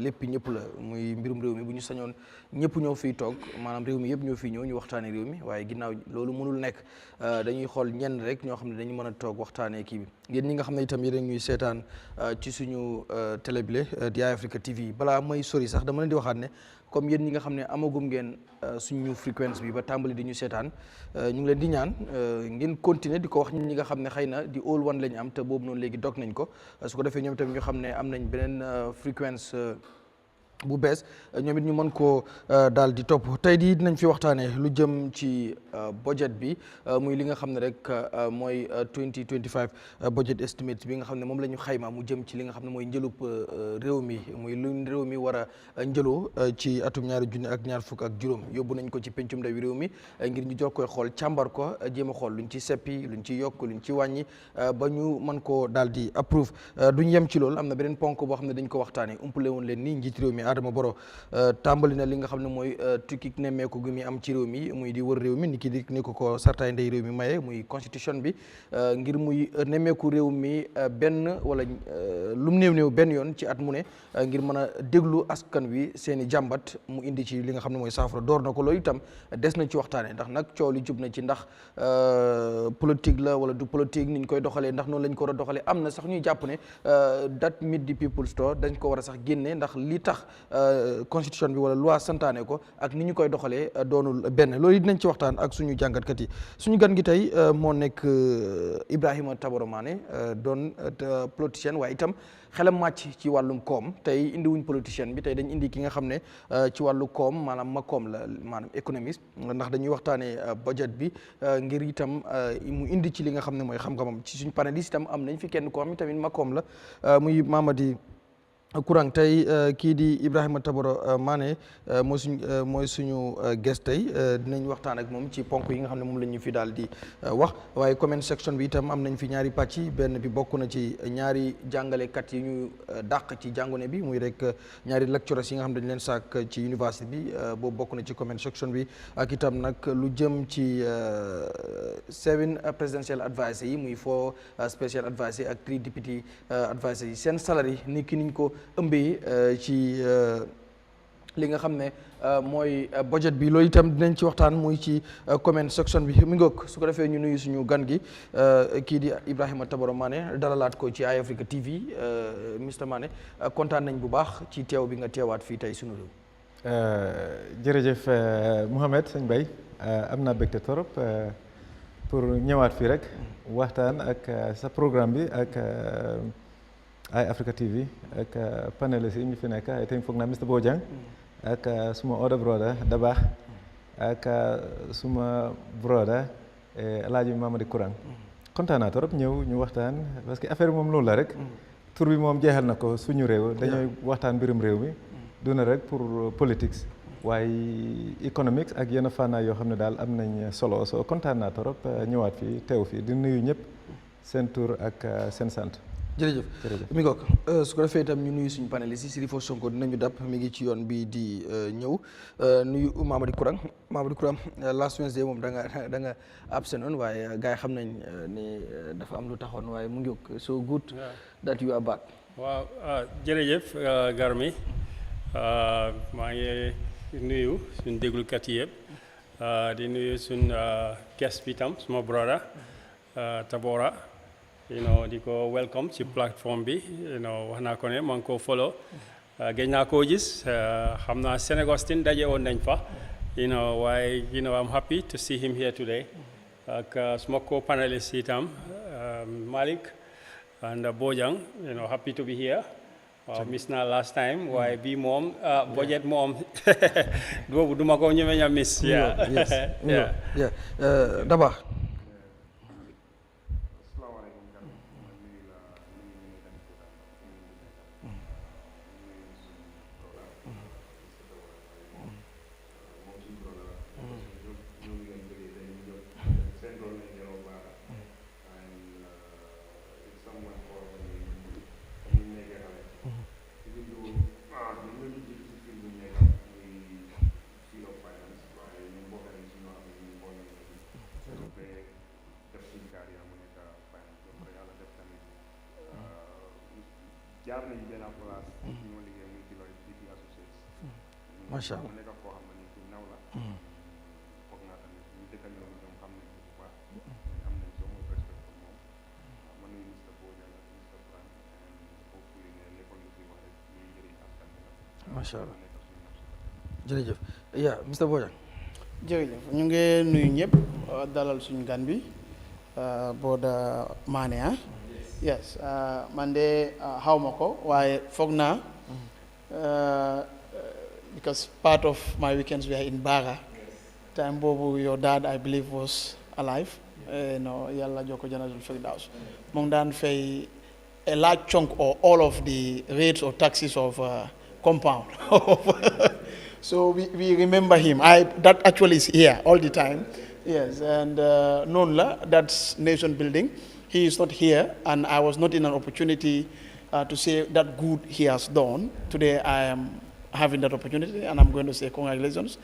lépp ñëpp la muy mbirum réew mi bu ñu sañoon ñëpp ñoo fiy toog maanaam réew mi yëpp ñoo fiy ñëw ñu waxtaanee réew mi waaye ginnaaw loolu mënul nekk dañuy xool ñenn rek ñoo xam ne dañu mën a toog waxtaanee kii bi yéen ñi nga xam ne itam yéen ñuy seetaan ci suñu télé bi di Eyeafrica TV balaa may sori sax dama leen di waxaat ne comme yéen ñi nga xam ne amagum ngeen suñu fréquence bi ba tàmbali di ñu seetaan ñu ngi leen di ñaan ngeen continuer di ko wax ñi nga xam ne xëy na di all one lañ am te boobu noonu léegi dog nañ ko su ko defee ñoom tamit ñu xam ne am nañ beneen fréquence bu bees ñoom it ñu mën koo daal di topp tey di dinañ fi waxtaanee lu jëm ci budget bi muy li nga xam ne rek mooy 2025 budget estimate bi nga xam ne moom la ñu xayma mu jëm ci li nga xam ne mooy njëlub réew mi muy lu réew mi war a njëloo ci atum ñaar fukk ak juróom yóbbu nañ ko ci pencum ndawi réew mi ngir ñu jox koy xool càmbar ko jéem a xool luñ ci seppi luñ ci yokk luñ ci wàññi ba ñu mën koo daal di approuve duñ yem ci loolu am na beneen ponk boo xam ne dañ ko waxtaanee umpale woon leen nii njiit réew mi Adama Barrow tàmbali na li nga xam ne mooy tukki nemmeeku gi muy am ci réew mi muy di wër réew mi ni ki di ni ko sartaay ndey réew mi maye muy constitution bi ngir muy nemmeeku réew mi benn wala lu mu néew benn yoon ci at mu ne ngir mën a déglu askan wi seen i jàmbat mu indi ci li nga xam ne mooy saafara door na ko loolu itam des na ci waxtaanee ndax nag coow li jub na ci ndax politique la wala du politique ni ñu koy doxalee ndax noonu lañ ko war a doxalee am na sax ñuy jàpp ne that meet the people store dañ ko war a sax génne ndax li tax constitution bi wala loi santaane ko ak ni ñu koy doxalee doonul benn loolu dinañ ci waxtaan ak suñu jàngatkat yi suñu gan gi tey moo nekk Ibrahima Taboro Manneh doon politicien waaye itam xelam màcc ci wàllum koom tey indi wuñ politicien bi tey dañ indi ki nga xam ne ci wàllu koom maanaam ma koom la maanaam économiste ndax dañuy waxtaanee budget bi ngir itam mu indi ci li nga xam ne mooy xam-xamam ci suñu panéliste itam am nañ fi kenn koo xam ne tamit ma koom la muy Mamadi Kurang tey kii di Ibrahima Taboro Manneh mooy suñu guest tey dinañ waxtaan ak moom ci ponk yi nga xam ne moom la ñu fi daal di wax waaye comment section bi itam am nañ fi ñaari pàcc benn bi bokk na ci ñaari jàngalekat yi ñu dàq ci jàngone bi muy rek ñaari lecturers yi nga xam dañ leen sàkk ci université bi boobu bokk na ci comment section bi ak itam nag lu jëm ci 7 presidential advisers yi muy 4 special advisers ak 3 deputy advisers yi seen salary ni ki niñ ko ëmbee ci li nga xam ne mooy budget bi loolu itam dinañ ci waxtaan muy ci comment section bi mi ngoog su ko defee ñu nuyu suñu gan gi kii di Ibrahima Taboro Manneh dalalaat ko ci Eyeafrica TV Mr Manneh kontaan nañ bu baax ci teew bi nga teewaat fii tey suñu réew. jërëjëf Mouhamed sëñ Bay am naa bégte torop pour ñëwaat fii rek waxtaan ak sa programme bi ak Eyeafrica TV ak panélistes yi ñu fi nekk ay tey foog naa Mr Bojang ak suma other brother Dabakh ak suma brother Alaaji Mamadi Kurang kontaan naa trop ñëw ñu waxtaan parce que affaire bi moom loolu la rek tur bi moom jeexal na ko suñu réew dañooy waxtaan mbirum réew mi duna rek pour politics waaye économique ak yenn fànn yoo xam ne daal am nañ solo so kontaan naa trop ñëwaat fii teew fii di nuyu ñëpp seen tur ak seen sant. jërëjëf mi ngoog su ko defee itam ñu nuyu suñu panélistes yi Sirifo Sonko dinañu dab mi ngi ci yoon bi di ñëw nuyu Mamadi Kurang last Wednesday moom da nga absent noonu waaye gars yi xam nañ ni dafa am lu taxoon waaye mu ngi so good that you are back. waaw jërëjëf Garmi maa ngi nuyu suñu déglukat yi yëpp di nuyu suñu guest bi tam suma brother Tabora di ko welcome ci plateforme bi wax naa ko ne maa ngi ko follow gëj naa koo gis xam naa Sénégostin daje woon nañ fa waaye I'm happy to see him here today ak suma co-panelist itam Malik and Bojang happy to be here miss naa last time waaye bii moom budget moom boobu duma ko ñemeñ a miss Dabakh macha allah nekk koo xam ne ni ku naw la foog naa tamit ñu dëkk ak ñoom ñoom xam nañ ko bu baax am nañ so much respect pour moom ma nuyu Mr. Bojang ak Mr. Frank hopefully ne lépp lu fi wax rek luy njëriñ askan bi la macha allah jërëjëf yaa Mr. Bojang jërëjëf ñu ngi nuyu ñëpp dalal suñu gan bi Boda Mané yes man de xaw ma ko waaye foog naa because part of my weekends were in Baga time boobu your dad I believe was alive no yàlla joko janatul firdaus mu ngi daan fay a large chunk or all of the rates or taxes of compound so we remember him that actually is here all the time yes and noonu la that's nation building he is not here and I was not in an opportunity to say that good he has done today I am having that opportunity and I'm going to say congratulations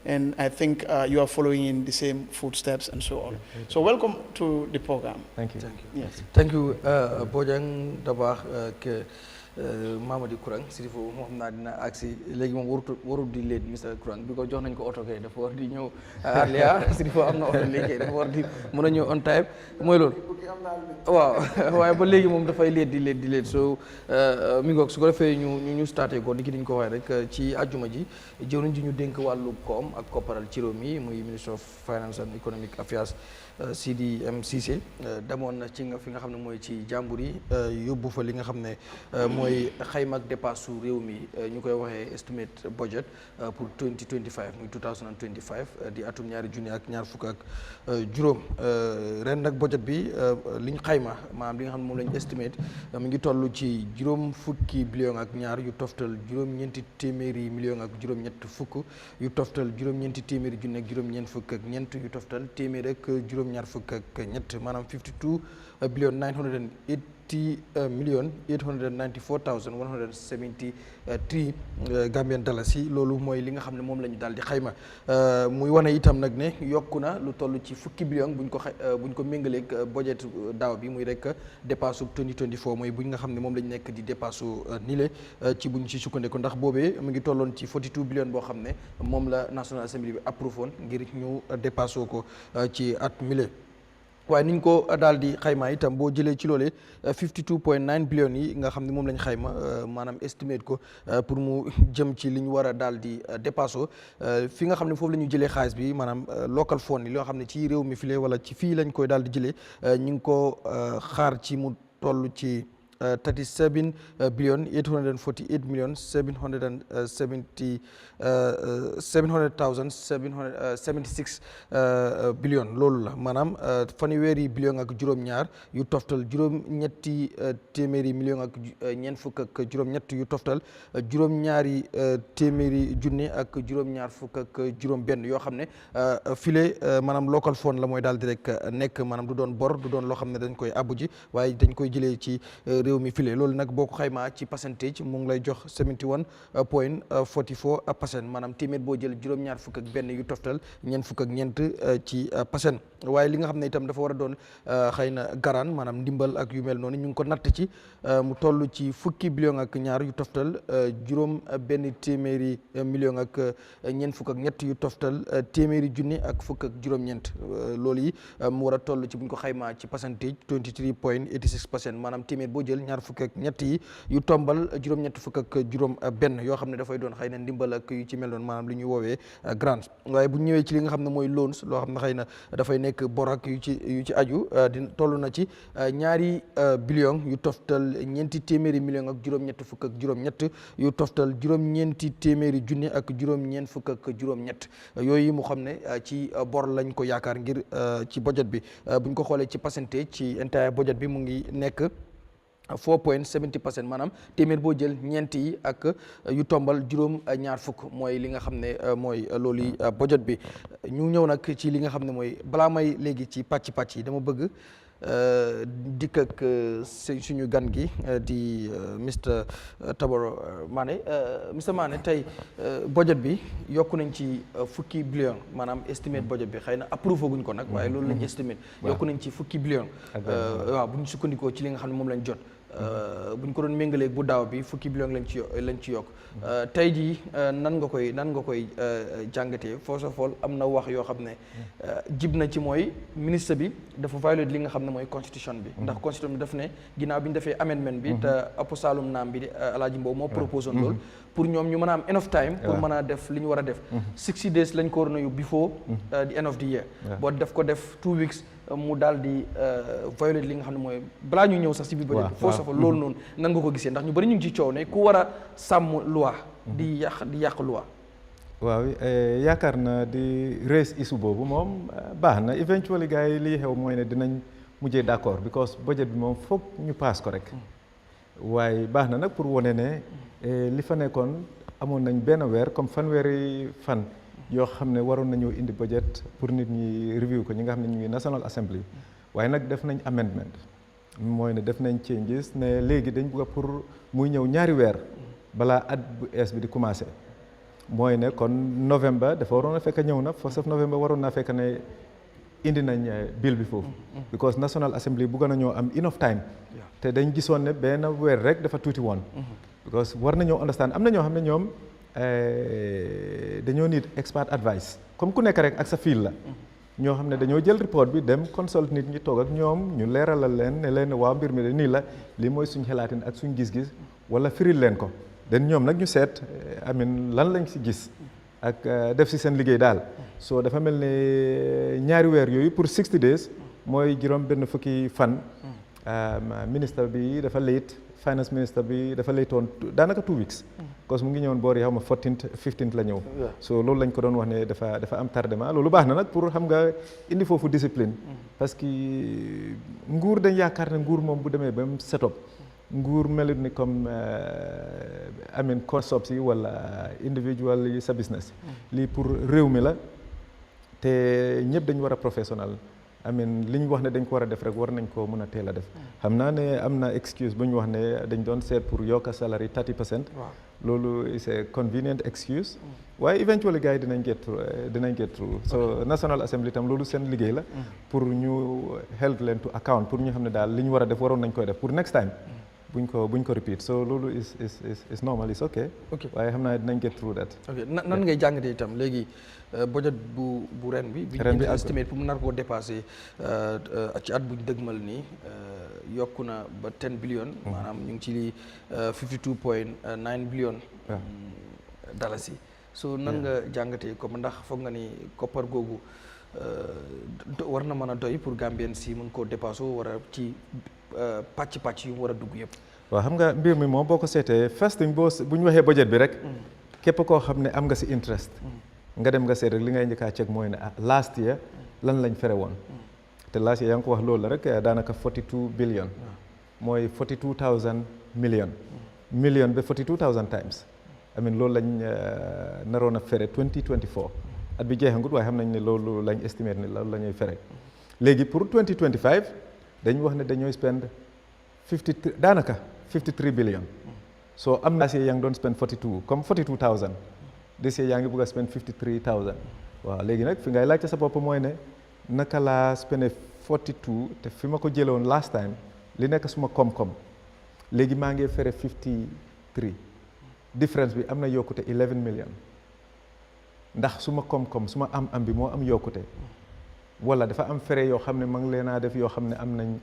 and I think you are following in the same footsteps and so on so welcome to the program. Thank you. Yes. Thank you Bojang Dabakh ke Mamadi Kurang si foofu moo xam naa dina agsi léegi moom warut di leet Mr. Kurang bi ko jox nañ ko oto kay dafa war di ñëw Alia si foofu am na oto léegi dafa war di mën a ñëw on time mooy loolu waaw waaye ba léegi moom dafay leet di leet so mi ngoog su ko defee ñu starté ko ni ki diñ ko waxee rek ci àjjuma ji jëw nañ ji ñu dénk wàllu koom ak kopparal ci réew mi muy Minister of Finance and Economic Affairs CDMCC demoon na ci nga fi nga xam ne mooy ci jàmbur yi yóbbu fa li nga xam ne mooy xayma ak dépasse su réew mi ñu koy waxee estimate budget pour 2025 muy 2025 di atum ñaari junni ak ñaar fukk ak juróom ren nag budget bi liñ xayma maanaam li nga xam ne moom lañ estimate mi ngi toll ci juróom fukki billion ak ñaar yu toftal juróom-ñeenti téeméeri million ak juróom-ñett fukk yu toftal juróom-ñeenti téeméeri junni ak juróom-ñeent fukk ak ñeent yu toftal téeméer ak juróom-ñaar fukk ak ñett maanaam 52 billion 980 million 894,173 Gambian dalasi loolu mooy li nga xam ne moom la ñu daal di xayma muy wane itam nag ne yokku na lu toll ci fukki billion buñ ko méngaleeg budget daaw bi muy rek dépasse 2024 mooy buñ nga xam ne moom la ñu nekk di dépasse nile ci buñ ci sukkandiku ndax boobee mu ngi tolloon ci 42 billion boo xam ne moom la National Assembly bi approuvé woon ngir ñu dépassé ko ci at mile waaye niñ ko daal di xayma itam boo jëlee ci loolee 52.9 billion yi nga xam ne moom lañ xayma maanaam estimate ko pour mu jëm ci li ñu war a daal di dépassé fi nga xam ne foofu la ñu jëlee xaalis bi maanaam local fund yi loo xam ne ci réew mi file wala ci fii lañ koy daal di jëlee ñu ngi ko xaar ci mu toll ci 37 billion 848 million 700,776 billion loolu la maanaam fanweeri billion ak juróom-ñaar yu toftal juróom-ñetti téeméeri million ak ñeent fukk ak juróom-ñett yu toftal juróom-ñaari téeméeri junne ak juróom-ñaar fukk ak juróom-benn yoo xam ne file maanaam local fund la mooy daal di rek nekk maanaam du doon bor du doon loo xam ne dañ koy abbu ji waaye dañ koy jëlee ci réew mi file loolu nag boo ko xaymaa ci percentage mu ngi lay jox 71.44% maanaam téeméer boo jël juróom-ñaar fukk ak benn yu toftal ñeent fukk ak ñeent ci percent waaye li nga xam ne itam dafa war a doon xëy na garaan maanaam ndimbal ak yu mel noonu ñu ngi ko natt ci mu toll ci fukki billion ak ñaar yu toftal juróom benn téeméeri million ak ñeent fukk ak ñett yu toftal téeméeri junni ak fukk ak juróom-ñeent loolu yi mu war a toll ci bu ñu ko xaymaa ci percentage 23.86% maanaam téeméer boo jël ñaar fukk ak ñett yi yu tombal juróom-ñett fukk ak juróom benn yoo xam ne dafay doon xëy na ndimbal ak yu ci mel noonu maanaam li ñuy woowee grant waaye bu ñëwee ci li nga xam ne mooy loans loo xam ne xëy na dafay nekk bor ak yu ci aju di toll na ci ñaari billion yu toftal ñeenti téeméeri million ak juróom-ñett fukk ak juróom-ñett yu toftal juróom-ñeenti téeméeri junni ak juróom-ñeent fukk ak juróom-ñett yooyu mu xam ne ci bor lañ ko yaakaar ngir ci budget bi buñ ko xoolee ci percentage ci entire budget bi mu ngi nekk 4.70% maanaam téeméer boo jël ñeent yi ak yu tombal juróom ñaar fukk mooy li nga xam ne mooy loolu yi budget bi ñu ñëw nag ci li nga xam ne mooy balaa may léegi ci pàcc yi dama bëgg dikk ak suñu gan gi di Mr Tabaro Mané Mr Mané tey budget bi yokku nañ ci fukki billion maanaam estimate budget bi xëy na approuvé guñ ko nag waaye loolu lañ estimate yokku nañ ci fukki billion waaw bu ñu sukkandikoo ci li nga xam ne moom lañ jot bu ñu ko doon méngaleeg bu daaw bi fukki billion lañ ci yokk tey jii nan nga koy jàngatee first of all am na wax yoo xam ne jib na ci mooy ministre bi dafa violate li nga xam ne mooy constitution bi ndax constitution bi daf ne ginnaaw bi ñu defee amendment bi te aposalum naam bi di Alaaji Mbow moo proposé loolu pour ñoom ñu mën a am enough time pour mën a def li ñu war a def 60 days lañ ko war a yóbbu before the end of the year boo daf ko def 2 weeks mu daal di violate li nga xam ne mooy balaa ñu ñëw sax si biir budget bi foofu loolu noonu nan nga ko gisee ndax ñu bëri ñu ngi ci coow ne ku war a sàmm loi di yàq loi waaw yaakaar na di raise issue boobu moom baax na eventually gars yi lii xew mooy ne dinañ mujjee d'accord because budget bi moom foog ñu paas ko rek waaye baax na nag pour wane ne li fa nekkoon amoon nañ benn weer comme fanweeri fan yoo xam ne waroon nañoo indi budget pour nit ñi review ko ñi nga xam ne ñu ngi National Assembly waaye nag def nañ amendment mooy ne def nañ changes ne léegi dañ bëgg pour muy ñëw ñaari weer balaa at bu ees bi di commencé mooy ne kon novembre dafa waroon a fekk ñëw na first of November waroon naa fekk ne indi nañ bill bi foofu because National Assembly bëgg nañoo am enough time te dañ gisoon ne benn weer rek dafa tuuti woon because war nañoo understand am na ñoo xam ne ñoom dañoo need expert advice comme ku nekk rek ak sa fiil la ñoo xam ne dañoo jël report bi dem consult nit ñi toog ak ñoom ñu leeralal leen ne leen waaw mbir mi de nii la lii mooy suñ xalaatin ak suñ gis-gis wala firil leen ko den ñoom nag ñu seet amin lan lañ si gis ak def si seen liggéey daal soo dafa mel ne ñaari weer yooyu pour 60 days mooy juróom benn fukki fan ministre bi dafa late finance minister bi dafa laytoon daanaka 2 weeks parce que mu ngi ñëwoon boor yi xaw ma 14th 15th la ñëw so loolu lañ ko doon wax ne dafa am tardement loolu baax na nag pour xam nga indi foofu discipline parce que nguur dañ yaakaar ne nguur moom bu demee ba mu set up nguur melut ni comme amin consops yi wala individual yi sa business lii pour réew mi la te ñëpp dañ war a professionnel amin li ñu wax ne dañ ko war a def rek war nañ ko mën a teel a def xam naa ne am na excuse bu ñu wax ne dañ doon seet pour yokk salary 30%. loolu is a convenient excuse waaye eventually gars yi dinañ get through so National Assembly tam loolu seen liggéey la pour ñu help leen to account pour ñu xam ne daal li ñu war a def waroon nañ koy def pour next time buñ ko repeat so loolu is normal is okay waaye xam naa dinañ get through that nan ngay jàngatee itam léegi budget bu ren bi ñu estimate pour mu nar koo dépassé ci at buñ dëgmal nii yokku na ba 10 billion maanaam ñu ngi ci li 52.9 billion dalasi so nan nga jàngatee comme ndax foog nga ni koppar googu war na mën a doy pour Gambien si mën koo dépassé war a ci pàcc yu mu war a dugg yëpp waaw xam nga mbir mi moom boo ko seetee first thing bu ñu waxee budget bi rek képp koo xam ne am nga si interest nga dem nga seet rek li ngay njëkkaa check mooy ne last year lan lañ fere woon te last year yaa ngi ko wax loolu la rek daanaka 42 billion mooy 42,000 million ba 42,000 times I mean loolu lañ naroon a fere 2024 at bi jeexangut waaye xam nañ ne loolu lañ estimate ne loolu la ñuy fere léegi pour 2025 dañu wax ne dañooy spend 53 billion so am na yaa ngi doon spend 42 comme 42,000 this year yaa ngi bëgg a spend 53,000 waaw léegi nag fi ngay laajte sa bopp mooy ne naka laa spende 42 te fi ma ko jëloon last time li nekk suma koom-koom léegi maa ngi fere 53 difference bi am na yokkute 11 million ndax suma koom-koom suma am bi moo am yokkute wala dafa am fere yoo xam ne ma ngi leen a def yoo xam ne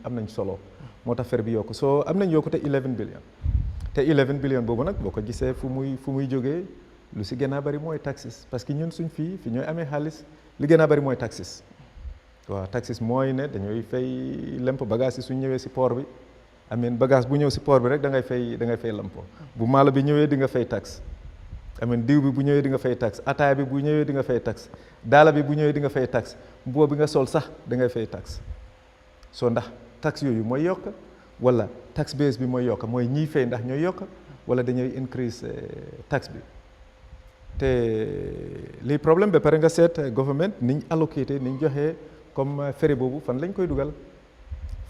am nañ solo moo tax fere bi yokku soo am nañ yokkute 11 billion te 11 billion boobu nag boo ko gisee fu muy jógee lu si gën a bari mooy taxes parce que ñun suñ fi ñooy amee xaalis li gën a bari mooy taxes waaw taxes mooy ne dañooy fay lemp bagage yi suñ ñëwee si port bi amiin bagage bu ñëw si port bi rek da ngay fay lempo bu maalo bi ñëwee di nga fay taxe amiin diw bi bu ñëwee di nga fay taxe ataaya bi bu ñëwee di nga fay taxe daala bi bu ñëwee di nga fay taxe mbubb bi nga sol sax da ngay fay taxe soo ndax taxe yooyu mooy yokk wala tax base bi mooy yokk mooy ñiy fay ndax ñooy yokk wala dañuy increase taxe bi te lii problème ba pare nga seet government niñ allocate niñ joxee comme fere boobu fan lañ koy dugal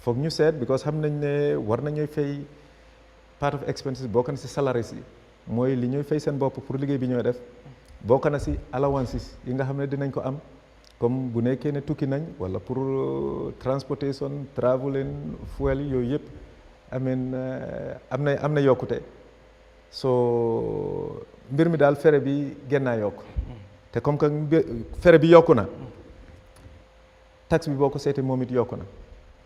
foog ñu seet because xam nañ ne war nañuy fay part of expenses bokk na si salaries yi mooy li ñuy fay seen bopp pour liggéey bi ñooy def bokk na si allowances yi nga xam ne dinañ ko am comme bu nekkee ne tukki nañ wala pour transportation traveling fuel yooyu yëpp I mean am na yokkute so mbir mi daal fere bi gën naa yokk te comme que fere bi yokku na tax bi boo ko seetee moom it yokku na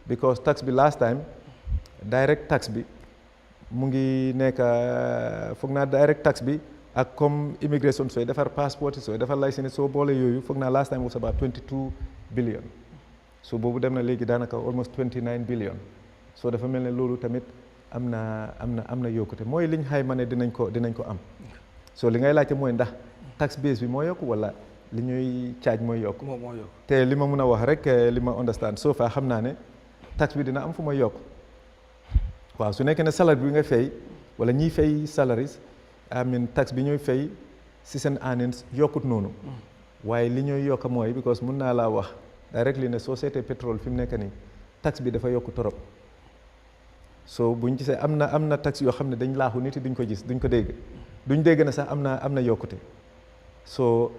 because tax bi last time direct tax bi mu ngi nekk foog naa direct tax bi ak comme immigration sooy defar passport sooy defar licence soo boole yooyu foog naa last time was about 22 billion so boobu dem na léegi daanaka almost 29 billion so dafa mel ne loolu tamit am na yokkute mooy liñ xayma ne dinañ ko am so li ngay laajte mooy ndax tax base bi moo yokk wala li ñuy charge mooy yokk te li ma mun a wax rek li ma understand so far xam naa ne tax bi dina am fu may yokk waaw su nekkee ne salaire bi nga fay wala ñiy fay salaries I mean tax bi ñuy fay si seen earnings yokkut noonu waaye li ñuy yokk mooy because mun naa laa wax directly ne soo seetee pétrole fi mu nekk nii tax bi dafa yokk torop so buñ gisee am na tax yoo xam ne dañ laaxu nit yi duñ ko gis duñ ko dégg duñ dégg na sax am na yokkute so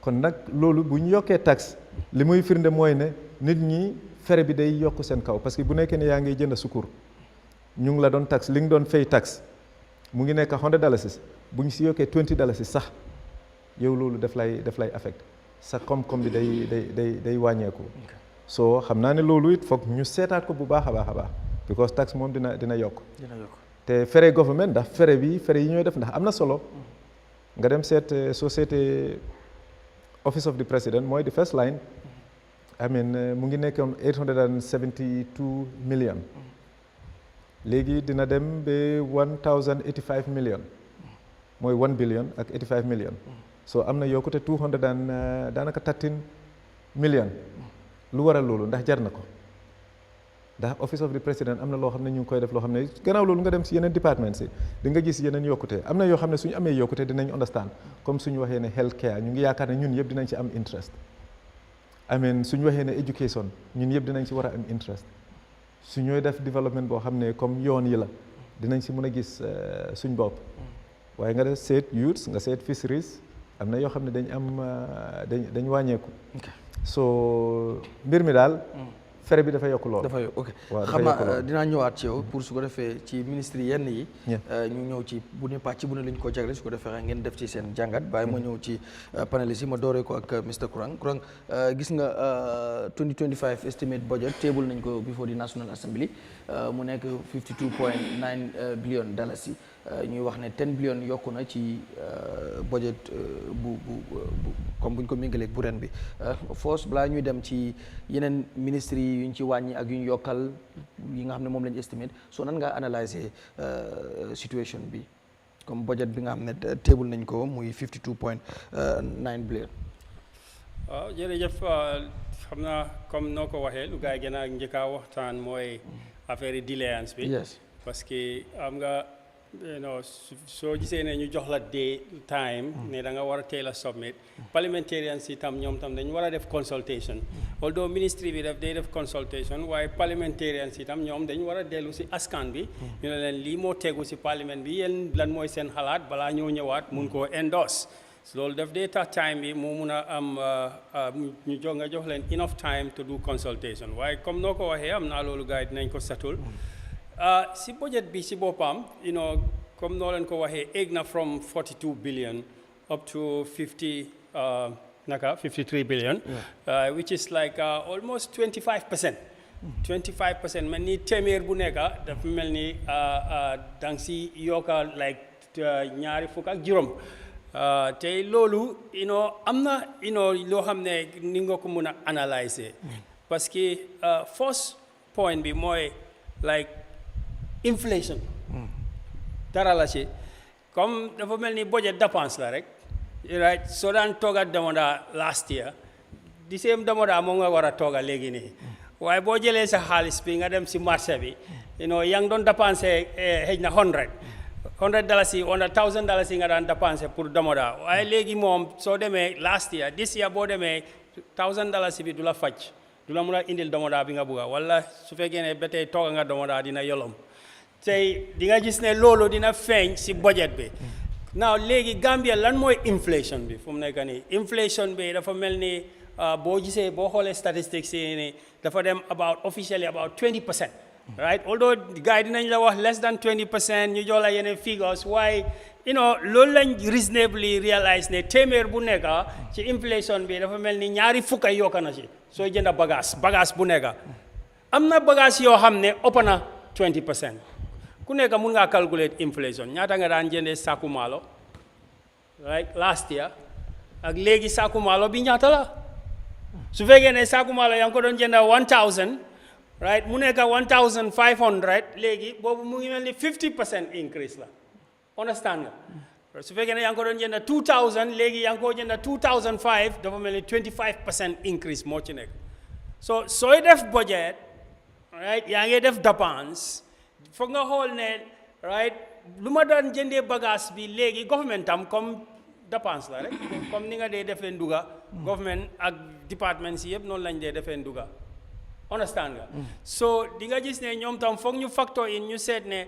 kon nag loolu bu ñu yokkee tax li muy firnde mooy ne nit ñi fere bi day yokk seen kaw parce que bu nekkee ne yaa ngi jënd sukur ñu ngi la doon tax li nga doon fay tax mu ngi nekk $100 bu ñu si yokkee $20 sax yow loolu daf lay affect sa koom-koom bi day wàññeeku so xam naa ne loolu it foog ñu seetaat ko bu baax a baax because tax moom dina yokk te fere government ndax fere yi ñooy def ndax am na solo nga dem seet soo seetee office of the president mooy the first line I mean mu ngi nekkoon 872 million léegi dina dem ba 1085 million mooy 1 billion ak 85 million so am na yokkute 200 daanaka 13 million lu waral loolu ndax jar na ko ndax office of the president am na loo xam ne ñu ngi koy def loo xam ne gannaaw loolu nga dem si yeneen departments yi di nga gis yeneen yokkute am na yoo xam ne suñu amee yokkute dinañ understand comme suñu waxee ne health care ñu ngi yaakaar ne ñun yëpp dinañ ci am interest I mean suñu waxee ne education ñun yëpp dinañ ci war a am interest su ñooy def développement boo xam ne comme yoon yi la dinañ si mën a gis suñ bopp waaye nga def seet youths nga seet fisheries am na yoo xam ne dañ wàññeeku so mbir mi daal fere bi dafa yokk lool. dafa yokk ok waaw xam naa dinaa ñëwaat ci yow pour su ko defee ci ministre yenn yi. ñu ñëw ci bu ne pàcc bu ne lañ ko jagle su ko defee ngeen def ci seen jàngat bàyyi ma ñëw ci panélistes yi ma dooree ko ak Mr Kurang gis nga 2025 estimate budget table nañ ko before the National Assembly mu nekk 52.9 billion dollars yi ñuy wax ne 10 billion yokku na ci budget bu comme bu ñu ko méngaleeg bu ren bi force balaa ñuy dem ci yeneen ministres yi yu ñu ci wàññi ak yu ñu yokkal yi nga xam ne moom lañu estimate soo nan ngaa analyser situation bi comme budget bi nga xam ne table nañ ko muy 52.9 billion. waaw jërëjëf xam naa comme noo ko waxee lu gaa yi gën a njëkk a waxtaan mooy affaire yi delayance bi. yes parce que am nga soo gisee ne ñu jox la day time ne da nga war a teel a submit parliamentarians yi tam ñoom tam dañu war a def consultation although ministry bi day def consultation waaye parliamentarians yi tam ñoom dañu war a dellu si askan bi ñu ne leen lii moo tegu si parliament bi yéen lan mooy seen xalaat balaa ñoo ñëwaat mun koo endorse loolu daf dee tax time bi moo mun a am ñu jox leen enough time to do consultation waaye comme noo ko waxee am naa loolu gars yi dinañ ko satul si budget bi si boppam comme noo leen ko waxee egg na from 42 billion up to 53 billion which is like almost 25%. 25% mel ni téeméer bu nekka dafa mel ni dang si yokka like ñaari fukk ak juróom te loolu am na loo xam ne ni nga ko mun a analyser parce que first point bi mooy like inflation dara la ci comme dafa mel ni budget dépense la rek right soo daan tooga demoda last year di same demoda moo nga war a tooga léegi nii waaye boo jëlee sa xaalis bi nga dem si marché bi yaa ngi doon dépensé xëy na $100 wala $1,000 yi nga daan dépensé pour demoda waaye léegi moom soo demee last year this year boo demee $1,000 bi du la faj du la mun a indil demoda bi nga bugga wala su fekkee ne ba tey tooga nga demoda dina yolom tey di nga gis ne loolu dina feeñ si budget bi now léegi Gambia lan mooy inflation bi fu mu nekk nii inflation bi dafa mel ni boo xoolee statistics yi ni dafa dem officially about 20% right? Although the guy dinañ la wax less than 20%, ñu jox la yeneen figures, why loolu lañ reasonably realize ne téeméer bu nekk ci inflation bi dafa mel ni ñaari fukk ay yokk na ci sooy jënd bagage bu nekk am na bagage yoo xam ne ëpp na 20%. ku nekk mun ngaa calculate inflation ñaata nga daan jëndee saaku maalo right last year ak léegi saaku maalo bi ñaata la su fekkee ne saaku maalo yaa ngi ko doon jënd 1000 right mu nekk 1500 léegi boobu mu ngi mel ni 50% increase la understand nga su fekkee ne yaa ngi ko doon jënd 2000 léegi yaa ngi ko jënd 2005 dafa mel ni 25% increase moo ci nekk so sooy def budget right yaa ngi def dépense foog nga xool ne right lu ma daan jëndee bagage bi léegi government tam comme dépense la rek comme ni nga dee defee nduga government ak département si yëpp noonu lañ dee defee nduga understand nga so di nga gis ne ñoom tam foog ñu factor in ñu seet ne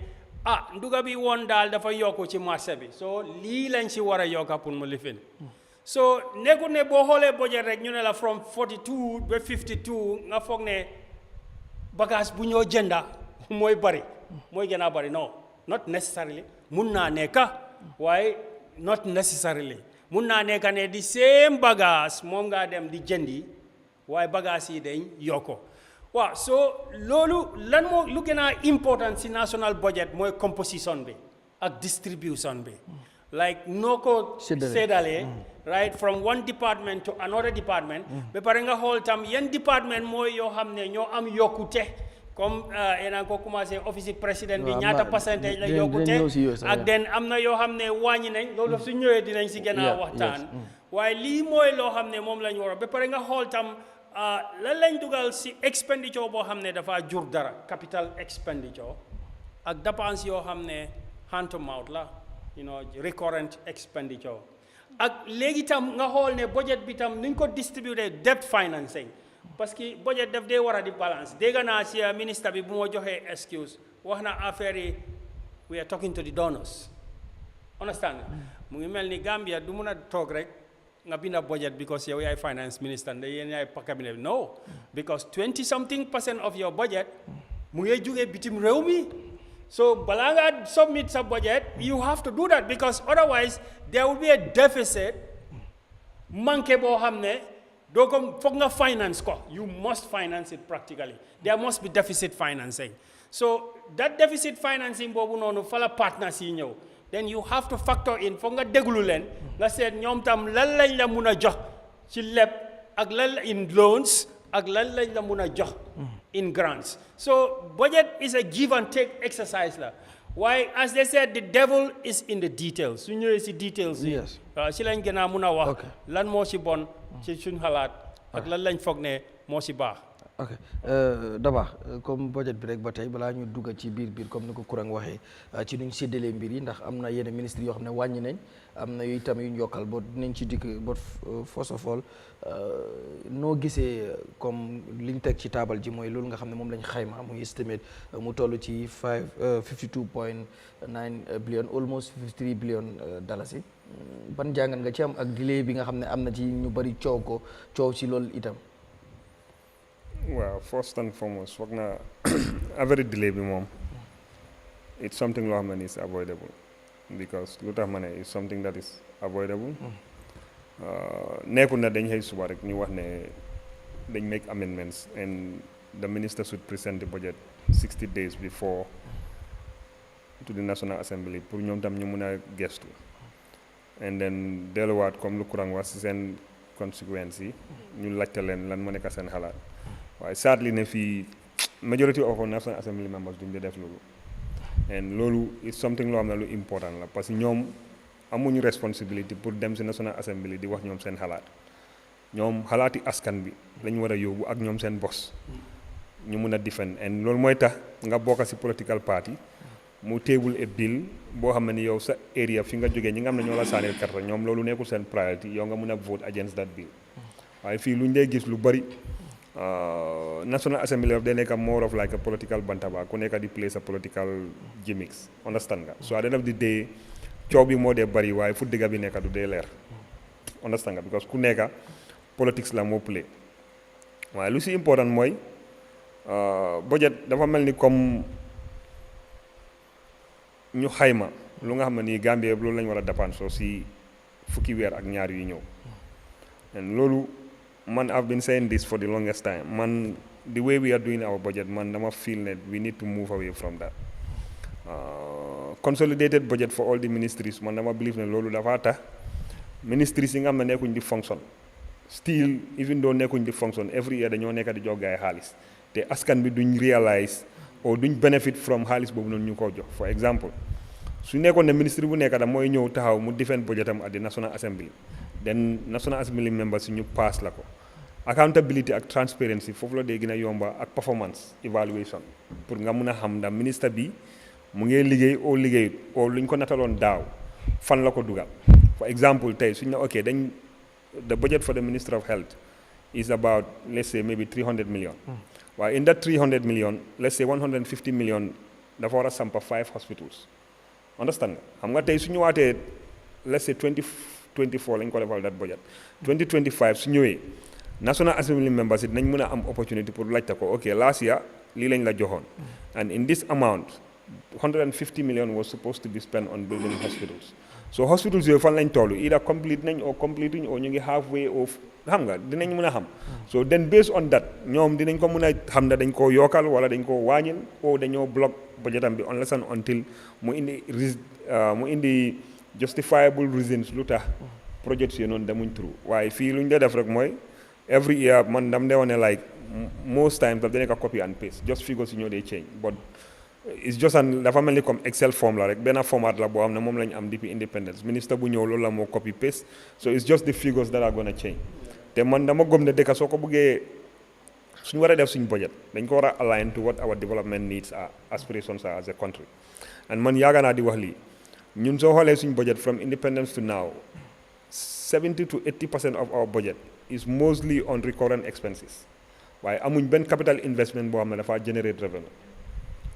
nduga bi woon daal dafa yokku ci marché bi so lii lañ si war a yokka pour mu lifin so nekkul ne boo xoolee budget rek ñu ne la from 42 ba 52 nga foog ne bagage bu ñoo jënda mooy bari mooy gën a bari non not necessarily mun naa nekka waaye not necessarily mun naa nekka ne di same bagage moom ngaa dem di jëndi waaye bagage yi dañ yokko waaw so loolu lan moo lu gën a important si national budget mooy composition bi ak distribution bi like noo ko séddalee right from one department to another department ba pare nga xool tam yan department mooy yoo xam ne ñoo am yokkute comme enaan ko commencé office président bi ñaata pourcentage la yokkute ak den am na yoo xam ne wàññi nañ loolu su ñëwee dinañ si gën a waxtaan waaye lii mooy loo xam ne moom lañ war a ba pare nga xool tam lan lañ dugal si expenditure boo xam ne dafa jur dara capital expenditure ak dépense yoo xam ne hand to mouth la recurrent expenditure ak léegi tam nga xool ne budget bi tam nuñ ko distribuer debt financing parce que budget daf dee war a di balance dégg naa si ministre bi bu ma joxee excuse wax na affaire yi we are talking to the donors understand mu ngi mel ni Gambia du mun a toog rek nga binda budget because yow yaay finance minister nda yéen yaay cabinet no because 20-something% of your budget mu ngi jógee bitim réew mi so balaa nga submit sa budget you have to do that because otherwise there will be a deficit manqué boo xam ne doo ko foog nga finance ko you must finance it practically there must be deficit financing so that deficit financing boobu noonu fa la partners yi ñëw then you have to factor in foog nga déglu leen nga seet ñoom tam lan lañ la mun a jox ci leb ak lan in loans ak lan lañ la mun a jox in grants so budget is a give and take exercise la waaye as they said the devil is in the details su ñëwee si details yi si lañ gën a mun a wax lan moo si bon ci suñ xalaat ak lan lañ foog ne moo si baax ok Daba comme budget bi rek ba tey balaa ñu dugg ci biir comme ni ko Kurang waxee ci nuñ séddalee mbir yi ndax am na yenn ministre yoo xam ne wàññi nañ am na yu itam yu ñu yokkal boo dinañ ci dikk bot first of all noo gisee comme liñ teg ci taabal ji mooy loolu nga xam ne moom lañ xayma muy estimate mu toll ci 52.9 billion almost 53 billion dalasi ban jàngat nga ci am ak delay bi nga xam ne am na ci ñu bari coow ci loolu itam. Well, first and foremost, foog naa every delay bi moom it's something loo xam ne is avoidable because lu tax ma ne it's something that is avoidable nekkul na dañ xëy suba rek ñu wax ne dañ make amendments and the minister should present the budget 60 days before to the National Assembly pour ñoom tam ñu mun a gestu and then delluwaat comme lu Kurang wax si seen conséquences yi ñu laajte leen lan moo nekk seen xalaat waaye sadly ne fii majority of our National Assembly members duñ def loolu and loolu is something loo xam ne lu important la parce que ñoom amuñu responsibility pour dem si National Assembly di wax ñoom seen xalaat ñoom xalaati askan bi lañ war a yóbbu ak ñoom seen bos ñu mun a defend and loolu mooy tax nga bokk si political party mu table a bill boo xam ne ni yow sa area fi nga jógee ñi nga xam ne ñoo la saanil carte ñoom loolu nekkul seen priority yow nga mun a vote against that bill waaye fii luñ dee gis lu bari National Assembly of day nekk more of like a political bantaba ku nekk di play sa political gimmicks understand nga so at the end of the day coow bi moo dee bari waaye fu dëgg bi nekk du dee leer understand nga because ku nekk politics la moo play waaye lu si important mooy budget dafa mel ni comme ñu xayma lu nga xam ne nii Gambie loolu lañ war a dépensé si fukki weer ak ñaar yu ñëw and loolu man I've been saying this for the longest time man the way we are doing our budget man dama feel that we need to move away from that consolidated budget for all the ministries man dama believe ne loolu dafa tax ministries yi nga xam ne nekkuñ di function still even though nekkuñ di function every year dañoo nekk di jox gaay xaalis te askan bi duñ realize or duñ benefit from xaalis boobu noonu ñu ko jox for example su nekkoon ne ministre bu nekk da mooy ñëw taxaw mu defend budgetam at the National Assembly then National Assembly members ñu pass la ko accountability ak transparency foofu la dee gën a yomba ak performance evaluation pour nga mun a xam ndax ministre bi mu ngi liggéey oo liggéeyut oo lu ñu ko nataloon daaw fan la ko dugal for example tey suñ ne ok dañ the budget for the Minister of Health is about let's say maybe 300 million waaye in that 300 million let's say 150 million dafa war a sampa 5 hospitals understand nga xam nga tey su ñëwaatee let's say 2024 lañ ko defal that budget 2025 su ñëwee National Assembly members it nañ mën a am opportunity pour laajte ko ok last year lii lañ la joxoon and in this amount 150 million was supposed to be spent on building hospitals so hospitals yooyu fan lañ toll either complete nañ or complete uñ or ñu ngi halfway of xam nga dinañ mën a xam so then based on that ñoom dinañ ko mën a xam ne dañ koo yokkal wala dañ koo wàññil o dañoo block budgetam bi unless and until mu indi justifiable reasons lu tax projets yi noonu demuñ through waaye fii lu ñu dee def rek mooy every year man dam dee wane like most times daf dee nekk copy and paste just figures yi ñoo dee change but it's just dafa mel ni comme Excel form la rek benn format la boo xam ne moom lañ am depuis independence ministre bu ñëw loolu la moo copy paste so it's just the figures that are gonna change te man dama gëm ne dëkk soo ko bëggee suñu war a def suñu budget dañ ko war a align to what our development needs are aspirations are as a country and man yaaga naa di wax lii ñun soo xoolee suñu budget from independence to now 70 to 80% of our budget is mostly on recurrent expenses waaye amuñ benn capital investment boo xam ne dafa generate revenue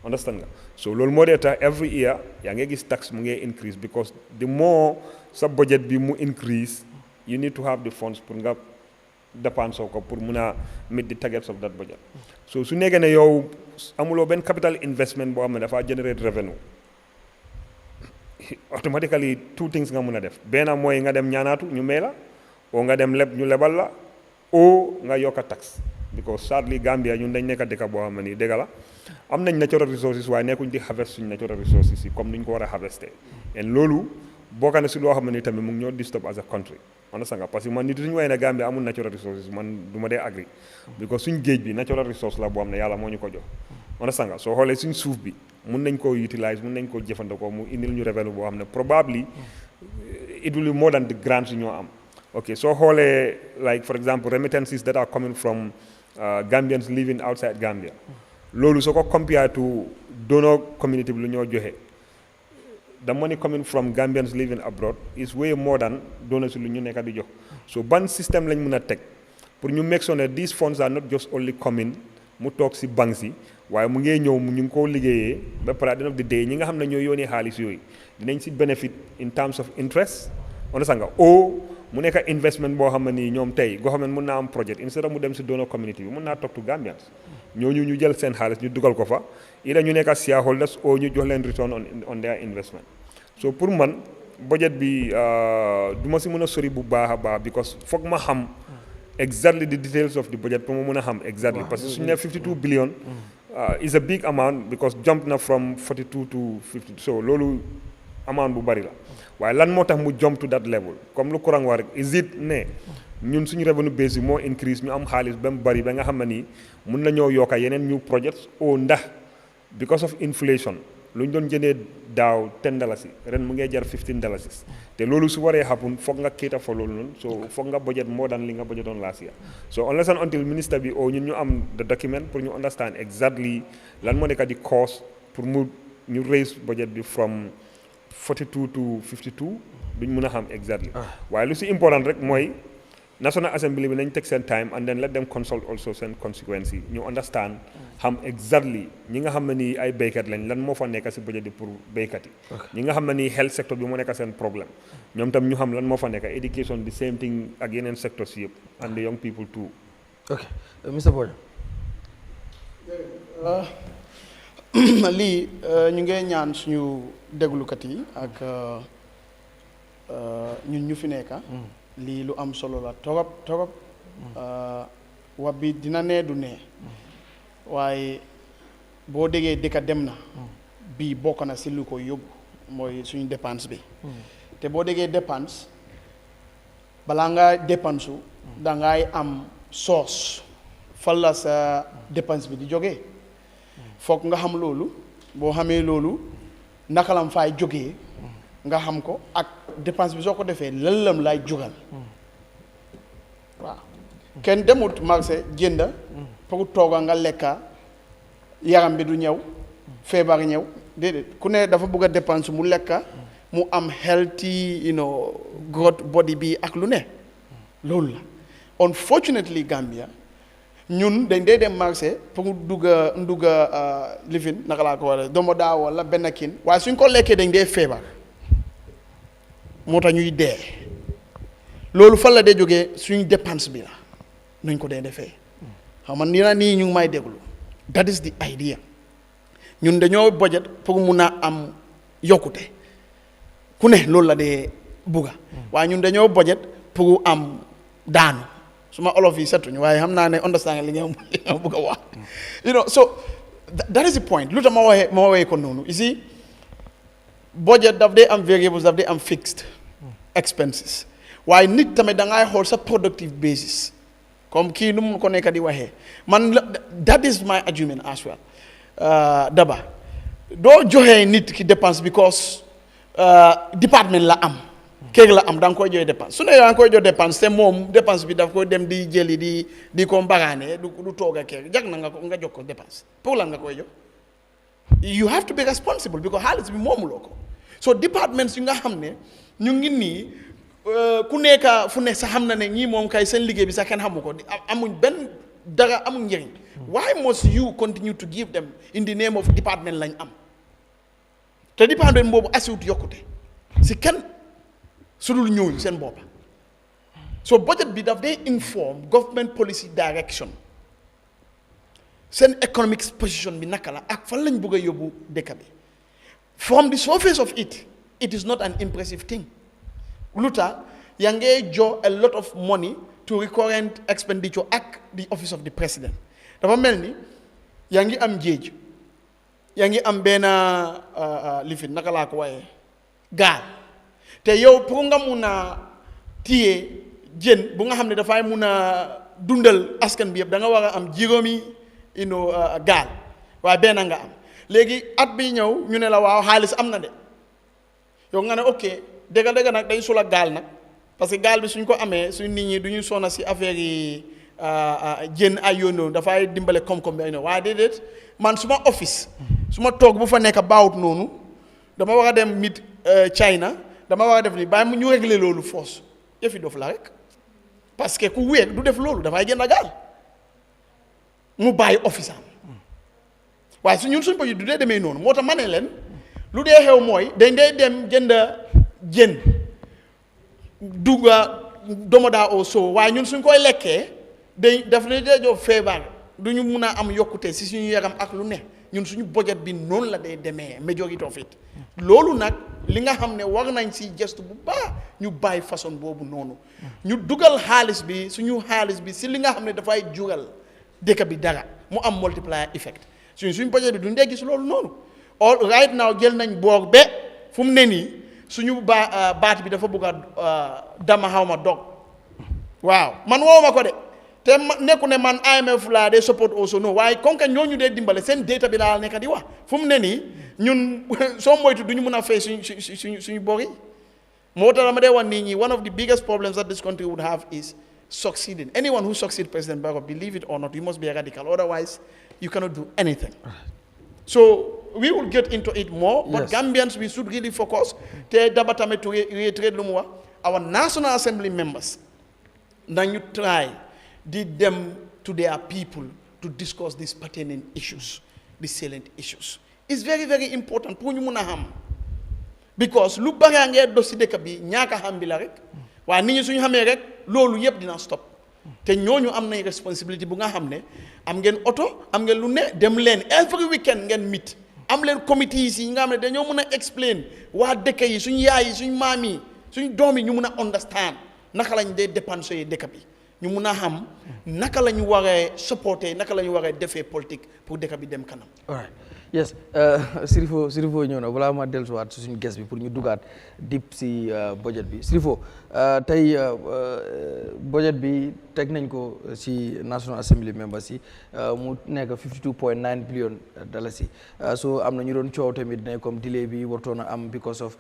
understand nga so loolu moo dee tax every year yaa ngi gis tax mu ngi increase because the more sa budget bi mu increase you need to have the funds pour nga dépense ko pour mun a meet the targets of that budget so su nekkee ne yow amuloo benn capital investment boo xam ne dafa generate revenue automatically two things nga mun a def benn mooy nga dem ñaanaatu ñu may la oo nga dem leb ñu lebal la oo nga yokka tax because sadly Gambia ñun dañ nekk dëkk boo xam ne nii dëgg la am nañ natural resources waaye nekkuñ di harvest suñ natural resources yi comme ni ñu ko war a harvester et loolu bokk na si loo xam ne nii tamit mu ngi ñoo disturb as a country man sanga parce que man nit suñu waxee ne Gambia amul natural resources man du ma dee agree because suñ géej bi natural resource la boo xam ne yàlla moo ñu ko jox man sanga soo xoolee suñ suuf bi mun nañ koo utilize mun nañ koo jëfandikoo mu indil ñu revenu boo xam ne probably it will be more than the grants yu ñoo am ok soo xoolee like for example remittances that are coming from Gambians living outside Gambia loolu soo ko compare to donor community bi lu ñoo joxe the money coming from Gambians living abroad is way more than donors lu ñu nekk di jox so ban système lañ mën a teg pour ñu make sure that these funds are not just only coming mu toog si banques yi waaye mu ngee ñëw ñu ngi koo liggéeyee ba pare at the end of the day ñi nga xam ne ñoo yónnee xaalis yooyu dinañ si benefit in terms of interest on sa nga mu nekk investment boo xam ne nii ñoom tey government mun naa am projet instead of mu dem si donor community bi mun naa talk to Gambians ñooñu ñu jël seen xaalis ñu dugal ko fa ila ñu nekk shareholders oo ñu jox leen return on their investment so pour man budget bi du ma si mën a sori bu baax a baax because foog ma xam exactly the details of the budget pour ma mën a xam exactly parce que suñu ne 52 billion is a big amount because jump na from 42 to 50 so loolu amount bu bari la waaye lan moo tax mu jump to that level comme lu courant wax rek is it ne ñun suñu revenue base bi moo increase ñu am xaalis ba mu bari ba nga xam ne nii mun nañoo yokka yeneen new projects o ndax because of inflation lu ñu doon jëndee daaw $10 ren mu ngee jar $15 te loolu su waree happen foog nga cater for loolu noonu so foog nga budget more than li nga budgetoon last year so unless and until minister bi o ñun ñu am the document pour ñu understand exactly lan moo nekk di cost pour mu ñu raise budget bi from 42 to 52 duñ mën a xam exactly waaye lu si important rek mooy National Assembly bi nañ teg seen time and then let them consult also seen consequences yi ñu understand xam exactly ñi nga xam ne nii ay béykat lañ lan moo fa nekk si budget bi pour béykat yi ñi nga xam ne nii health sector bi moo nekk seen problème ñoom tam ñu xam lan moo fa nekk education the same thing ak yeneen sectors yëpp and the young people too ok Mr. Boy lii ñu ngi ñaan suñu déglukat yi ak ñun ñu fi nekk lii lu am solo la torop wax bi dina nee du nee waaye boo déggee dëkka dem na bii bokk na si lu ko yóbbu mooy suñu dépense bi te boo déggee dépense balaa nga dépense da ngay am source fan la sa dépense bi di jógee foog nga xam loolu boo xamee loolu naka lam fay jógee nga xam ko ak dépense bi soo ko defee lëllam lay jugal waaw kenn demut marché jënda pour tooga nga lekka yaram bi du ñëw feebar ñëw déedéet ku ne dafa bëgg a dépense mu lekka mu am healthy growth body bi ak lu ne loolu la unfortunately Gambia ñun dañ dee dem marché pour ndugga lifin naka laa ko wala domo daa wala benn kin waaye suñ ko lekkee dañ dee feebar moo tax ñuy dee loolu fan la dee jógee suñ dépense bi la nuñ ko dee defee xam nga nii ñu ngi may déglu that is the idea ñun dañoo budget pour mun a am yokkute ku ne loolu la dee bugga waaye ñun dañoo budget pour am daanu suma olof yi setuñu waaye xam naa ne understand li nga bugg a wax so that is the point lu tax ma waxee ko noonu ici budget daf dee am variables daf dee am fixed expenses waaye nit tamit da ngay xool sa productive basis comme kii nu mu ko nekk di waxee man that is my argument as well daba doo joxee nit ki dépense because département la am kër la am da nga koy joxe dépense su ne yaa ngi koy jox dépense te moom dépense bi daf koy dem di jëli di ko mbagaane du toog a kër jag na nga jox ko dépense pour lan nga koy jox you have to be responsible because xaalis bi moomuloo ko so departments yi nga xam ne ñu ngi nii ku nekk fu ne sax xam na ne ñii moom kay seen liggéey bi sax kenn xamu ko amuñ benn dara amuñ njëriñ why must you continue to give them in the name of department lañ am te department boobu asiwut yokkute si kenn su dul ñëwuñ seen boppa so budget bi daf day inform government policy direction seen economic position bi naka la ak fan lañ bëgg a yóbbu dëkk bi from the surface of it is not an impressive thing lu tax yaa ngee jox a lot of money to recurrent expenditure ak the office of the president dafa mel ni yaa ngi am géej yaa ngi am benn lifin naka laa ko waaye gaal te yow pour nga mun a téye jën bu nga xam ne dafay mun a dundal askan bi yëpp da nga war a am juróomi gaal waaye benn nga am léegi at bi ñëw ñu ne la waaw xaalis am na de yow nga ne ok dëgg nag dañ sula gaal nag parce que gaal bi suñ ko amee suñ nit ñi du ñu sonna si affaire yi jën ay yoon dafay dimbale koom-koom bi ay noonu waaye déedéet man suma office suma toog bu fa nekk baawut noonu dama war a dem mit China dama war a def ni bàyyi mu ñu régler loolu force yëfi dof la rek parce que ku wéeg du def loolu dafay jënd gaal mu bàyyi office am waaye su ñun suñ ko du dee demee noonu moo tax ma ne leen lu dee xew mooy dañ dee dem jënd jën dugga domoda au soo waaye ñun suñ koy lekkee daf ne dee jox feebar du ñu mun a am yokkute si suñu yaram ak lu ne ñun suñu budget bi noonu la day demee majority of it loolu nag li nga xam ne war nañ si gestu bu baax ñu bàyyi façon boobu noonu ñu dugal xaalis bi suñu xaalis bi si li nga xam ne dafay jural dëkk bi dara mu am multiplier effect suñu budget bi duñ dee gis loolu noonu all right now jël nañ boor be fu mu ne nii suñu baat bi dafa bëgg a dama xaw ma dog waaw man woo ma ko de te nekku ne man IMF laa dee support also no waaye kon que ñooñu dee dimbale seen data bi laa nekk di wax fu mu ne nii ñun soo moytu du ñu mun a fay suñu bor yi moo tax dama dee wax nit ñi one of the biggest problems that this country would have is succeeding. Anyone who succeeds, President Barrow, believe it or not, you must be a radical. Otherwise, you cannot do anything. So we will get into it more, but Gambians, we should really focus. To reiterate our National Assembly members, then you try, did them to their people to discuss these pertinent issues, the salient issues. It's very, very important. Because lu bari nga do ci dëkk bi ñaaka xam bi la rek waaye nit ñi suñu xamee rek loolu yëpp dina stop te ñooñu am nañ responsibility bu nga xam ne am ngeen oto am ngeen lu ne dem leen every weekend ngeen meet am leen committees yi nga xam ne dañoo mën a explain waa dëkk yi suñ yaay yi suñ maam yi suñ doom yi ñu mun a understand naka lañ dee dépenser dëkk bi ñu mun a xam naka la ñu waree supporter naka la ñu waree defee politique pour dëkk bi dem kanam. all right yes Sirifo ñëw na balaa ma dellusiwaat si suñu guest bi pour ñu dugaat dip si budget bi Sirifo tey budget bi teg nañ ko si National Assembly members yi mu nekk 52.9 billion dalasi so am na ñu doon coow tamit ne comme delay bi wartoon a am because of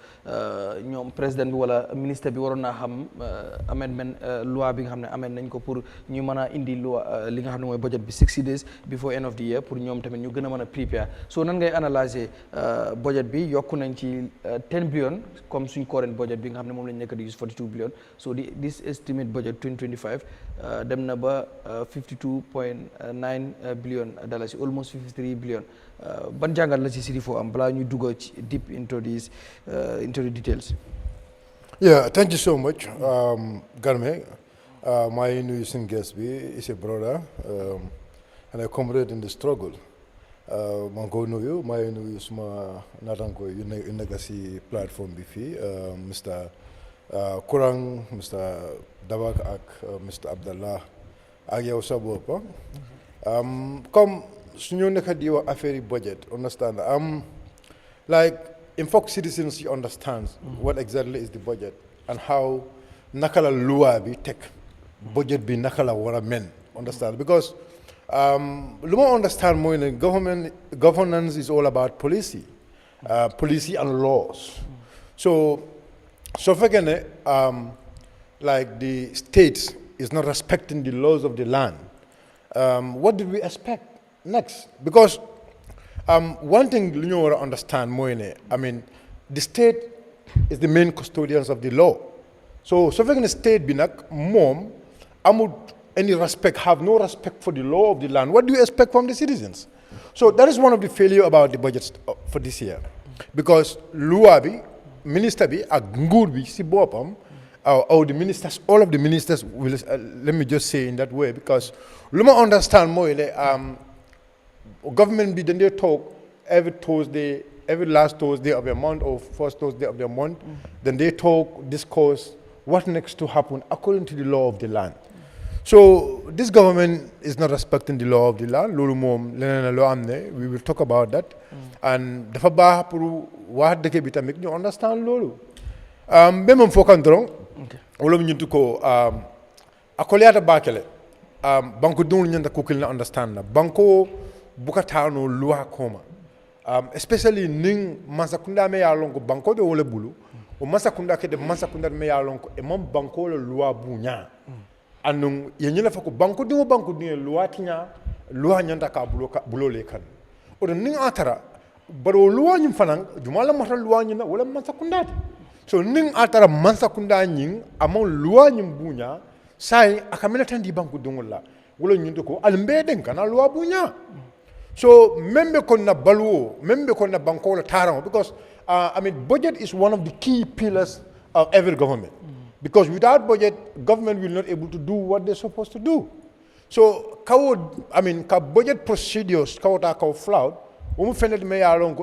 ñoom président bi wala ministre bi waroon naa xam amendment loi bi nga xam ne amend nañ ko pour ñu mën a indi loi li nga xam ne mooy budget bi 60 days before end of the year pour ñoom tamit ñu gën a mën a prepare so nan ngay analyser budget bi yokku nañ ci 10 billion comme suñ current budget bi nga xam ne moom lañ nekk di use 42 billion so this estimate budget 2025 dem na ba 52.9 billion dollars almost 53 billion ban jàngat la ci Sirifo am balaa ñu dugg ci deep into the details. Yeah, thank you so much, Garme. My new guest is a brother and a comrade in the struggle. Mango nuyu my nuyu suma natango yu nekk si platform bi fii Mr Kurang Mr Dabak ak Mr Abdallah ak yow sa bopp comme suñu nekk di wax affaire budget understand like in fact citizens understand what exactly is the budget and how naka la loi bi teg budget bi naka la war a men understand because lu ma understand mooy ne governance is all about policy and laws so fekkee ne like the state is not respecting the laws of the land what did we expect next because one thing lu ñu war a understand mooy ne I mean the state is the main custodians of the law so fekkee ne state bi nag moom amul any respect, have no respect for the law of the land. What do you expect from the citizens? So that is one of the failure about the budget for this year. Because loi bi, minister bi, ak nguur bi si bopam, or the ministers, all of the ministers will, let me just say in that way, because luma understand more, government bi, then they talk every Thursday, every last Thursday of the month or first Thursday of the month, then they talk, discuss what next to happen according to the law of the land. So this government is not respecting the law of the land. Lolu mom leneen lo amne we will talk about that. And dafa baax pour wax dëkk bi tamit ñu understand lolu. Be mom fokan drong. Wala ñu tuko akoliata bakele. Banko dun ñu ko kil na understand na. Banko bukatano loi koma. Especially ning masakunda me ya lonko banko de wala bulu. O masakunda ke de masakunda me ya lonko e mom banko le loi bunya. Anung yenyela fako banko dingo loi tinya loi nyanda ka bulo le kan odo ning atara baro loi nyim fanang jumala mata loi nyina wala mansa kundati so ning atara mansa kunda nying amon loi nyim bunya sai akamela tandi banko dingo la wala nyinto ko almbe den kana loi bunya so membe ko na baluo membe ko na banko la taran because I mean budget is one of the key pillars of every government. Because without budget, government will not able to do what they're supposed to do. So, budget procedures, flawed,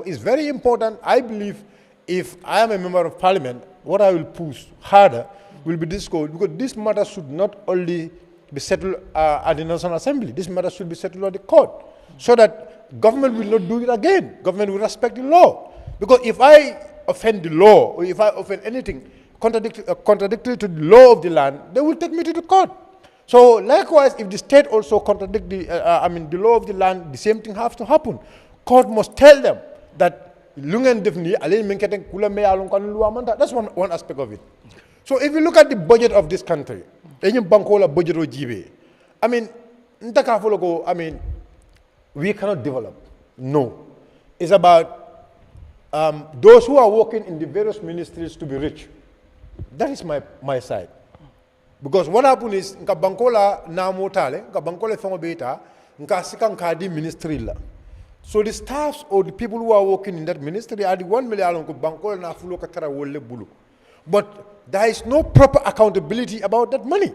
is very important. I believe if I am a member of parliament, what I will push harder will be this code, because this matter should not only be settled at the National Assembly, this matter should be settled at the court, so that government will not do it again. Government will respect the law. Because if I offend the law, or if I offend anything, contradictory to the law of the land, they will take me to the court. So likewise, if the state also contradict the law of the land, the same thing has to happen. Court must tell them that that's one aspect of it. So if you look at the budget of this country, we cannot develop. No. It's about those who are working in the various ministries to be rich. That is my side. Because what happened is, nka bankola na motale, nka bankola fongo beta, nka sika nka di ministry la. So the staffs or the people who are working in that ministry are the 1 million nka bankola na fulo katara wolle bulu. But there is no proper accountability about that money.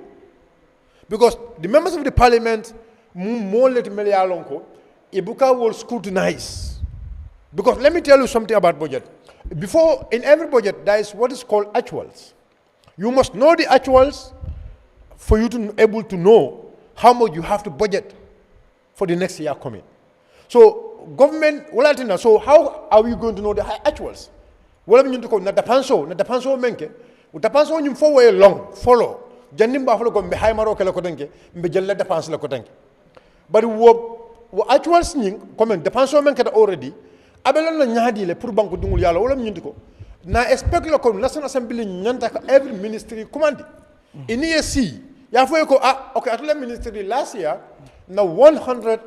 Because the members of the parliament, more let Melialonko, Ibuka will scrutinize. Because let me tell you something about budget. Before, in every budget, there is what is called actuals. You must know the actuals for you to be able to know how much you have to budget for the next year coming. So, government, so how are we going to know the actuals? Well, I'm going to na dapanso menke, dapanso nyum for way long, follow. Janimba follow go behind Maro kala kodenke, mbe jella dapanso la kodenke. But wo actuals nying, comment dapanso menke already, abelon na nyadi le pour banko dungul yalla wala ñu ndiko na expect la ko national assembly ñanta ka every ministry commandi ini si ya foy ko okay atla ministry last year na 100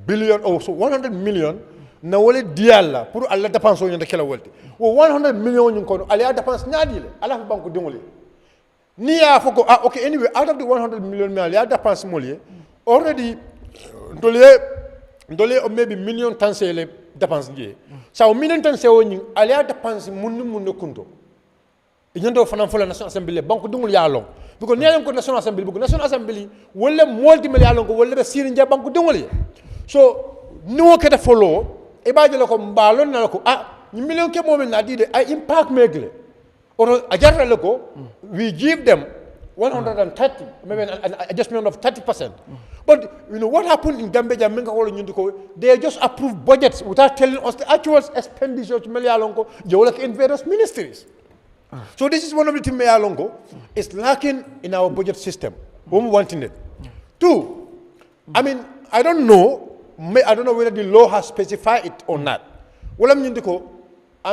billion or so 100 million na wala diala pour alla dépense ñanta kala wolti wo 100 million ñu ko ala dépense ñadi le ala fa banko dungul ni ya fo ko okay anyway out of the 100 million me ala dépense molier already ndole o maybe million tansele dépense ngie sa o million tan sewo nyi ala dépense mun kunto inyando fana fola national assembly banque dungul ya long because ne ko national assembly bugo national assembly wala multi million long wala be sir ngia banque dungul so no keta follow e baaje la ko mbalon na ko ni million ke momen na di de ay impact megle or ajarra la ko we give them 130, maybe an adjustment of 30%. But you know what happened in Gambia? They just approved budgets without telling us the actual expenditure in various ministries. So this is one of the things Mealongo is lacking in our budget system. One wanting it. Two, I mean, I don't know whether the law has specified it or not. I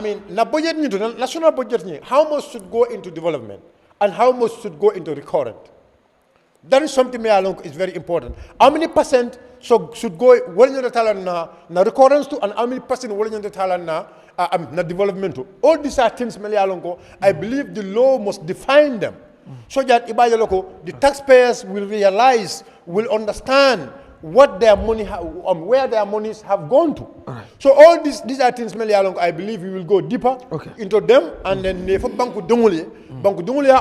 mean, national budget, how much should go into development? And how much should go into recurrent? That is something is very important. How many percent should go na recurrence to, and how many percent na development to? All these are things I believe the law must define them so that the taxpayers will realize, will understand what their money, where their monies have gone to. Right. So all these are things I believe we will go deeper into them, and then Banku Dunguli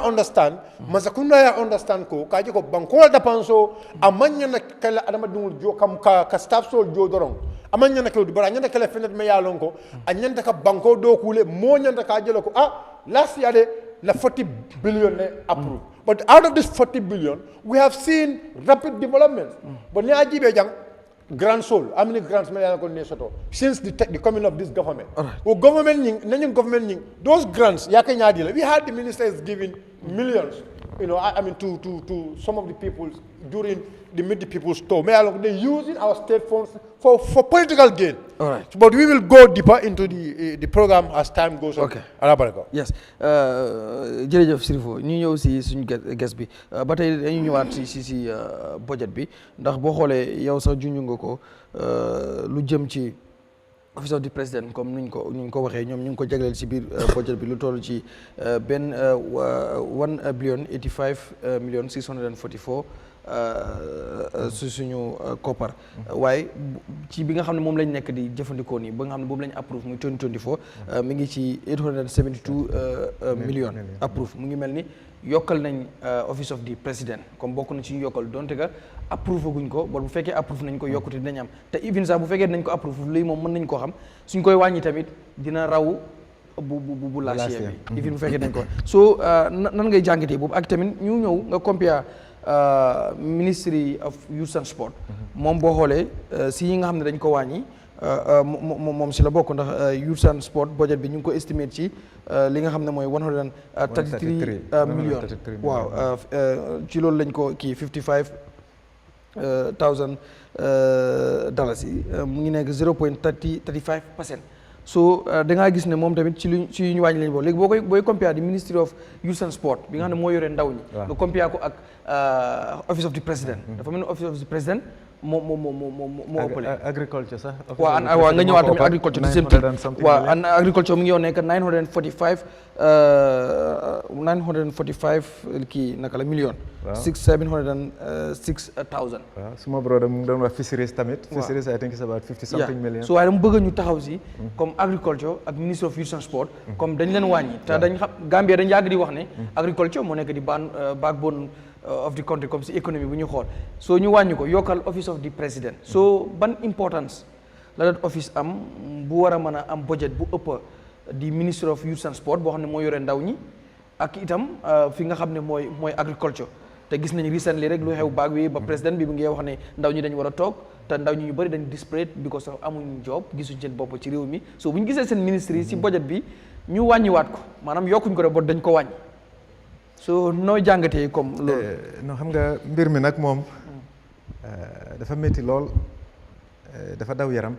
understand, Masakunda understand ko, kaji ko Bankola da panso, amanya na kala adama dungul jo kam ka staff sol jo dorong. Amanya na kala di bara nyanda kala fenet Meyalonko, anyanda ka banko do kule, mo nyanda ka jelo ko last year de na 40 billion approved. But out of this 40 billion, we have seen rapid development. But grand soul, how many grants since the coming of this government? Well, government, those grants, we had the ministers giving millions, I mean, to some of the people during the Meet the People's Tour. They're using our state funds for political gain. All right. But we will go deeper into the program as time goes on. Okay. Yes. Jërëjëf Sirifo ñu ñëw si suñu guest bi ba tey dañu ñëwaat si budget bi ndax boo xoolee yow sax junj nga ko lu jëm ci office of the president comme nuñ ko waxee ñoom ñu ngi ko jagleel si biir budget bi lu toll ci benn 1 billion 85 million 644 su suñu koppar waaye ci bi nga xam ne moom lañ nekk di jëfandikoo nii ba nga xam ne boobu lañ approuve muy 2024 mi ngi ci 872 million approuve mu ngi mel ni yokkal nañ office of the president comme bokk na ci ñu yokkal donte ga approuve guñ ko bon bu fekkee approuve nañ ko yokkute dinañ am te even sax bu fekkee nañ ko approuve lii moom mën nañ koo xam suñ koy wàññi tamit dina raw bu last year bi even bu fekkee nañ ko so nan ngay jàngatee boobu ak tamit ñu ñëw nga compare Ministry of Youth and Sport moom boo xoolee si yi nga xam ne dañ ko wàññi moom si la bokk ndax Youth and Sport budget bi ñu ngi ko estimate ci li nga xam ne mooy 133 million waaw ci loolu lañ ko kii $55,000 yi mu ngi nekk 0.35%. so da ngaa gis ne moom tamit ci ñu wàññi lañ boobu léegi booy compare di Ministry of Youth and Sport bi nga xam ne moo yore ndaw ñi nga compare ko ak Office of the President dafa mel ni Office of the President moo ëppale agriculture sax waaw nga ñëwaat tamit agriculture di same thing waaw an agriculture mu ngi yow nekk 945 kii naka la million 706,000 waaw suma brother mu ngi doon wax fisheries tamit fisheries I think is about 50 something million so waaye dama bëgg ñu taxaw si comme agriculture ak Ministry of Youth and Sport comme dañ leen wàññi te dañ xam Gambia dañ yàgg di wax ne agriculture moo nekk di backbone of the country comme si économie bu ñu xool soo ñu wàññi ko yokkal office of the president so ban importance la that office am bu war a mën a am budget bu ëpp di ministry of youth and sport boo xam ne moo yore ndaw ñi ak itam fi nga xam ne mooy agriculture te gis nañ recently rek lu xew baag wi ba président bi ngi wax ne ndaw ñi dañ war a toog te ndaw ñi ñu bëri dañ desperate because of amuñ job gisuñ seen bopp ci réew mi so bu ñu gisee seen ministre yi si budget bi ñu wàññiwaat ko maanaam yokkuñ ko rek ba dañ ko wàññi so nooy jàngatee comme loolu. non xam nga mbir mi nag moom dafa métti lool dafa daw yaram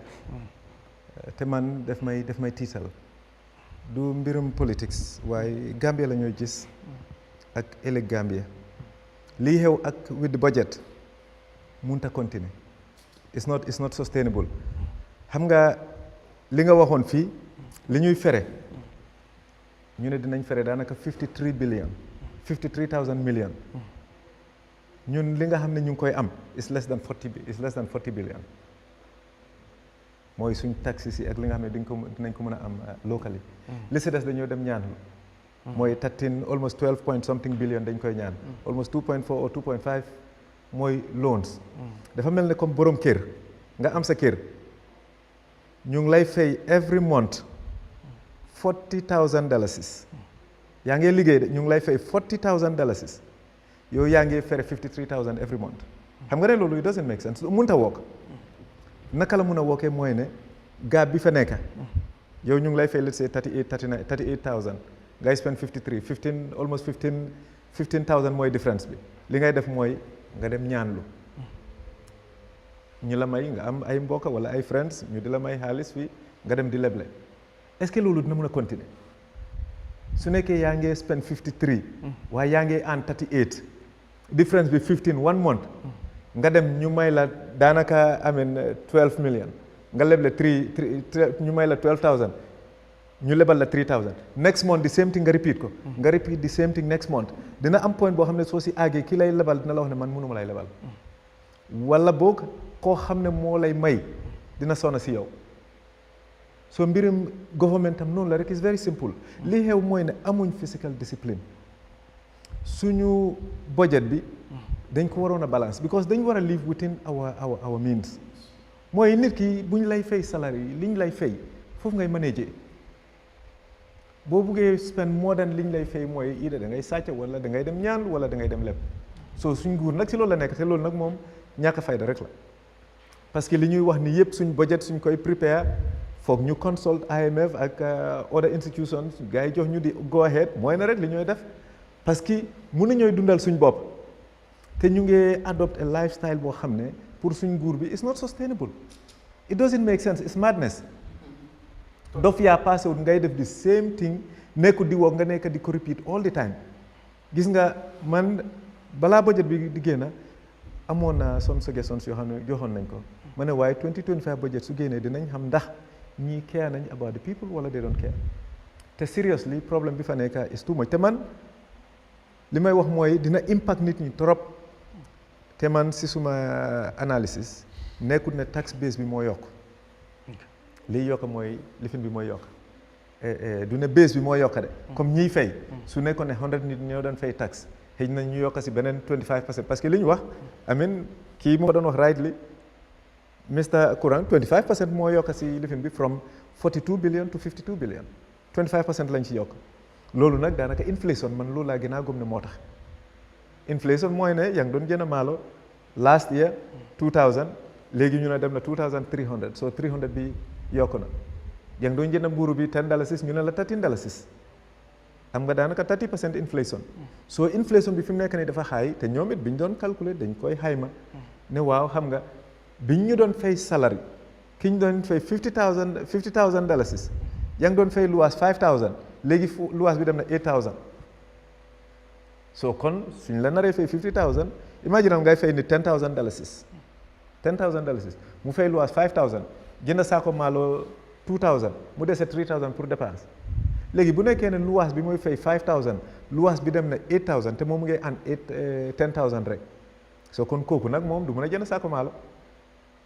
te man daf may tiital du mbirum politics waaye Gambia la ñooy gis ak ëllëg Gambia lii xew ak with the budget mënut a continuer it's not sustainable xam nga li nga waxoon fii li ñuy fere ñu ne dinañ fere daanaka 53,000 million ñun li nga xam ne ñu ngi koy am is less than 40 billion mooy suñ taxes yi ak li nga xam ne dinañ ko mën a am locally li si des dañoo dem ñaan mooy 13 almost 12 point something billion dañ koy ñaan almost 2.4 or 2.5 mooy loans dafa mel ne comme borom kër nga am sa kër ñu ngi lay fay every month $40,000 yaa ngi liggéey de ñu ngi lay fay $40,000 yow yaa ngi fere 53,000 every month xam nga ne loolu it doesn't make sense mënut a wokk naka la mun a wokkee mooy ne gap bi fa nekk yow ñu ngi lay fay let's say 38,000 ngay spend 15,000 mooy difference bi li ngay def mooy nga dem ñaanlu ñu la may nga am ay mbokk wala ay friends ñu di la may xaalis fii nga dem di leble est-ce que loolu dina mën a continuer su nekkee yaa ngi spend 53 waaye yaa ngi aan 38 difference bi 15 one month nga dem ñu may la daanaka ameen 12 million nga leble 3 ñu may la 12,000 ñu lebal la 3,000 next month the same thing nga repeat ko nga repeat the same thing next month dina am point boo xam ne soo si àggee ki lay lebal dina la wax ne man mënuma lay lebal wala boog koo xam ne moo lay may dina sonna si yow so mbirum government tam noonu la rek is very simple li xew mooy ne amuñ physical discipline suñu budget bi dañ ko waroon a balance because dañ war a live within our means mooy nit ki buñ lay fay salary liñ lay fay foofu ngay manager boo buggee spend more than liñ lay fay mooy ida da ngay sàcc wala da ngay dem ñaan wala da ngay dem leb so suñ nguur nag si loolu la nekk te loolu nag moom ñàkk fayda rek la parce que li ñuy wax ni yëpp suñ budget suñ koy prepare foog ñu consult IMF ak other institutions gars yi jox ñu di go ahead mooy na rek li ñooy def parce que mun na ñooy dundal suñ bopp te ñu ngi adopt a lifestyle boo xam ne pour suñ nguur bi it's not sustainable it doesn't make sense it's madness dof yaa passé wut ngay def the same thing nekku di woo nga nekk di ko repeat all the time gis nga man balaa budget bi di génn amoon na some suggestions yoo xam ne joxoon nañ ko ma ne waaye 2025 budget su génnee dinañ xam ndax ñii care nañ about the people wala they don't care te seriously problème bi fa nekk is too much te man li may wax mooy dina impact nit ñi trop te man si suma analysis nekkul ne tax base bi moo yokk liy yokk mooy lifin bi mooy yokk du ne base bi moo yokk de comme ñiy fay su nekkoon ne 100 nit ñoo doon fay tax xëy na ñu yokk si beneen 25% parce que li ñu wax amin kii moo doon wax rightly Mr. Courant 25% moo yokk si lifin bi from 42 billion to 52 billion 25% lañ ci yokk loolu nag daanaka inflation man loolu laa gën a gëm ne moo tax inflation mooy ne yaa ngi doon jënd maalo last year 2000 léegi ñu ne dem na 2300 so 300 bi yokk na yaa ngi doon jënd mburu bi $10 ñu ne la $13 am nga daanaka 30% inflation so inflation bi fi mu nekk nii dafa xaay te ñoom it bi ñu doon calculer dañ koy xayma ne waaw xam nga biñ ñu doon fay salary ki ñu doon fay $50,000 yaa ngi doon fay luwaas 5000 léegi luwaas bi dem na 8000 so kon suñ la naree fay 50,000 imagine ngay fay ni $10,000 $10,000 mu fay luwaas 5000 jënd saako maalo 2000 mu dese 3000 pour dépense léegi bu nekkee ne luwaas bi mooy fay 5000 luwaas bi dem na 8000 te moom ngay an 10,000 rek so kon kooku nag moom du mën a jënd saako maalo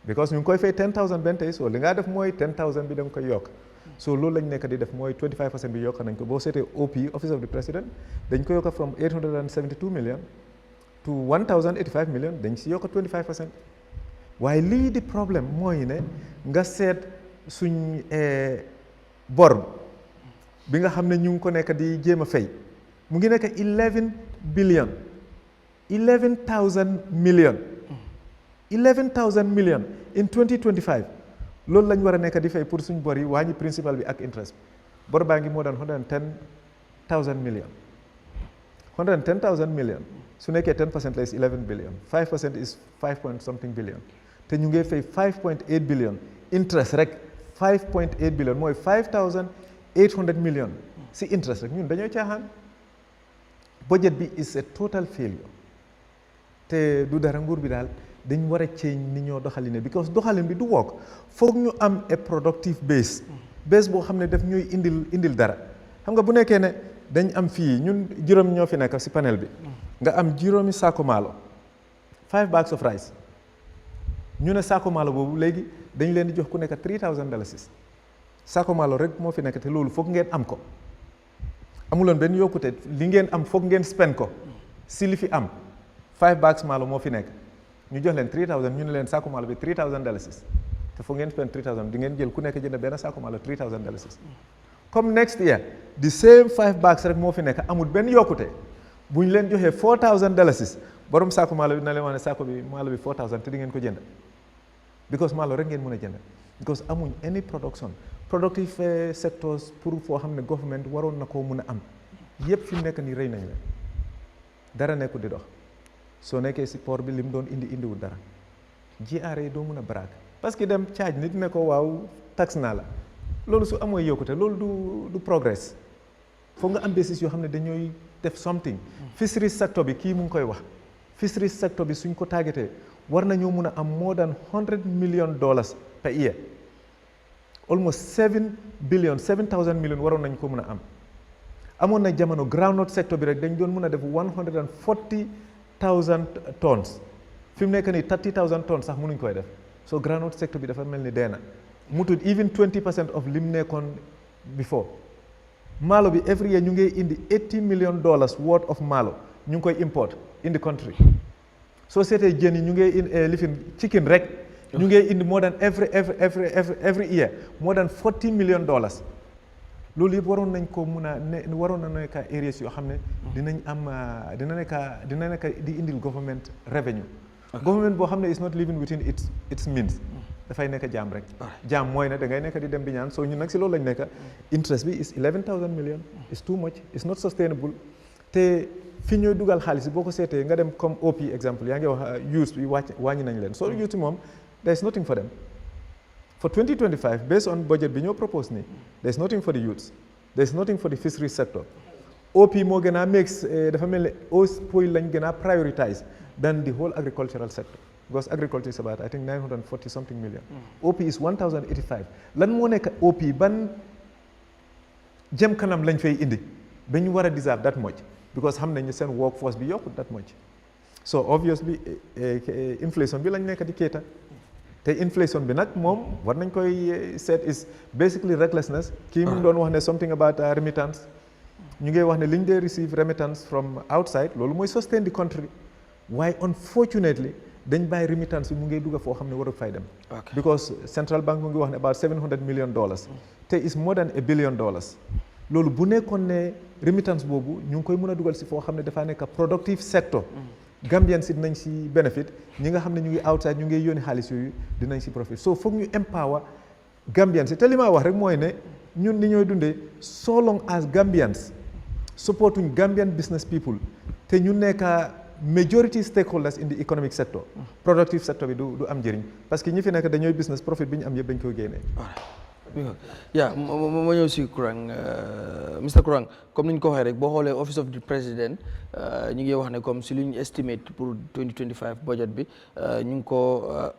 because ñu ngi koy fay 10,000 benn tey so li ngaa def mooy 10,000 bi da nga koy yokk so loolu lañ nekk di def mooy 25% bi yokk nañ ko boo seetee OP Office of the President dañ ko yokk from 872 million to 1085 million dañ si yokk 25%. waaye lii di problème mooy ne nga seet suñ bor bi nga xam ne ñu ngi ko nekk di jéem a fay mu ngi nekk 11 billion 11,000 million 11,000 million in 2025 loolu lañ war a nekk di fay pour suñ bor yi wàññi principal bi ak interest bor baa ngi moo daan 110,000 million 110,000 million su nekkee 10% la is 11 billion 5% is 5 point something billion te ñu ngi fay 5.8 billion interest rek 5.8 billion mooy 5,800 million si interest rek ñun dañoo caaxaan budget bi is a total failure te du dara nguur bi daal dañ war a change ni ñoo doxaline because doxalin bi du work foog ñu am a productive base boo xam ne daf ñuy indil dara xam nga bu nekkee ne dañ am fii ñun juróom ñoo fi nekk si panel bi nga am juróomi saako maalo 5 bags of rice ñu ne saako maalo boobu léegi dañ leen di jox ku nekk $3,000 saako maalo rek moo fi nekk te loolu foog ngeen am ko amuloon benn yokkute li ngeen am foog ngeen spend ko si li fi am 5 bags maalo moo fi nekk ñu jox leen 3,000 ñu ne leen saako maalo bi $3,000 te foog ngeen spend 3,000 di ngeen jël ku nekk jënd benn saako maalo $3,000 comme next year the same 5 bags rek moo fi nekk amul benn yokkute bu ñu leen joxee $4,000 borom saako maalo bi na leen wax ne saako bi maalo bi 4,000 te di ngeen ko jënd because maalo rek ngeen mën a jënd because amuñ any production productive sectors pour foo xam ne government waroon na koo mën a am yëpp fi mu nekk nii rëy nañ leen dara nekkul di dox soo nekkee si port bi lim doon indiwul dara GRA doo mën a baraag parce que dem charge nit ne ko waaw tax naa la loolu su amoo yokkute loolu du progress foog nga am basis yoo xam ne dañooy def something fisheries sector bi kii mu ngi koy wax fisheries sector bi suñ ko targetee war nañoo mun a am more than $100 million per year almost 7,000 million waroon nañ ko mun a am amoon na jamono groundnut sector bi rek dañ doon mun a def 140,000 tonnes fi mu nekk nii 30,000 tonnes sax mënuñ koy def so groundnut sector bi dafa mel ni dee na mutul even 20% of lim nekkoon before maalo bi every year ñu ngi indi $80 million worth of maalo ñu ngi koy import in the country soo seetee jën yi ñu ngi lifin chicken rek ñu ngi indi more than every year more than $40 million loolu yëpp waroon nañ ko mun a waroon na nekk areas yoo xam ne dinañ am dina nekk di indil government revenue government boo xam ne is not living within its means dafay nekk jaam rek jaam mooy ne da ngay nekk di dem di ñaan soo ñun nag si loolu lañ nekk interest bi is 11,000 million is too much is not sustainable te fi ñooy dugal xaalis boo ko seetee nga dem comme OP exemple yaa ngi wax youth bi wàññi nañ leen soo youth moom there is nothing for them for 2025 based on budget bi ñoo propose nii there is nothing for the youths there is nothing for the fisheries sector OP moo gën a dafa mel ne OP lañ gën a prioritize than the whole agricultural sector because agriculture is about I think 940 something million OP is 1,085 lan moo nekk OP ban jëm kanam lañ fay indi ba ñu war a deserve that much because xam nañ ne seen workforce bi yokkut that much so obviously inflation bi lañ nekk di kéeta te inflation bi nag moom war nañ koy seet is basically recklessness kii mu doon wax ne something about remittance ñu ngi wax ne li ñu dee receive remittance from outside loolu mooy sustain the country waaye unfortunately dañ bàyyi remittance bi mu ngi dugg foo xam ne waru fay dem because central bank mu ngi wax ne about $700 million te is more than $1 billion loolu bu nekkoon ne remittance boobu ñu ngi koy mën a dugal si foo xam ne dafaa nekk productive sector Gambian si dinañ si benefit ñi nga xam ne ñu ngi outside ñu ngi yónni xaalis yooyu dinañ si profit so foog ñu empower Gambian si te li ma wax rek mooy ne ñun ni ñooy dundee so long as Gambians supportuñ Gambian business people te ñu nekk majority stakeholders in the economic sector productive sector bi du am njëriñ parce que ñi fi nekk dañooy business profit bi ñu am yëpp dañ koy génnee yaa ma ñëw si Kurang Mr Kurang comme ni ñu ko waxee rek boo xoolee office of the president ñu ngi wax ne comme si lu ñu estimate pour 2025 budget bi ñu ngi ko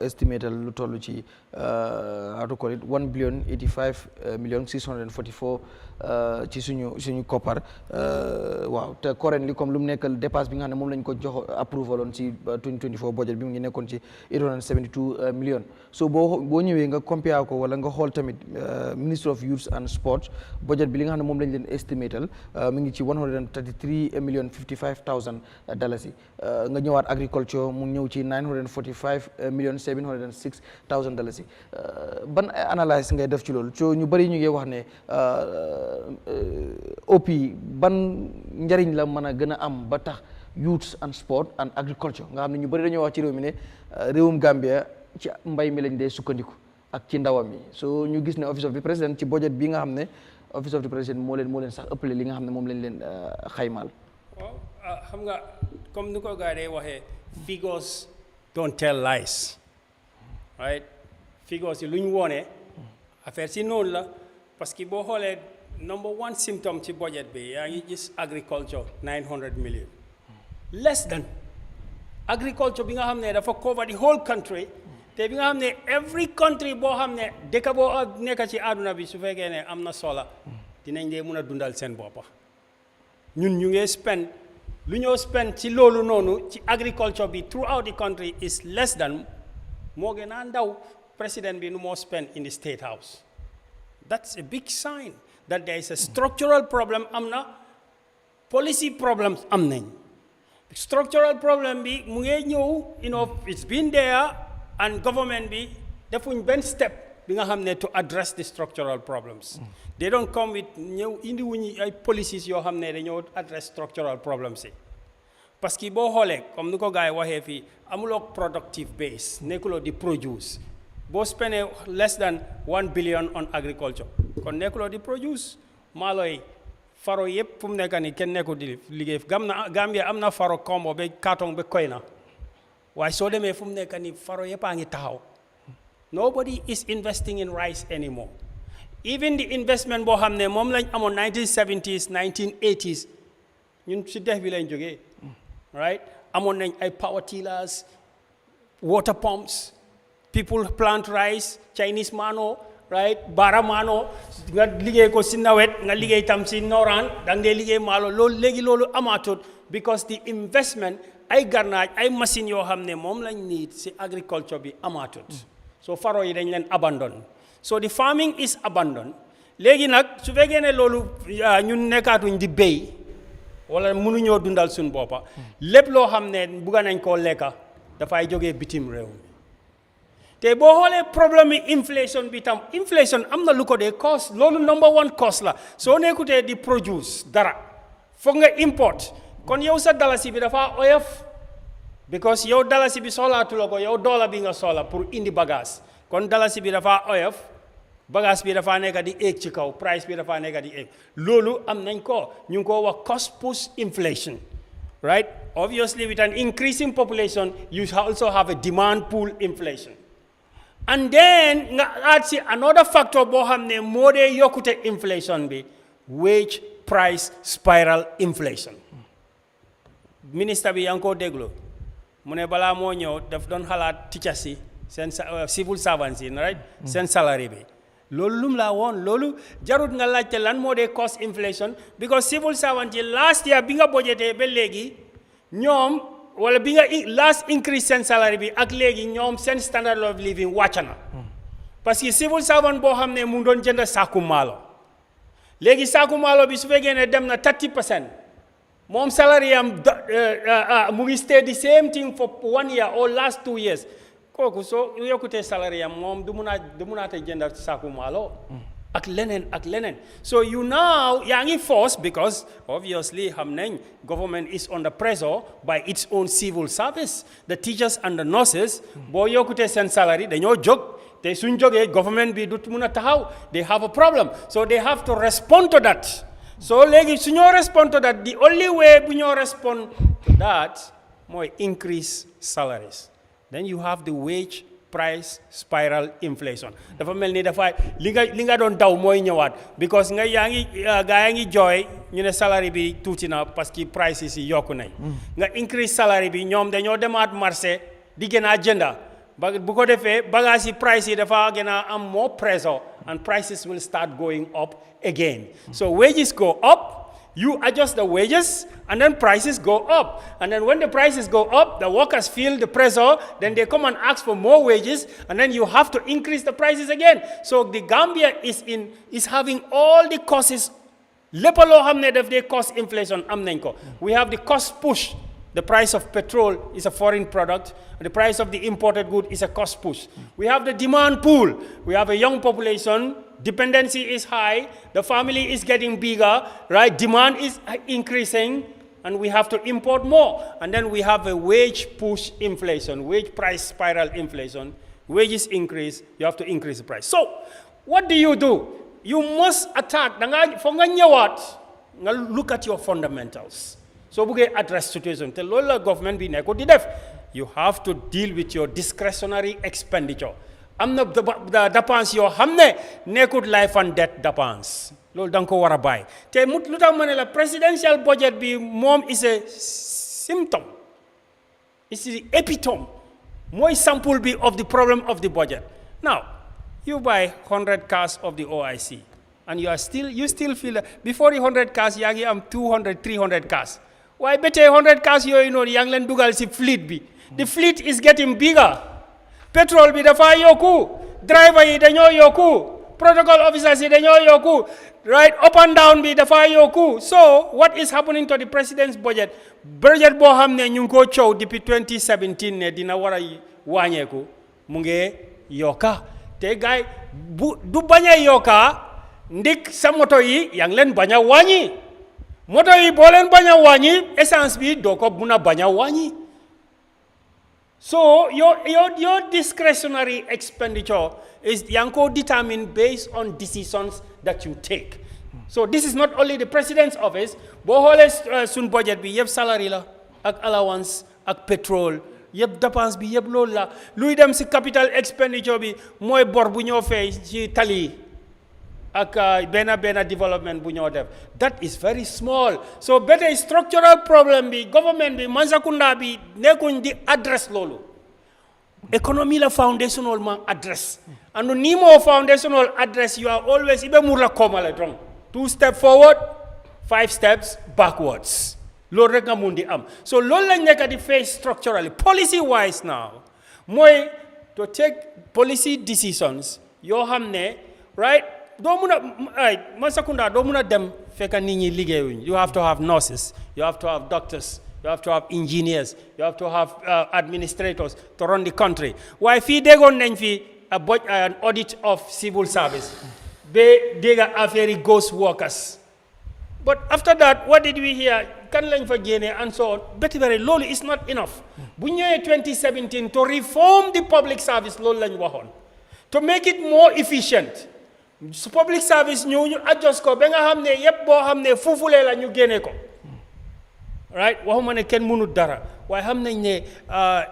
estimatal lu toll ci autocratic $1,085,644 ci suñu koppar waaw te currently comme lu mu nekkal dépasse bi nga xam ne moom lañ ko jox approval on ci 2024 budget bi mu ngi nekkoon ci $872 million so boo ñëwee nga compare ko wala nga xool tamit Ministry of Youth and Sport budget bi li nga xam ne moom lañ leen estimatal mi ngi ci 133 million 55,000 dalasi nga ñëwaat agriculture mu ñëw ci 945 million 706,000 dalasi ban analyse ngay def ci loolu so ñu bëri ñu ngi wax ne OP ban njëriñ la mën a gën a am ba tax youth and sport and agriculture nga xam ne ñu bëri dañoo wax ci réew mi ne réewum Gambia ci mbay mi lañ dee sukkandiku ak ci ndawam yi so ñu gis ne office of the president ci budget bi nga xam ne office of the president moo leen sax ëppale li nga xam ne moom lañ leen xaymaal. waaw xam nga comme ni ko gars yi day waxee figures don't tell lies right figures yi lu ñu woone affaire si noonu la parce que boo xoolee number one symptom ci budget bi yaa ngi gis agriculture 900 million less than agriculture bi nga xam ne dafa cover the whole country te bi nga xam ne every country boo xam ne dëkk boo nekk ci àdduna bi su fekkee ne am na sola dinañ dee mun a dundal seen boppa ñun ñu ngi spend lu ñoo spend ci loolu noonu ci agriculture bi throughout the country is less than moo gën a ndaw président bi nu moo spend in the State House that's a big sign that there is a structural problem am na policy problems am nañ structural problem bi mu ngi ñëw it's been there and government bi defuñ benn step bi nga xam ne to address the structural problems they don't come with ñëw indi wuñu ay policies yoo xam ne dañoo address structural problems yi parce que boo xoolee comme ni ko gars yi waxee fii amuloo productive base nekkuloo di produce boo spendee less than 1 billion on agriculture kon nekkuloo di produce maalo yi faro yëpp fu mu nekk nii kenn nekkul di liggéey Gambia am na faro kombo ba carton ba koy na waaye soo demee fu mu nekk nii faro yëpp a ngi taxaw nobody is investing in rice anymore even the investment boo xam ne moom lañ amoon 1970s 1980s ñun si dex bi lañ jógee right amoon nañ ay power tillers water pumps people plant rice Chinese mano right bara mano nga liggéey ko si nawet nga liggéey tam si nooraan da nga dee liggéey maalo loolu léegi loolu amaatut because the investment ay garnaaj ay machines yoo xam ne moom lañ need si agriculture bi amaatut so faro yi dañ leen abandon so the farming is abandoned léegi nag su fekkee ne loolu ñun nekkaatuñ di béy wala mënuñoo dundal suñ boppa lépp loo xam ne bugga nañ koo lekka dafay jógee bitim réew te boo xoolee problème yi inflation bi tam inflation am na lu ko dee cause loolu number one cause la soo nekkutee di produce dara foog nga import kon yow sa dalasi bi dafa oyof because yow dalasi bi soxlaatula ko yow dollar bi nga soxla pour indi bagage kon dalasi bi dafa oyof bagage bi dafa nekk di egg ci kaw price bi dafa nekk di egg loolu am nañ ko ñu ngi ko wax cost push inflation right obviously with an increasing population you also have a demand pool inflation and then nga add si another factor boo xam ne moo dee yokkute inflation bi wage price spiral inflation ministre bi yaa ngi koo déglu mu ne balaa moo ñëw daf doon xalaat teachers yi seen civil servants yi right seen salary bi loolu lum laa woon loolu jarut nga laajte lan moo dee cost inflation because civil servants yi last year bi nga budgetee ba léegi ñoom wala bi nga last increase seen salary bi ak léegi ñoom seen standard of living wàcc na parce que civil servant boo xam ne mu ngi doon jënd saaku maalo léegi saaku maalo bi su fekkee ne dem na 30% moom salary am mu ngi stay the same thing for 1 year or last 2 years kooku soo yokkutee salary am moom du munaate jënd saaku maalo ak leneen so you now yaa ngi force because obviously xam nañ government is under pressure by its own civil service the teachers and the nurses boo yokkutee seen salary dañoo jóg te suñ jógee government bi du mun a taxaw they have a problem so they have to respond to that so léegi su ñoo respond to that the only way bu ñoo respond to that mooy increase salaries then you have the wage price spiral inflation dafa mel ni dafa li nga doon daw mooy ñëwaat because nga yaa ngi jooy ñu ne salary bi tuuti na parce que prices yi yokku nañ nga increase salary bi ñoom dañoo demaat marché di gën a jënda bu ko defee bagage yi price yi dafa gën a am more pressure and prices will start going up again so wages go up You adjust the wages, and then prices go up. And then when the prices go up, the workers feel the pressure, then they come and ask for more wages, and then you have to increase the prices again. So the Gambia is having all the causes. Lepalo hamne def de cost inflation amnenko. We have the cost push. The price of petrol is a foreign product. The price of the imported good is a cost push. We have the demand pool. We have a young population. Dependency is high. The family is getting bigger, right? Demand is increasing, and we have to import more. And then we have a wage push inflation, wage price spiral inflation. Wages increase, you have to increase the price. So, what do? You must attack. Look at your fundamentals. So we address situation. Tell the government be neko di def. You have to deal with your discretionary expenditure. Am na the dépense yo hamne nekut life and death dépense. Lol dang ko wara bay. Te mut lutam mané la presidential budget bi mom is a symptom. It's the epitome. Moy sample bi of the problem of the budget. Now, you buy 100 cars of the OIC and you still feel that before the 100 cars yagi am 200 300 cars. Why better 100 cars you know yang len dugal si fleet bi. The fleet is getting bigger. Petrol bi dafa yoku, driver yi dañoo yoku, protocol officers yi dañoo yoku, right? Up and down bi dafa yoku. So what is happening to the president's budget? Budget bo xamne ñu ko ciow depuis 2017 ne dina wara wañeku mu nge yoka. Te gay du baña yoka ndik sa moto yi yang len baña wañi. Moto yi bo len baña wañi essence bi do ko buna baña wañi. So your discretionary expenditure is yanko determined based on decisions that you take. So this is not only the president's office, bo hole sun budget bi yeb salary la ak allowance ak petrol yeb dépense bi yeb lol la luy dem ci capital expenditure bi moy bor bu ñoo fay ci tali ak bena development bu ñoo def. That is very small. So better structural problem bi government bi Mansakunda bi nekuñ di address lolu. Economy la foundational man address. And ni mo foundational address you are always ibe murla komale drong. 2 steps forward, 5 steps backwards. Lolu rek nga mun di am. So lolu lañ nekk di face structurally. Policy wise now, moy to take policy decisions yo xamne right do muna Mansakunda do muna dem fekk nit ñi liggéeyuñ. You have to have nurses, you have to have doctors, you have to have engineers, you have to have administrators to run the country. Why fi degon nañ fi an audit of civil service. Be dega affaire ghost workers. But after that, what did we hear? Kan lañ fa génné and so on. Betti bare lolu is not enough. Bu ñëwé 2017 to reform the public service lolu lañ waxon. To make it more efficient. So public service ñu adjust ko ba nga xamné yépp bo xamné fufulé la ñu génné ko. Right? Waxuma ne ken mënu dara. Why xam nañ ne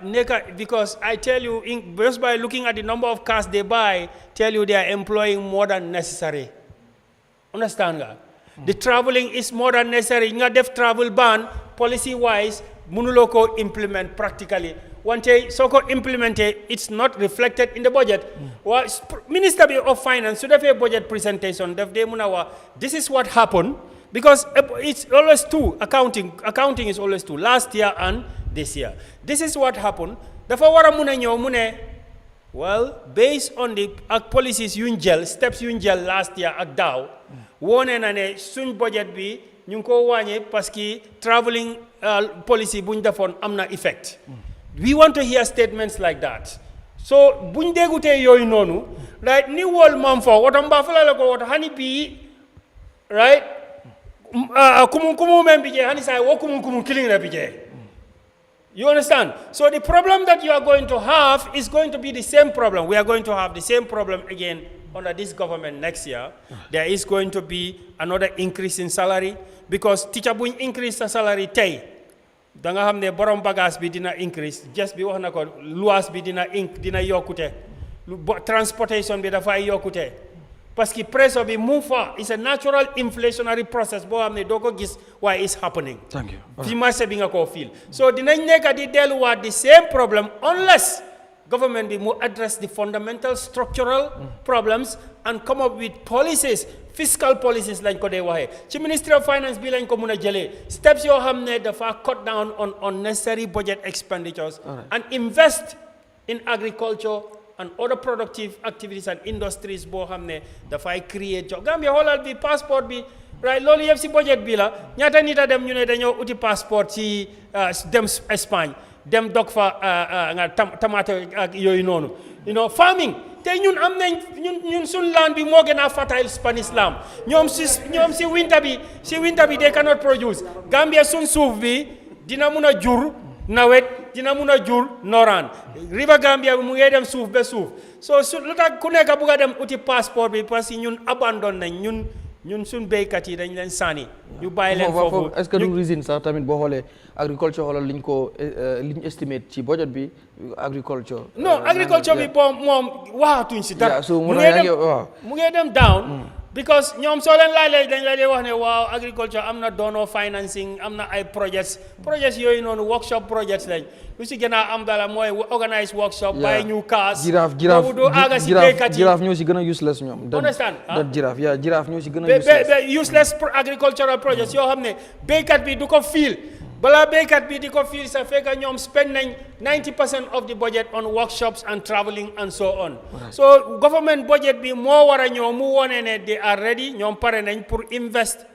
neka because I tell you just by looking at the number of cars they buy, tell you they are employing more than necessary. Understand nga? The traveling is more than necessary. Nga def travel ban policy wise mënuloo ko implement practically. Wante soko implemented, it's not reflected in the budget. Well, Minister of Finance should have a budget presentation. This is what happened because it's always two. Accounting is always two. Last year and this year. This is what happened. Well, based on the policies steps last year at Dow, one and soon budget be nyunko wanye paski traveling policy buñ defon amna effect. We want to hear statements like that. So buñ dégute yoy nonu, right? Ni wol mamfo wotamba fala la ko wot hani bi right? Kumu membije hani say wo kumu killing na bije. You understand? So the problem that you are going to have is going to be the same problem. We are going to have the same problem again under this government next year. There is going to be another increase in salary because teacher buñ increase the salary tay. Danga xamne borom bagage bi dina increase just bi wax nako luas bi dina yokute transportation bi dafa yokute parce que pressure bi move fa is a natural inflationary process bo xamne do ko gis why is happening. Thank you. Fi marché bi nga ko feel so dinañ nekk di delu wat the same problem unless government bi mu address the fundamental structural problems and come up with policies, fiscal policies lañ ko dee waxee ci Ministry of Finance bi lañ ko mun a jëlee steps yoo xam ne dafa cut down on unnecessary budget expenditures and invest in agriculture and other productive activities and industries boo xam ne dafay create job Gambia xoolal bi passeport bi right loolu yëpp si budget bi la ñaata nit a dem ñu ne dañoo uti passeport ci dem Espagne dem dog fa nga tomate ak yooyu noonu farming te ñun am nañ ñun suñ land bi moo gën a fertile Spanish land ñoom si winter bi they cannot produce Gambia suñ suuf bi dina mun a jur nawet dina mun a jur noraan river Gambia bi mu ngee dem suuf ba suuf so lu tax ku nekk bugg a dem uti passeport bi parce que ñun abandon nañ ñun suñ béykat yi dañ leen sànni ñu bàyyi leen foofu est-ce que du reason sax tamit boo xoolee agriculture xoolal liñ estimate ci budget bi agriculture non agriculture bi moom waxatuñ si dara mu ngee dem down because ñoom soo leen laajee dañ la dee wax ne waaw agriculture am na donor financing am na ay projets yooyu noonu workshop projects lañ lu si gën a am dala mooy organize workshop bàyyi ñu kaas boobu du àgga si béykat yi jiraaf ñoo si gën a useless ñoom understand jiraaf ñoo si gën a useless agricultural projects yoo xam ne béykat bi du ko fiil balaa béykat bi di ko fiil sa fekk ñoom spend nañ 90% of the budget on workshops and traveling and so on so government budget bi moo war a ñëw mu wone ne they are ready ñoom pare nañ pour invest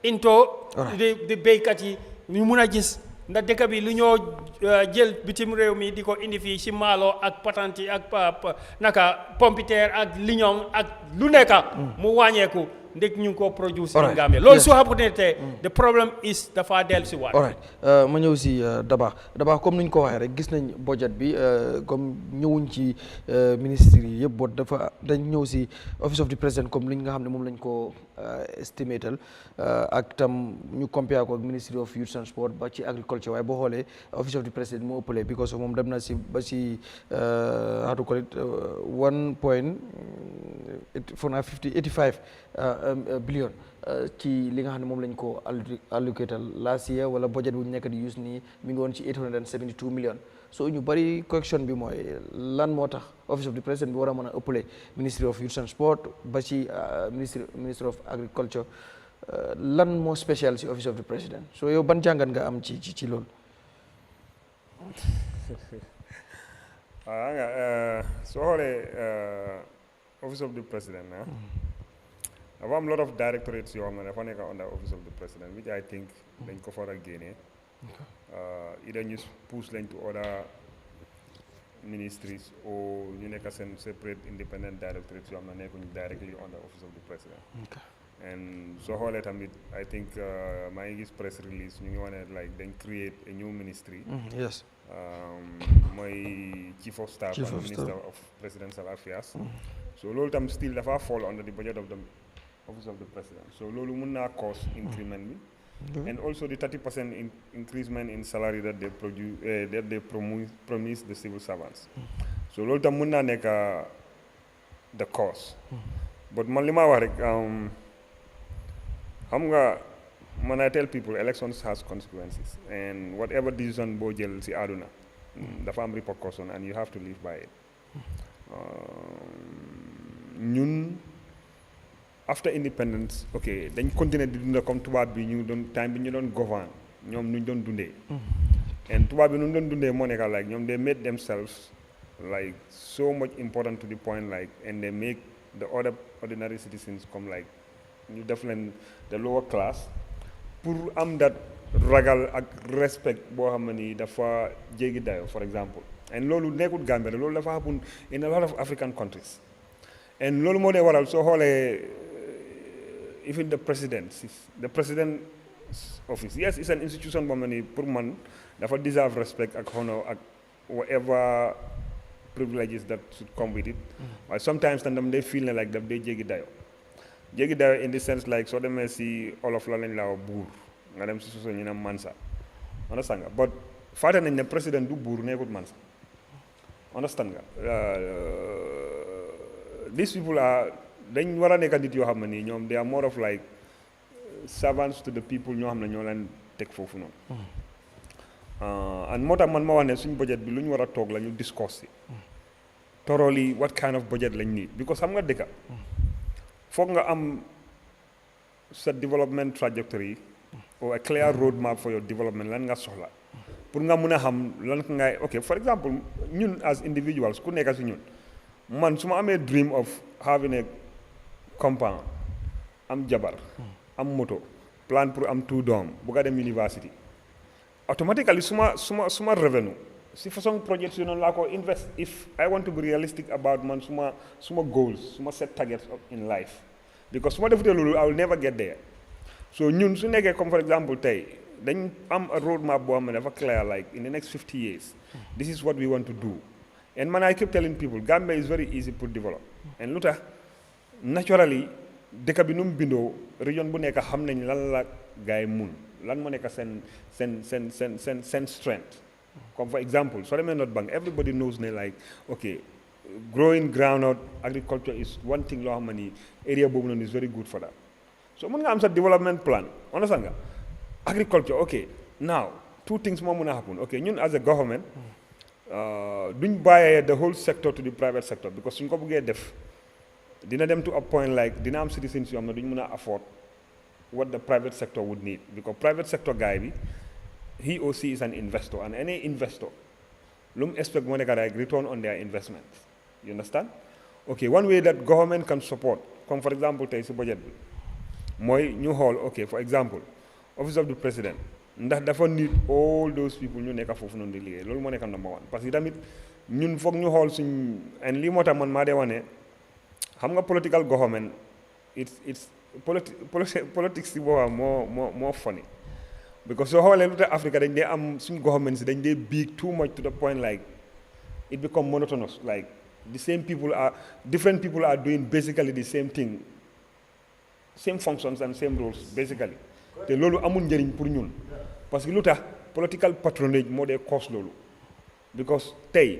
into the béykat yi ñu mun a gis ndax dëkk bi lu ñoo jël bitim réew mi di ko indi fii si maalo ak patanti ak naka pompiteer ak liñoŋ ak lu nekk mu wàññeeku ndek ñu ngi ko produce in Gambia loolu su xamante ne the problem is dafa dellu si waat ma ñëw si Dabakh comme ni ñu ko waxee rek gis nañ budget bi comme ñëwuñ ci ministres yi yëpp bot dañ ñëw si office of the president comme li nga xam ne moom lañ ko estimatal ak tam ñu compare ko ak ministry of youth and sport ba ci agriculture waaye boo xoolee office of the president moo ëppale because moom dem na si ba si how to call it 85 billion ci li nga xam ne moom lañ ko allocatal last year wala budget bu ñu nekk di use nii mi ngi woon ci 872 million so ñu bari correction bi mooy lan moo tax office of the president bi war a mën a ëppale ministry of youth and sport ba ci ministry of agriculture lan moo spécial ci office of the president so yow ban jàngat nga am ci loolu soo xoolee office of the president dafa am lot of directorates yoo xam ne dafa nekk under office of the president which I think dañ ko far a génnee either ñu push lañ to other ministries or ñu nekk seen separate independent directorates yoo xam ne nekkuñu directly under office of the president and soo xoolee tamit I think maa ngi gis press release ñu ngi wane like dañ create a new ministry yes mooy chief of staff and minister of presidential affairs so loolu tam still dafa fall under the budget of the office of the president so loolu mun naa cause increment bi and also the 30% increasement in salary that they promise the civil servants so loolu tam mun naa nekk the cause but man li ma wax rek xam nga man I tell people elections has consequences and whatever decision boo jël si àdduna dafa am repercussion and you have to live by it ñun after independence ok dañ continuer di dunda comme tubaab bi ñu doon time bi ñu doon govern ñoom nuñ doon dundee and tubaab bi nu doon dundee moo nekk like ñoom they made themselves like so much important to the point like and they make the other ordinary citizens come like ñu def leen the lower class pour am that ragal ak respect boo xam ne ni dafa jéggi dayo for example and loolu nekkul Gambia loolu dafa happen in a lot of African countries and loolu moo dee waral soo xoolee even the president office yes it's an institution boo xam ne ni pour man dafa deserve respect ak honor ak whatever privileges that should come with it waaye sometimes tam day feel ne like daf day jéggi dayo in the sense like soo demee si olof la lañ la wax buur nga dem si soso ñu ne mansa understand nga but fàtte nañ ne président du buur nekkut mansa understand nga these people are dañ war a nekk nit yoo xam ne nii ñoom they are more of like servants to the people ñoo xam ne ñoo leen teg foofu noonu and moo tax man ma wax ne suñ budget bi lu ñu war a toog la ñu discuss si thoroughly what kind of budget lañ need because xam nga dëkka foog nga am sa development trajectory or a clear roadmap for your development lan nga soxla pour nga mun a xam lan ngay ok for example ñun as individuals ku nekk si ñun man su ma amee dream of having a compound am jabar am moto plan pour am 2 doom bu ga dem university automatically suma revenue si façon projet si noonu laa ko invest if I want to be realistic about man suma goals suma set targets in life because su ma defutee loolu I will never get there so ñun su nekkee comme for example tey dañ am a roadmap boo xam ne dafa clear like in the next 50 years this is what we want to do and man I keep telling people Gambia is very easy to develop and lu tax naturally dëkk bi nu mu bindoo région bu nekk xam nañ lan la gaay mun lan moo nekk seen strength comme for example soo demee North Bank everybody knows ne like okay growing groundnut agriculture is one thing loo xam ne area boobu noonu is very good for that so mun nga am sa development plan understand nga agriculture okay now 2 things moo mun a happen okay ñun as a government duñ bàyyee the whole sector to the private sector because suñ ko bëggee def dina dem to a point like dina am citizens yoo xam ne duñ mun a afford what the private sector would need because private sector guy bi he or she is an investor and any investor lu mu expect moo nekk like return on their investment you understand okay one way that government can support comme for example tey si budget bi mooy ñu xool okay for example office of the president ndax dafa need all those people ñu nekk foofu noonu di liggéey loolu moo nekk number 1 parce que tamit ñun foog ñu xool suñ and lii moo tax man maa dee wane xam nga political government it's politics si boobaa moo funny because soo xoolee lu tax Africa dañ dee am suñ government si dañ dee big too much to the point like it become monotonous like different people are doing basically the same thing same functions and same roles basically te loolu amul njëriñ pour ñun parce que lu tax political patronage moo dee cause loolu because tey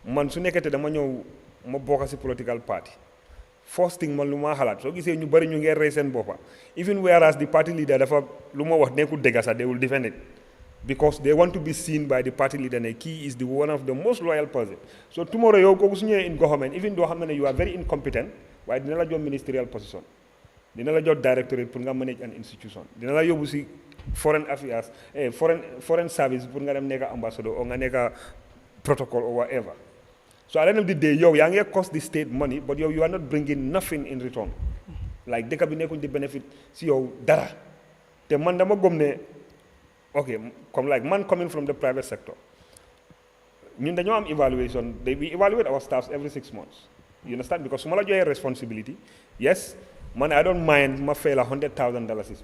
man su nekkee te dama ñëw ma bokk si political party first thing man lu ma xalaat soo gisee ñu bari ñu ngee rey seen boppa even whereas the party leader dafa lu ma wax nekkul dëgg sax they will defend it because they want to be seen by the party leader ne key is the one of the most loyal person so tomorrow yow kooku su ñëwee in government even doo xam ne you are very incompetent waaye dina la jox ministerial position dina la jox directorate pour nga manage an institution dina la yóbbu si foreign affairs foreign service pour nga dem nekk ambassador or nga nekk protocol or whatever so at the end of the day yow yaa ngi cost the state money but yow you are not bringing nothing in return like dëkk bi nekkuñ di benefit si yow dara te man dama gëm ne ok comme like man coming from the private sector ñun dañoo am evaluation we evaluate our staffs every 6 months you understand because su ma la joxee responsibility yes man I don't mind ma fay la $100,000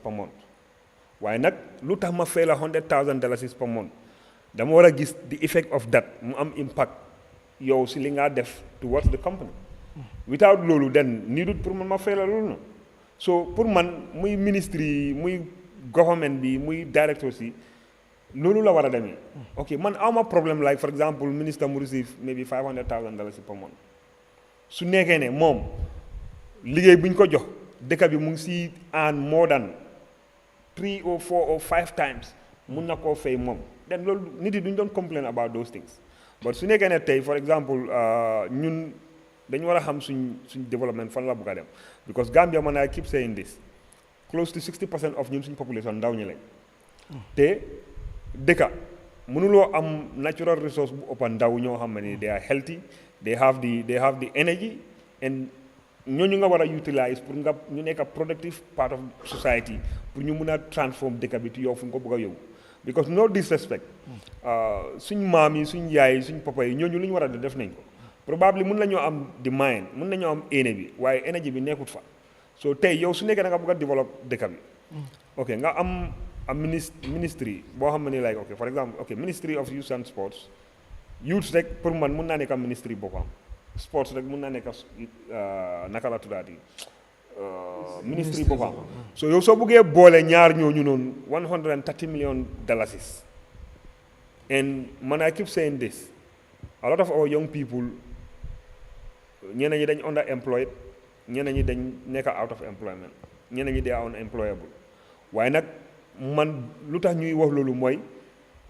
per month waaye nag lu tax ma fay la $100,000 per month dama war a gis the effect of that mu am impact yow si li nga def towards the company without loolu then needut pour man ma fay la loolu noonu so pour man muy ministry yi muy government bi muy director si loolu la war a demee ok man awma problème like for example minister mu receive maybe $500,000 per month su nekkee ne moom liggéey bu ñu ko jox dëkk bi mu ngi si earn more than 3 or 4 or 5 times mun na koo fay moom then loolu nit yi duñ doon complain about those things but su nekkee ne tey for example ñun dañu war a xam suñ development fan la bugg a dem because Gambia man I keep saying this close to 60% of ñun suñ population ndaw ñi lañ te dëkka mënuloo am natural resource bu ëpp ndaw ñoo xam ne they are healthy they have the energy and ñooñu nga war a utilize pour nga ñu nekk a productive part of society pour ñu mun a transform dëkk bi te yow fu nga ko bëgg a yóbbu because no disrespect suñ maam yi suñ yaay yi suñ papa yi ñooñu lu ñu war a def nañ ko probably mun nañoo am the mind mun nañoo am éene bi waaye énergie bi nekkut fa so tey yow su nekkee da nga bëgg a dévelop dëkk bi ok nga am ministry boo xam ne like ok for example ok ministry of youth and sports youth rek pour man mun naa nekk am ministry boppam sports rek mun naa nekk naka la tuddaati ministry boppam so yow soo buggee boole ñaar ñooñu noonu $130 million and man I keep saying this a lot of our young people ñeneen ñi dañ underemployed ñeneen ñi dañ nekk out of employment ñeneen ñi they are unemployable waaye nag man lu tax ñuy wax loolu mooy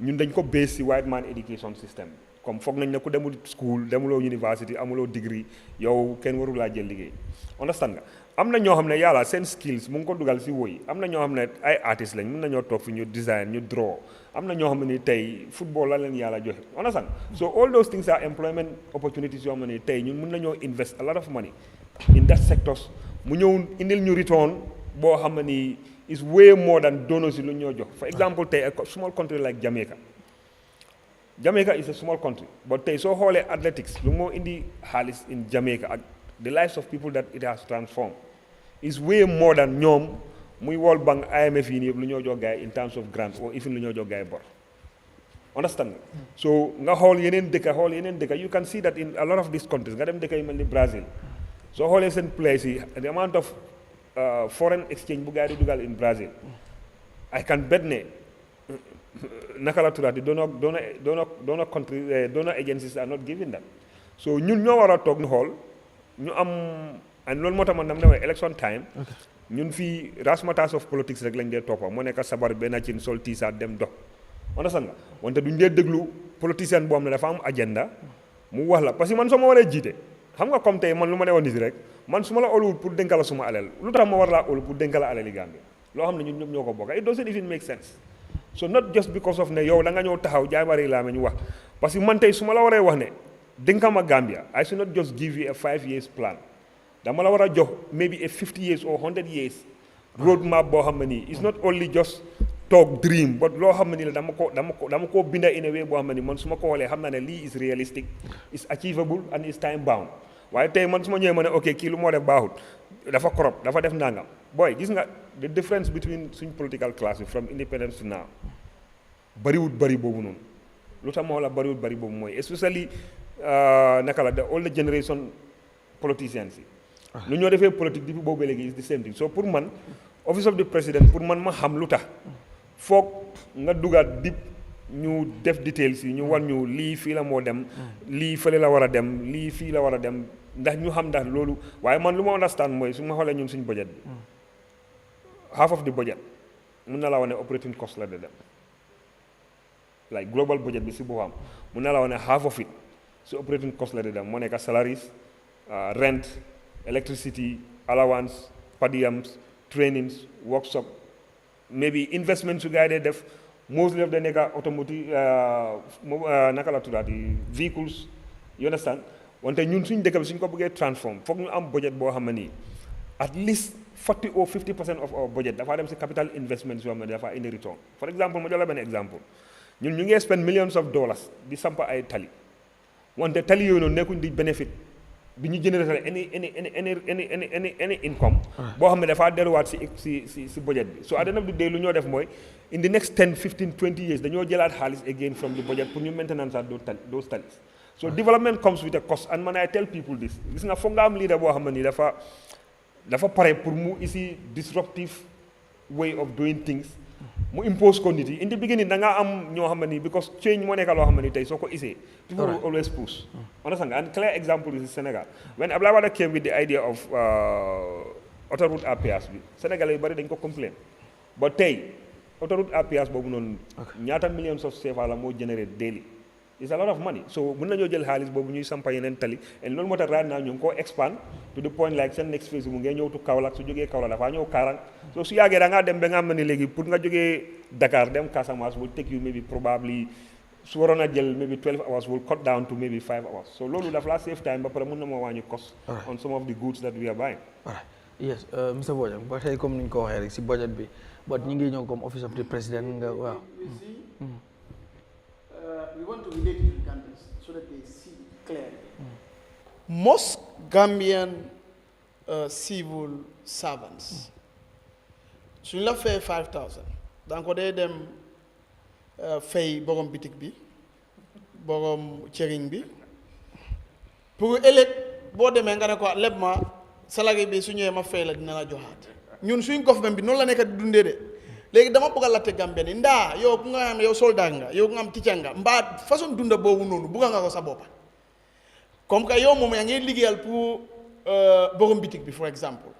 ñun dañ ko base ci white man education system comme foog nañ ne ku demul school demuloo university amuloo degree yow kenn warul laa jël liggéey understand nga am na ñoo xam ne yàlla seen skills mu ngi ko dugal ci woy am na ñoo xam ne ay artistes lañ mën nañoo toog fi ñu design ñu draw am na ñoo xam ne ni tey football la leen yàlla joxe understand so all those things are employment opportunities yoo xam ne ni tey ñun mën nañoo invest a lot of money in that sectors mu ñëw indil ñu return boo xam ne ni is way more than donors lu ñoo jox for example tey a small country like Jamaica is a small country but tey soo xoolee athletics lu moo indi xaalis in Jamaica ak the lives of people that it has transformed is way more than ñoom muy World Bank IMF yi nii yëpp lu ñoo jox gaay in terms of grant or even lu ñoo jox gaay bor understand so nga xool yeneen dëkka you can see that in a lot of these countries nga dem dëkka yu mel ni Brazil soo xoolee seen place yi the amount of foreign exchange bu gaay di dugal in Brazil I can bet ne naka la tuddaati donor country donor agencies are not giving that so ñun ñoo war a toog ñu xool ñu am and loolu moo tax man dama demee election time ñun fii rassmattage of politics rek lañ dee toppa moo nekk sabar benn cin sol tiisaat dem dox understand nga wante duñ dee déglu politicien boo xam ne dafa am agenda mu wax la parce que man soo ma waree jiite xam nga comme tey man lu ma ne woon nit rek man su ma la óoluwul pour dénka la suma alal lu tax ma war laa óolu pour dénka la alal yi Gambia loo xam ne ñun ñëpp ñoo ko bokk it doesn't even make sense so not just because of ne yow da nga ñëw taxaw jaay bari laa ñu wax parce que man tey su ma la waree wax ne dénka ma Gambia I should not just give you a 5 years plan dama la war a jox maybe a 50 years or 100 years road map boo xam ne nii it's not only just talk dream but loo xam ne nii la dama koo binda in a way boo xam ne nii man su ma ko xoolee xam naa ne lii is realistic is achievable and is time bound waaye tey man su ma ñëwee ma ne ok kii lu moo def baaxut dafa corrupt dafa def nangam boy gis nga the difference between suñ political class bi from independence to now bariwut bari boobu noonu lu tax ma la bariwut bari boobu mooy especially naka la the older generation politicians yi lu ñoo defee politique depuis boobu léegi is the same thing so pour man office of the president pour man ma xam lu tax foog nga dugaat dip ñu def details yi ñu war ñu lii fii la moo dem lii fële la war a dem lii fii la war a dem ndax ñu xam ndax loolu waaye man lu ma understand mooy su ma xoolee ñun suñu budget bi half of the budget mun na la wane operating cost la de dem like global budget bi si boppam mun na la wane half of it si operating cost la de dem moo nekk salaries rent electricity allowance per diems trainings workshop maybe investment su gars yi dee def mostly of the nekk automotive naka la tuddaati vehicles you understand wante ñun suñ dëkk bi suñ ko bëggee transform foog ñu am budget boo xam ne nii at least 40 or 50% of our budget dafa dem si capital investments yoo xam ne dafa indi return for example ma jox la benn exemple ñun ñu ngi spend millions of dollars di sampa ay tali wante tali yooyu noonu nekkuñ di benefit bi ñu générer any income boo xam ne dafaa delluwaat si budget bi so at the end of the day lu ñoo def mooy in the next 10 15 20 years dañoo jëlaat xaalis again from the budget pour ñu maintenance at those talis so development comes with a cost and man I tell people this gis nga foog nga am leader boo xam ne nii dafa pare pour mu isi disruptive way of doing things mu impose ko nit yi in the beginning da ngaa am ñoo xam ne nii because change moo nekk loo xam ne nii tey soo ko isee people will always push understand nga and clear example is Senegal when Abdoulaye Wade came with the idea of autoroute à péage bi Sénégalais yu bari dañ ko complain ba tey autoroute à péage boobu noonu ñaata millions of CFA la moo generate daily it's a lot of money so mën nañoo jël xaalis boobu ñuy sampa yeneen tali et loolu moo tax right now ñu ngi koo expand to the point like seen next phase mu ngee ñëw tu Kaolack su jógee Kaolack dafaa ñëw Karang so su yàggee da ngaa dem ba nga xam ne léegi pour nga jógee Dakar dem Casamance will take you maybe probably su waroon a jël maybe 12 hours will cut down to maybe 5 hours so loolu daf laa save time ba pare mën na moo wàññi cost on some of the goods that we are buying yes Mr Bojang ba tey comme ni ñu ko waxee rek si budget bi but ñi ngi ñëw comme office of the president nga waaw we want to relate it to the Gambians so that they see clearly. Most Gambian civil servants, so you pay 5,000. Donc they dem pay borom bitik bi, borom chering bi. Pour elect bo demé nga ne ko leb ma salary bi su ñëwé ma fay la dina la joxat. Ñun suñ government bi non la nekk di dundé dé. Léegi dama bëgg a laajte Gambien ni ndaa yow bu nga xam ne yow soldat nga yow nga am ticca nga mbaa façon dunda boobu noonu bëgg nga ko sa boppa comme que yow moom yaa ngi liggéeyal pour borom bitik bi for example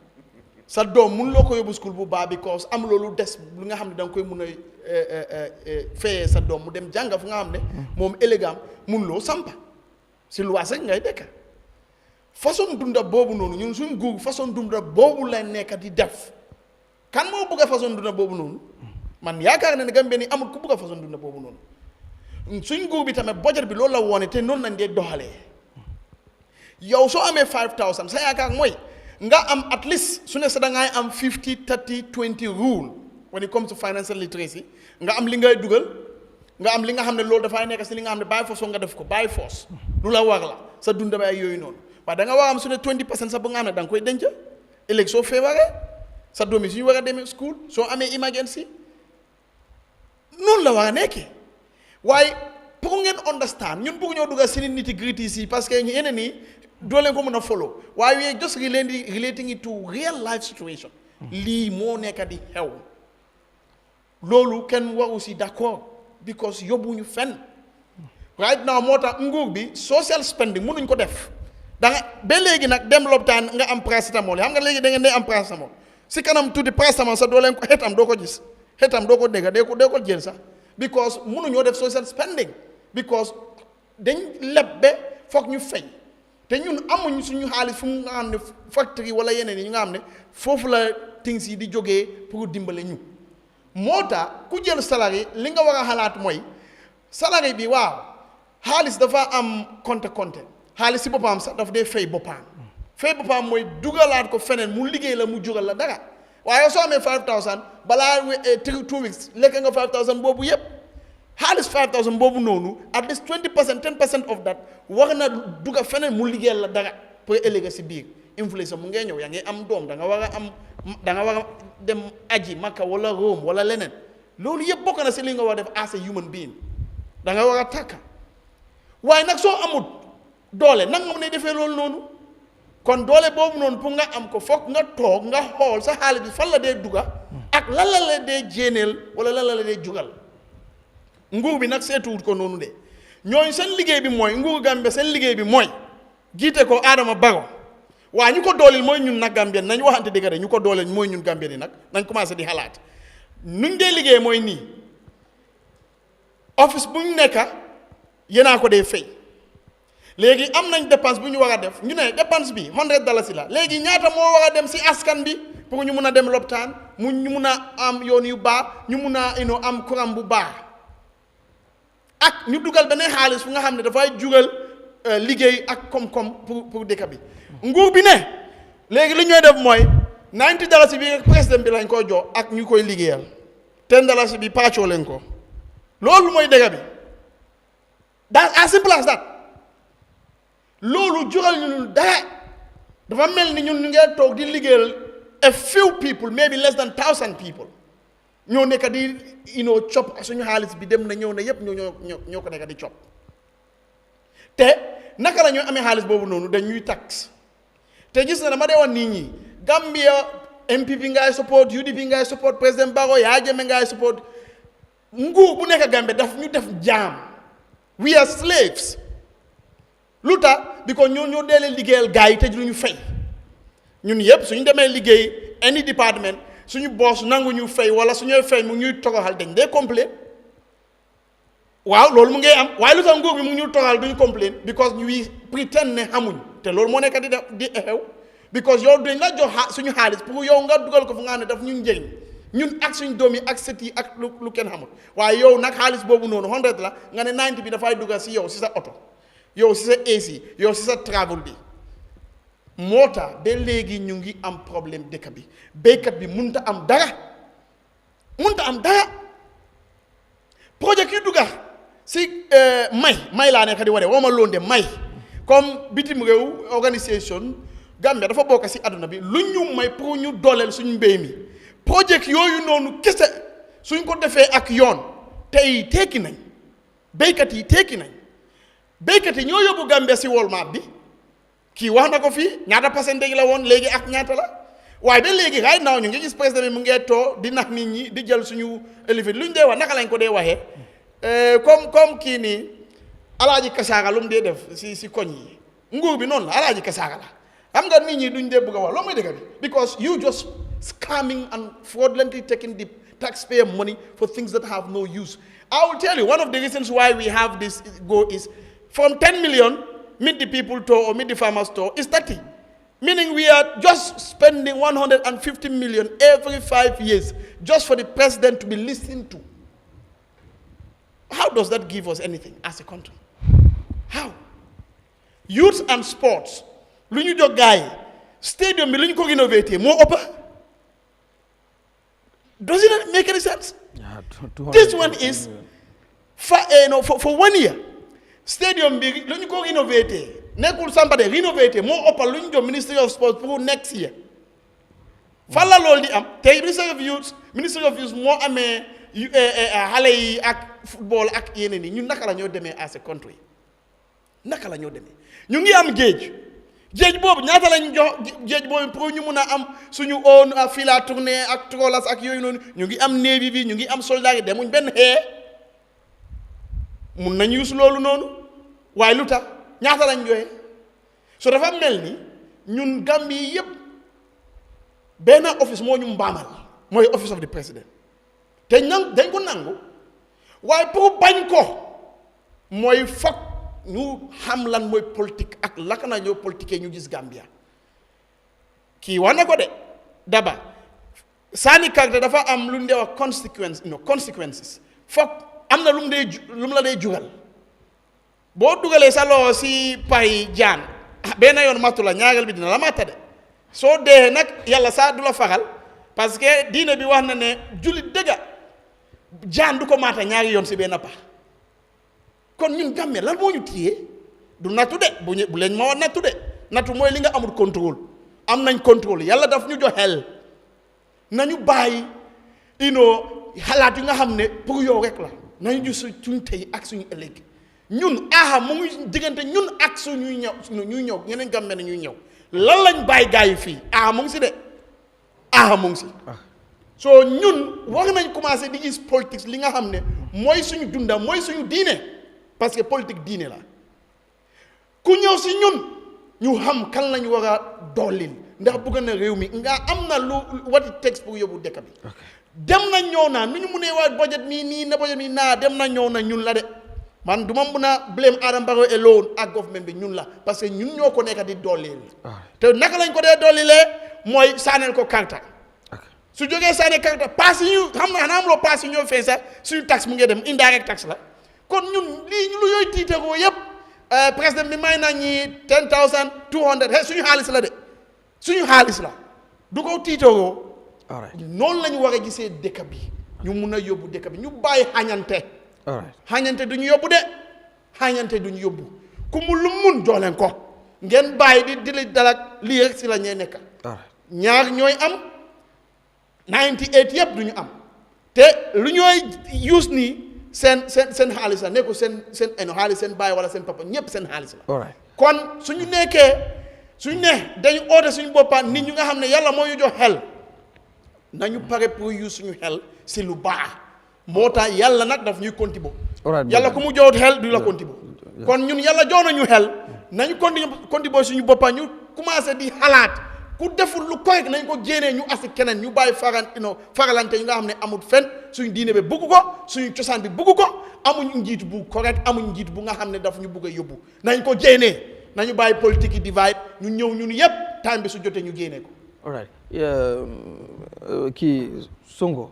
sa doom mun loo ko yóbbu school bu baax because am loolu des lu nga xam ne da nga koy mun a fayee sa doom mu dem jànga fu nga xam ne moom élégant mun loo sampa si luwaas rek ngay dëkk façon dunda boobu noonu ñun suñ guur façon dunda boobu la nekk di def kan moo bëgg a façon dunda boobu noonu man yaakaar na ne Gambie ni amul ku bëgg a façon dunda boobu noonu suñ guur bi tamit budget bi loolu la woone te noonu lañ dee doxalee yow soo amee 5000 sa yaakaar mooy nga am at least su ne sa da ngay am 50 30 20 rule when it comes to financial literacy nga am li ngay dugal nga am li nga xam ne loolu dafay nekk si li nga xam ne by force nga def ko by force lu la war la sa dunda ba ay yooyu noonu waaye da nga war am su ne 20% sa bu nga xam ne da nga koy denc ëllëg soo feebaree sa doom yi suñu war a demee school soo amee emergency noonu la war a nekkee waaye pour ngeen understand ñun bëgg ñoo dugal si nitty gritty si parce que yeneen yi doo leen ko mën a follow waaye we just relating it to real life situation lii moo nekk di xew loolu kenn waru si d'accord because yóbbuñu fenn right now moo tax nguur bi social spending mënuñ ko def da nga ba léegi nag dem lopitaan nga am paracetamol xam nga léegi da ngeen day am paracetamol si kanam tuuti paracetamol sax doo leen ko xetam doo ko gis xetam doo ko dégg doo ko jël sax because mënuñoo def social spending because dañ leb ba foog ñu fay te ñun amuñ suñu xaalis fu nga xam ne factory wala yeneen yi ñu nga xam ne foofu la things yi di jógee pour dimbale ñu moo tax ku jël salary li nga war a xalaat mooy salary bi waaw xaalis dafa am compte xaalis si boppam sax daf dee fay boppam mooy dugalaat ko feneen mu liggéey la mu jugal la dara waaye soo amee 5000 balaa 2 weeks lekk nga 5000 boobu yëpp xaalis 5000 boobu noonu at least 20% 10% of that war na duga feneen mu liggéeyal la dara pour ëllëg si biir inflation mu ngee ñëw yaa ngi am doom da nga war a dem aji Makka wala Rome wala leneen loolu yëpp bokk na si li nga war a def as a human being da nga war a takka waaye nag soo amut doole nag nga ne defee loolu noonu kon doole boobu noonu pour nga am ko foog nga toog nga xool sa xaalis bi fan la dee duga ak lan la dee jéeneel wala lan la dee jugal nguur bi nag seetuwut ko noonu de ñooñu seen liggéey bi mooy nguuru Gambie seen liggéey bi mooy jiite ko Adama Barrow waaye ñu ko dooleel mooy ñun nag Gambien nañ waxante dëgg de ñu ko dooleel mooy ñun Gambien yi nag nañ commencé di xalaat nuñ dee liggéey mooy nii office bu ñu nekk yéenaa ko dee fay léegi am nañ dépense bu ñu war a def ñu ne dépense bi $100 la léegi ñaata moo war a dem si askan bi pour ñu mun a dem lopitaan ñu mun a am yoon yu baax ñu mun a am courant bu baax ak ñu dugal beneen xaalis fu nga xam ne dafay jugal liggéey ak koom-koom pour dëkk bi nguur bi ne léegi li ñuy def mooy $90 bi président bi lañ koy jox ak ñu koy liggéeyal $10 bi pàccoo leen ko loolu mooy dëkk bi that's as simple as that loolu jural ñu dara dafa mel ni ñun ñu ngeen toog di liggéeyal a few people maybe less than 1000 people ñoo nekk di cop suñu xaalis bi dem na ñëw na yépp ñoo ko nekk di cop te naka la ñoo amee xaalis boobu noonu dañuy tax te gis na dama dee woon nit ñi Gambia MPP ngay support UDP ngay support président Barrow Yahya Jammeh ngay support nguur bu nekk Gambia daf ñu def jaam we are slaves lu tax because ñoo deelee liggéeyal gars yi te lu ñu fay ñun yëpp suñu demee liggéey any department suñu boss nangu ñu fay wala suñuy fay mu ñuy toroxal dañ dee complain waaw loolu mu ngay am waaye lu tax nguur bi mu ñuy toroxal duñu complain because we pretend ne xamuñ te loolu moo nekk di xew because yow dañ la jox suñu xaalis pour yow nga dugal ko fu nga xam ne daf ñun njëriñ ñun ak suñu doom yi ak sët yi ak lu kenn xamul waaye yow nag xaalis boobu noonu 100 la nga ne 90 bi dafay dugal si yow si sa oto yow si sa AC yow si sa travel bi moo tax ba léegi ñu ngi am problème dëkk bi béykat bi mënut a am dara projet yu dugga si may laa nekk di wane woo ma loon de may comme bitim réew organisation Gambia dafa bokk si àdduna bi lu ñu may pour ñu dooleel suñu mbéy mi projet yooyu noonu kese suñ ko defee ak yoon tey tekki nañ béykat yi tekki nañ béykat yi ñoo yóbbu Gambia si Walmart bi kii wax na ko fii ñaata pourcentage la woon léegi ak ñaata la waaye ba léegi right now ñu ngi gis président bi mu ngee too di nax nit ñi di jël suñu éleveur lu ñu dee wax naka lañ ko dee waxee comme kii nii alaaji kasaaga lu mu dee def si koñ yi nguur bi noonu la alaaji kasaaga la xam nga nit ñi duñ dee bëgg a wax loo mooy dëgg bi because you just scamming and fraudulently taking the taxpayer money for things that have no use. I will tell you, one of the reasons why we have this go is from 10 million, meet the people to or meet the farmers to is 30. Meaning we are just spending 150 million every 5 years just for the president to be listened to. How does that give us anything as a country? How? Youth and sports. Lu ñu jox gaay stadium bi lu ñu ko rénover more open. Does it make any sense? Yeah, This one is for 1 year. Stadium bi lu ñu ko rénover nekkul somebody rénover more open lu ñu jox Ministry of Sports pour next year. Fan la loolu di am tey Ministry of Youth moo amee xale yi ak football ak yeneen yi ñun naka la ñoo demee as a country naka la ñoo demee ñu ngi am géej boobu ñaata lañ jox géej boobu pour ñu mun a am suñu own fil à tourner ak trawlers ak yooyu noonu ñu ngi am navy bi ñu ngi am soldats yi demuñ benn mun nañ use loolu noonu waaye lu tax ñaata lañ joxe so dafa mel ni ñun Gambie yépp benn office moo ñu mbaamal mooy office of the president te dañ ko nangu waaye pour bañ ko mooy foog ñu xam lan mooy politique ak laka na ñoo politique ñu gis Gambia kii wax na ko de daba saani carte dafa am lu ñu dee wax consequences foog am na lu mu la dee jugal boo dugalee sa loxo si pay jaan benn yoon matu la ñaareel bi dina la matta de soo dee nag yàlla saa du la faxal parce que diine bi wax na ne jullit dëgga jaan du ko maata ñaari yoon si benn pax kon ñun Gambie lan moo ñu téye du nattu de bu leen ma wax nattu de nattu mooy li nga amul contrôle am nañ contrôle yàlla daf ñu jox xel nañu bàyyi xalaat yi nga xam ne pour yow rek la nañu gis suñu tey ak suñu ëllëg ñun mu ngi diggante ñun ak suñuy ñëw ñeneen Gambie ne ñuy ñëw lan lañ bàyyi gars yi fii mu ngi si de mu ngi si so ñun war nañ commencé di gis politique li nga xam ne mooy suñu dunda mooy suñu diine parce que politique diine la ku ñëw si ñun ñu xam kan lañu war a dollil ndax bëgg na réew mi nga am na lu what it takes pour yóbbu dëkk bi dem na ñëw naa nu ñu munee waa budget mi nii na budget mi naa dem na ñëw na ñun la de man du ma mun a blame Adama Barrow alone ak government bi ñun la parce que ñun ñoo ko nekk di dollil te naka lañ ko dee dollilee mooy saaneel ko karta su jógee saaneel karta pass yi ñu xam na xanaa am loo pass yi ñoo fay sax suñu taxe mu ngi dem indirect tax la kon ñun lii lu yooyu tiitaroo yëpp président bi may nañ ñi 10,200 suñu xaalis la de suñu xaalis la du ko tiitaroo noonu la ñu war a gisee dëkk bi ñu mun a yóbbu dëkk bi ñu bàyyi xañante du ñu yóbbu de xañante du ñu yóbbu ku mu lu mun jox leen ko ngeen bàyyi di dili dalak lii rek si la ñuy nekk ñaar ñooy am 98 yëpp du ñu am te lu ñooy use nii seen xaalis la nekkul seen xaalis seen baay wala seen papa ñëpp seen xaalis la kon suñu dañu oote suñu boppam nit ñu nga xam ne yàlla moo ñu jox xel nañu pare pour use suñu xel si lu baax moo tax yàlla nag daf ñuy contribuer yàlla ku mu joxut xel du la contribuer kon ñun yàlla jox nañu xel nañu contribuer suñu boppam ñu commencé di xalaat ku deful lu correct nañ ko jéenee ñu asi keneen ñu bàyyi faralante yi nga xam ne amul fen suñu diine bi bugg ko suñu cosaan bi bugg ko amuñ njiit bu correct amuñ njiit bu nga xam ne daf ñu bugg a yóbbu nañ ko jéenee nañu bàyyi politique yi divide ñu ñëw ñun yépp time bi su jotee ñu jéenee ko alright kii Sonko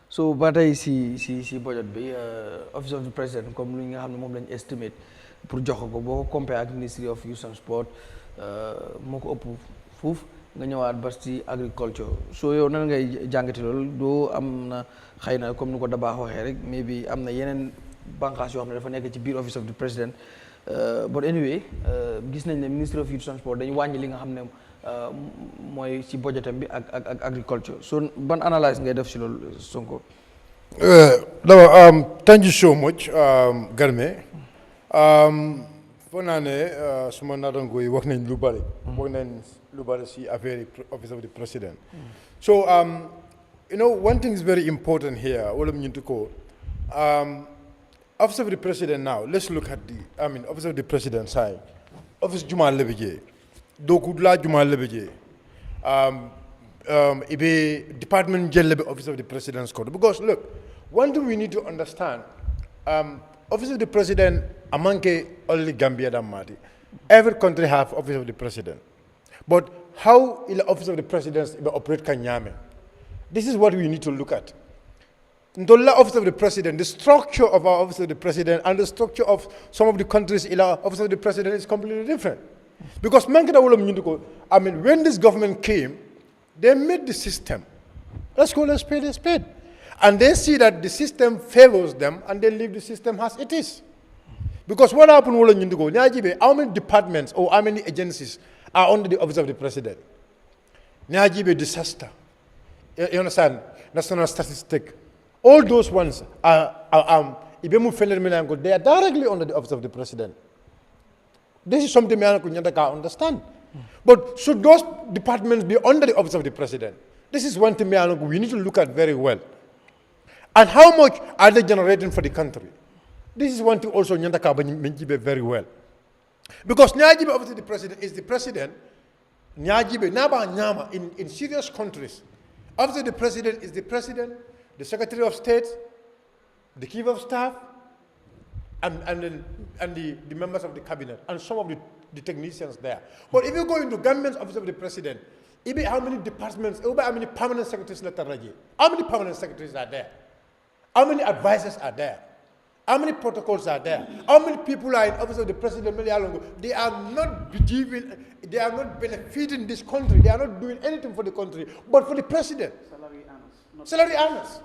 so ba tey si budget bi office of the president comme lu nga xam ne moom lañu estimate pour jox ko boo ko compare ak ministry of youth and sport moo ko ëpp fuuf nga ñëwaat ba ci agriculture so yow nan ngay jàngati loolu doo am na xëy na comme ni ko Dabaax waxee rek mais bi am na yeneen bànqaas yoo xam ne dafa nekk ci biir office of the president but anyway gis nañ ne ministry of youth and sport dañu wàññi li nga xam ne mooy ci budgetam bi ak agriculture so ban analyse ngay def ci loolu Sonko. Thank you so much Garme foog naa ne suma naataangoo yi wax nañ lu bari wax nañ lu bari si affaire office of the president so one thing is very important here wala mu ñuntu ko office of the president now let's look at office of the president side office jumaa la liggéey donc laa jumaa la liggéey department jelle office of the president's code. Because look, one thing we need to understand, office of the president amanke only Gambia than Mati. Every country have office of the president. But how the office of the president operate Kanyame? This is what we need to look at. The office of the president, the structure of our office of the president and the structure of some of the countries in our office of the president is completely different. Because I mean, when this government came, they made the system. Let's call a spade a spade. And they see that the system favors them and they leave the system as it is. Because what happened, how many departments or how many agencies are under the office of the president? Nyajibe disaster. You understand? National statistic. All those ones they are directly under the office of the president. This is something we understand. But should those departments be under the office of the president? This is one thing we need to look at very well. And how much are they generating for the country? This is one thing also very well. Because Nyajibe office of the president is the president. Nyajibe, Naba Nyama, in serious countries, office of the president is the president, the secretary of state, the chief of staff, and the members of the cabinet, and some of the technicians there. But if you go into government's office of the president, how many departments, how many permanent secretaries, how many permanent secretaries are there? How many advisors are there? How many protocols are there? How many people are in office of the president? They are not benefiting this country. They are not doing anything for the country, but for the president. Salary earners.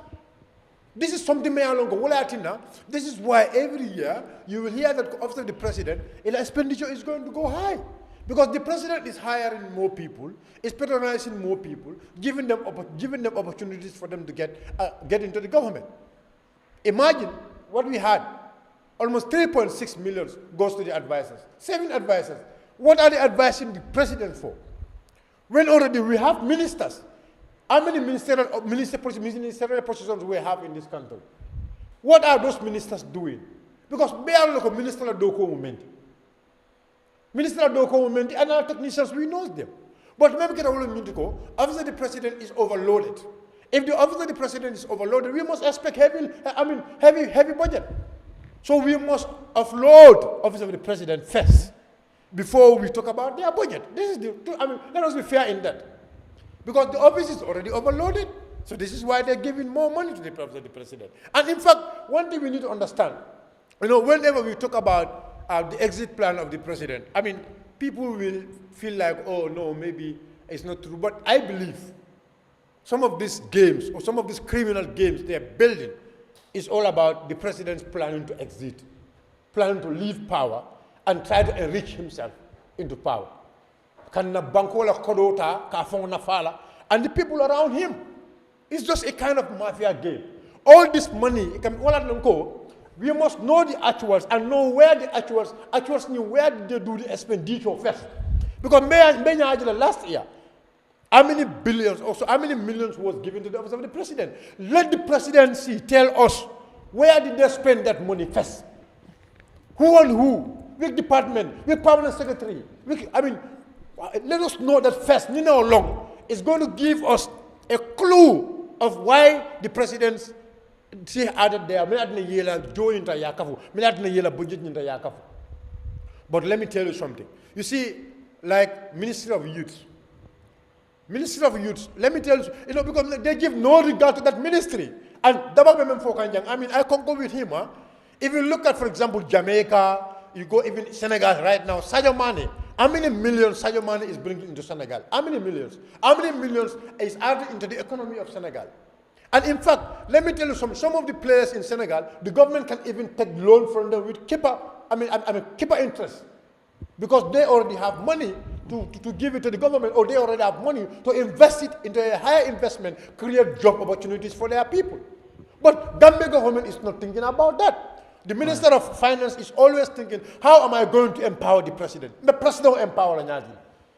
This is something this is why every year you will hear that office of the president, expenditure is going to go high. Because the president is hiring more people, is patronizing more people, giving them opportunities for them to get into the government. Imagine what we had. Almost 3.6 million goes to the advisors. 7 advisors. What are they advising the president for? When already we have ministers. How many ministerial positions we have in this country? What are those ministers doing? Because ministerial and our technicians, we know them. But office of the president is overloaded. If the office of the president is overloaded, we must expect heavy budget. So we must offload office of the president first before we talk about their budget. Let us be fair in that. Because the office is already overloaded. So this is why they're giving more money to the office of the president. And in fact, one thing we need to understand, whenever we talk about the exit plan of the president, people will feel like, oh no, maybe it's not true. But I believe some of these games or some of these criminal games they're building is all about the president's planning to exit, planning to leave power and try to enrich himself into power. And the people around him. It's just a kind of mafia game. All this money, we must know the actuals and know where the actuals knew where did they do the expenditure first. Because last year, how many billions, also how many millions was given to the office of the president? Let the presidency tell us where did they spend that money first? Who and who? Which department? Which permanent secretary? Let us know that first. Nina Long is going to give us a clue of why the presidents added there. But let me tell you something. You see, like Ministry of Youth, let me tell you, because they give no regard to that ministry. And I concur with him. If you look at, for example, Jamaica, you go even Senegal right now, Sadio Mane, how many millions Sadio Mane is bringing into Senegal? How many millions? How many millions is added into the economy of Senegal? And in fact, let me tell you some of the players in Senegal, the government can even take loan from them with keeper interest. Because they already have money to give it to the government, or they already have money to invest it into a higher investment, create job opportunities for their people. But Gambia government is not thinking about that. The Minister of Finance is always thinking, how am I going to empower the president? The president will empower Anyadi.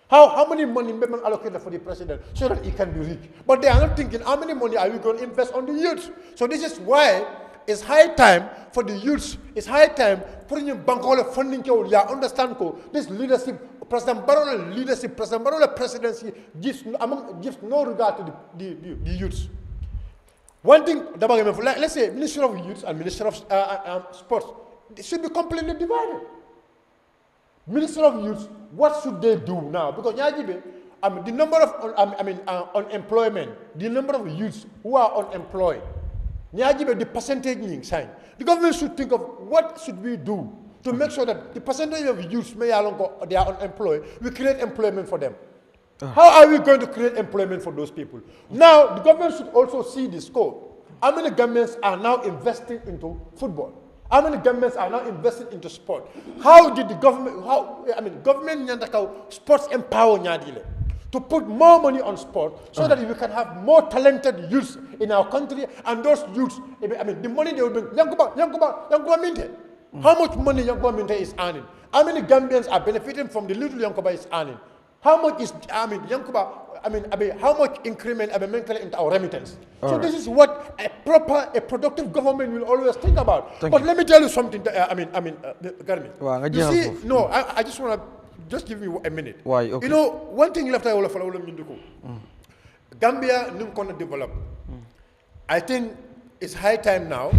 How many money may be allocated for the president so that he can be rich? But they are not thinking, how many money are we going to invest on the youth? So this is why it's high time for the youths. It's high time for the bank funding. You understand this leadership, President Barrow leadership, President Barrow presidency gives no regard to the youths. One thing, like, let's say Minister of Youth and Minister of Sports, they should be completely divided. Minister of Youth, what should they do now? Because the number of unemployment, the number of youths who are unemployed, the percentage sign. The government should think of what should we do to make sure that the percentage of youths they are unemployed, we create employment for them. How are we going to create employment for those people? Now, the government should also see the scope. How many governments are now investing into football? How many governments are now investing into sport? How did the government, government sports empower Nyadile to put more money on sport so that we can have more talented youths in our country, and those youths, the money they will bring, Yankuba Minte. How much money Yankuba Minte is earning? How many Gambians are benefiting from the little Yankuba is earning? How much is, how much increment into our remittance? So this is what a productive government will always think about. But let me tell you something, Garmi. You see, no, I just want to, just give me a minute. Why? Okay. You know, one thing left I will follow Gambia is going to develop. I think it's high time now,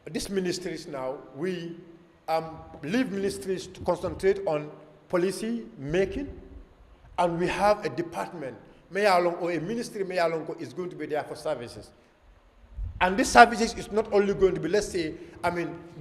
these ministries now, we leave ministries to concentrate on policy making, and we have a department, or a ministry is going to be there for services. And this services is not only going to be, let's say,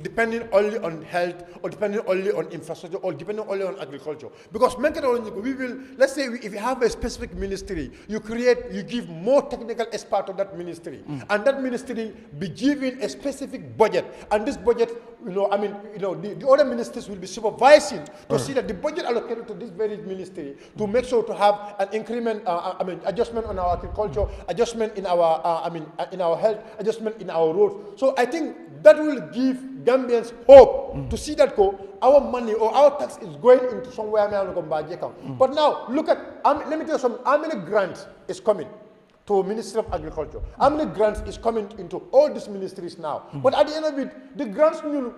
depending only on health, or depending only on infrastructure, or depending only on agriculture. Because we will, let's say, if you have a specific ministry, you give more technical expert of that ministry, and that ministry be given a specific budget, and this budget, the other ministries will be supervising to see that the budget allocated to this very ministry to make sure to have an increment, adjustment on our agriculture, adjustment in our, in our health, adjustment in our roads. So I think that will give Gambians hope to see that our money or our tax is going into somewhere. But now look at, let me tell you something, how many grants is coming to Ministry of Agriculture? How many grants is coming into all these ministries now? But at the end of it, the grants will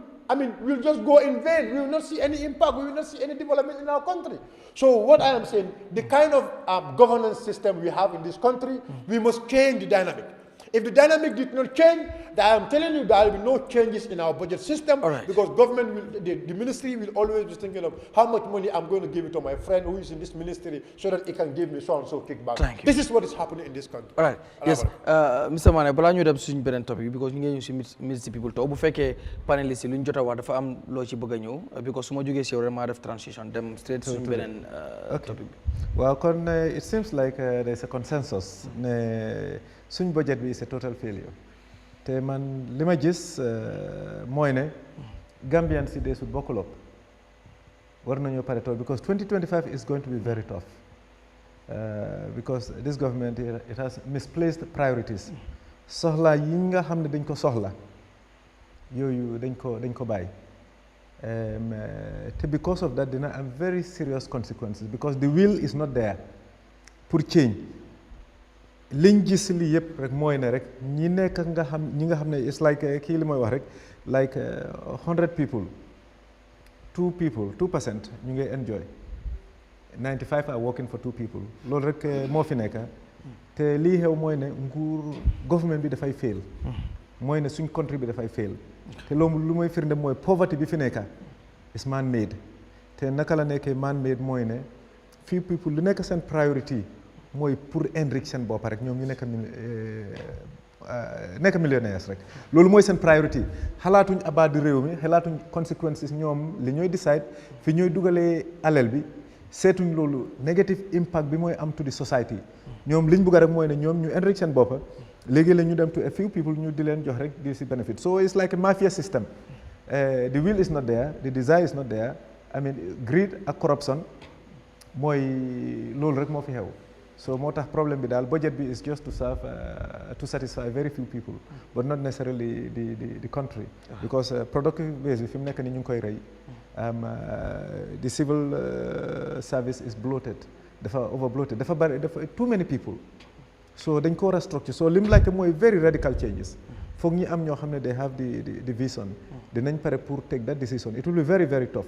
just go in vain. We will not see any impact. We will not see any development in our country. So what I am saying, the kind of governance system we have in this country, we must change the dynamic. If the dynamic did not change, I am telling you there will be no changes in our budget system, because government will, the ministry will always be thinking of how much money I'm going to give it to my friend who is in this ministry so that he can give me so and so kickback. Thank you. This is what is happening in this country. All right. Yes, Mr. Mane, bala ñu dem suñu benen topic because ñu ngi ñu ci ministry people to bu fekkee panelist yi luñ jotta wax dafa am lo ci bëgg ñëw because suma joggé ci yow ma def transition dem straight suñu benen topic. Well, it seems like there's a consensus ne suñ budget bi is a total failure. Te man li ma gis mooy ne Gambians si they should buckle up. War nañoo pare tool because 2025 is going to be very tough. Because this government it has misplaced priorities. Soxla yi nga xam ne dañ ko soxla yooyu dañ ko bàyyi. Because of that dina am very serious consequences because the will is not there pour change. Liñ gis li yëpp rek mooy ne rek ñi nga xam ne it's like kii li mooy wax rek like 100 people 2% ñu ngi enjoy 95 are working for 2 people loolu rek moo fi nekk te lii xew mooy ne nguur government bi dafay fail mooy ne suñ country bi dafay fail te loolu lu mooy firnde mooy poverty bi fi nekk is man made te naka la nekkee man made mooy ne few people lu nekk seen priority mooy pour enrich seen bopp rek ñoom ñu nekk millionnaires rek loolu mooy seen priority xalaatuñ abaadi réew mi xalaatuñ consequences ñoom li ñooy decide fi ñooy dugalee alal bi seetuñ loolu negative impact bi mooy am to the society ñoom liñ bëgg rek mooy ne ñoom ñu enrich seen bopp léegi la ñu dem to a few people ñu di leen jox rek di si benefit so it's like a mafia system the will is not there the desire is not there greed ak corruption mooy loolu rek moo fi xew so moo tax problème bi daal budget bi is just to serve to satisfy very few people but not necessarily the country because productive base bi fi mu nekk ni ñu ngi koy rey the civil service is bloated dafa over bloated dafa too many people so dañ ko war a structure so lim like mooy very radical changes foog ñi am ñoo xam ne they have the vision dinañ pare pour take that decision. It will be very very tough.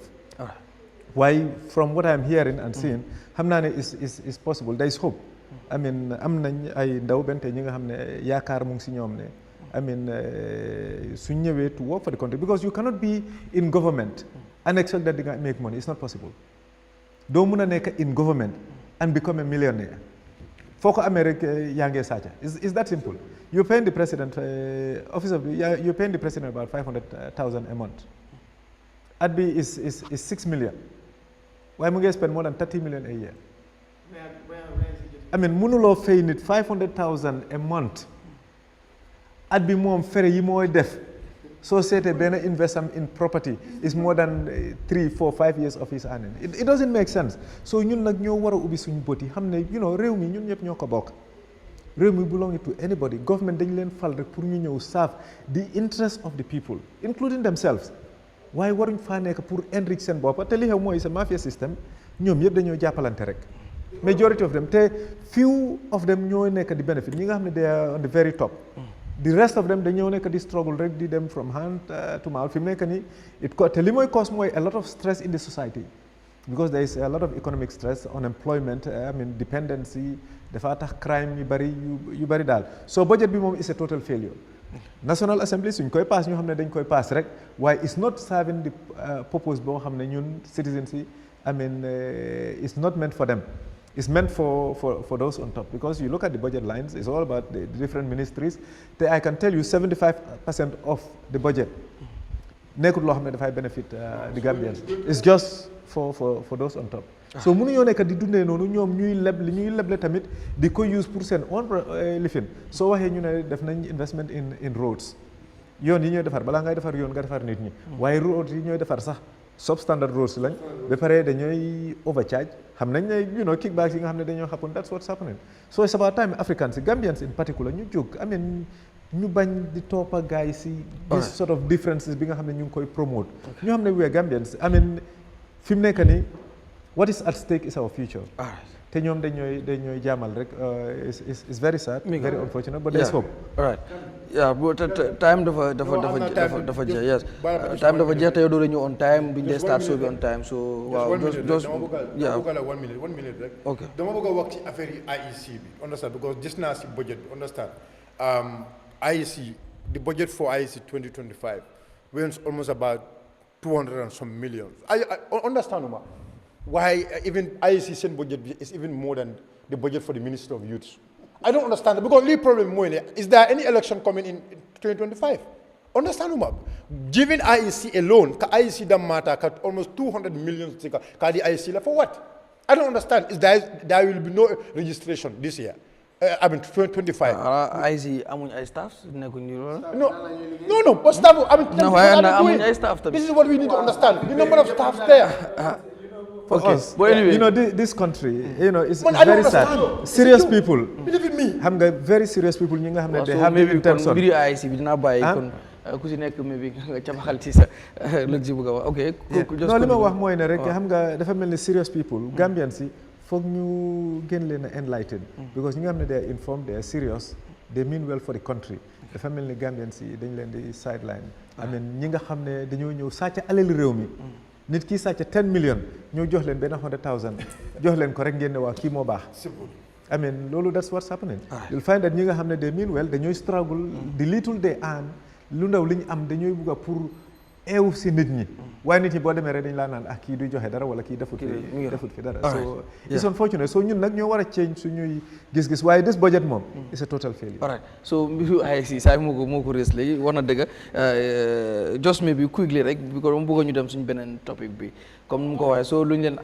Why from what I'm hearing and seeing xam naa ne is possible. There is hope. I mean am nañ ay ndaw bente ñi nga xam ne yaakaar mu ngi si ñoom ne I mean suñ ñëwee to work for the country because you cannot be in government and expect that di nga make money. It's not possible. doo mun a nekk in government and become a millionaire foo ko amee rek yaa ngee sàcca is that simple. You're paying the president you're paying the president about 500,000 a month. At bi is 6 million. Waaye mu ngi spend more than 30 million a year. I mean mënuloo fay nit 500,000 a month. At bi moom fere yi mooy def soo seetee benn investment in property is more than 3, 4, 5 years of his earning. It doesn't make sense. So ñun nag ñoo war a ubbi suñu bët yi xam ne réew mi ñun ñëpp ñoo ko bokk. Réew mi belong to anybody. Government dañ leen fal rek pour ñu ñëw serve the interest of the people including themselves. waaye waruñ faa nekk pour enrich seen bopp te li xew mooy sa mafia system ñoom yëpp dañoo jàppalante rek. Majority of them te few of them ñoo nekk di benefit ñi nga xam ne they are on the very top. The rest of them dañoo nekk di struggle rek di dem from hand to mouth fi mu nekk nii te li mooy cause mooy a lot of stress in the society because there is a lot of economic stress, unemployment, I mean dependency dafa tax crime yu bari daal so budget bi moom is a total failure. National Assembly suñ koy pass ñu xam ne dañ koy pass rek waaye it's not serving the purpose boo xam ne ñun citizens yi I mean it's not meant for them. It's meant for those on top because you look at the budget lines, it's all about the different ministries. I can tell you 75% of the budget nekkul loo xam ne dafay benefit the Gambians. It's just for those on top. So mënuñoo nekk di dundee noonu ñoom ñuy leble tamit di ko use pour seen own lifin soo waxee ñu ne def nañ investment in roads yoon yi ñooy defar balaa ngay defar yoon nga defar nit ñi waaye roads yi ñooy defar sax substandard roads lañ ba pare dañooy overcharge xam nañ ne kickbacks yi nga xam ne dañoo happen that's what's happening. So it's about time Africans Gambians in particular ñu jóg I mean ñu bañ di toppa guys si this sort of differences bi nga xam ne ñu ngi koy promote ñu xam ne we are Gambians I mean fi mu nekk nii what is at stake is our future. te ñoom dañooy jaamal rek it's very sad very unfortunate but there's hope. All right. Yeah, but time dafa jeex yes time dafa jeex te yow doo ñëw on time duñ dee start show bi on time so waaw just dama bëgg la 1 minute rek ok dama bëgg a wax ci affaire yi IEC bi understand because gis naa si budget bi understand IEC the budget for IEC 2025 was almost about 200 and some millions. I understand why even IEC send budget is even more than the budget for the Ministry of Youth. I don't understand that because the problem is there any election coming in 2025? Understand given IEC alone, IEC doesn't matter, almost 200 million the IEC for what? I don't understand. There will be no registration this year. I mean 2025. IEC amuñ ay staff No, but staff this is what we need to understand. The number of staff there. Okay. But anyway, this country, it's very sad. Serious people. Believe in me. Xam nga very serious people ñi nga xam ne they have in terms of mbiri IEC bi dinaa bàyyi kon ku si nekk maybe nga cabaxal ci sa lëg si bëgg a wax ok non li ma wax mooy ne rek xam nga dafa mel ni serious people Gambians yi foog ñu gën leen a enlighten because ñi nga xam ne they are informed they are serious they mean well for the country dafa mel ni Gambians yi dañ leen di sideline I mean ñi nga xam ne dañoo ñëw sàcc alal réew mi nit ki sàcc 10 million ñoo jox leen benn 100,000 jox leen ko rek ngeen ne waa kii moo baax I mean loolu that's what's happening you'll find that ñi nga xam ne they mean well dañooy struggle the little they earn lu ndaw li ñu am dañooy bugg a pour eew si nit ñi waaye nit ñi boo demee rek dañ laa naan kii du joxe dara wala kii defut fi dara so it's unfortunate so ñun nag ñoo war a change suñuy gis-gis waaye this budget moom it's a total failure. All right so mbiru IEC saa moo ko rées léegi war na dëgg just maybe quickly rek because mu bëgg ñu dem suñu beneen topic bi comme nu mu ko waxee so lu ñu leen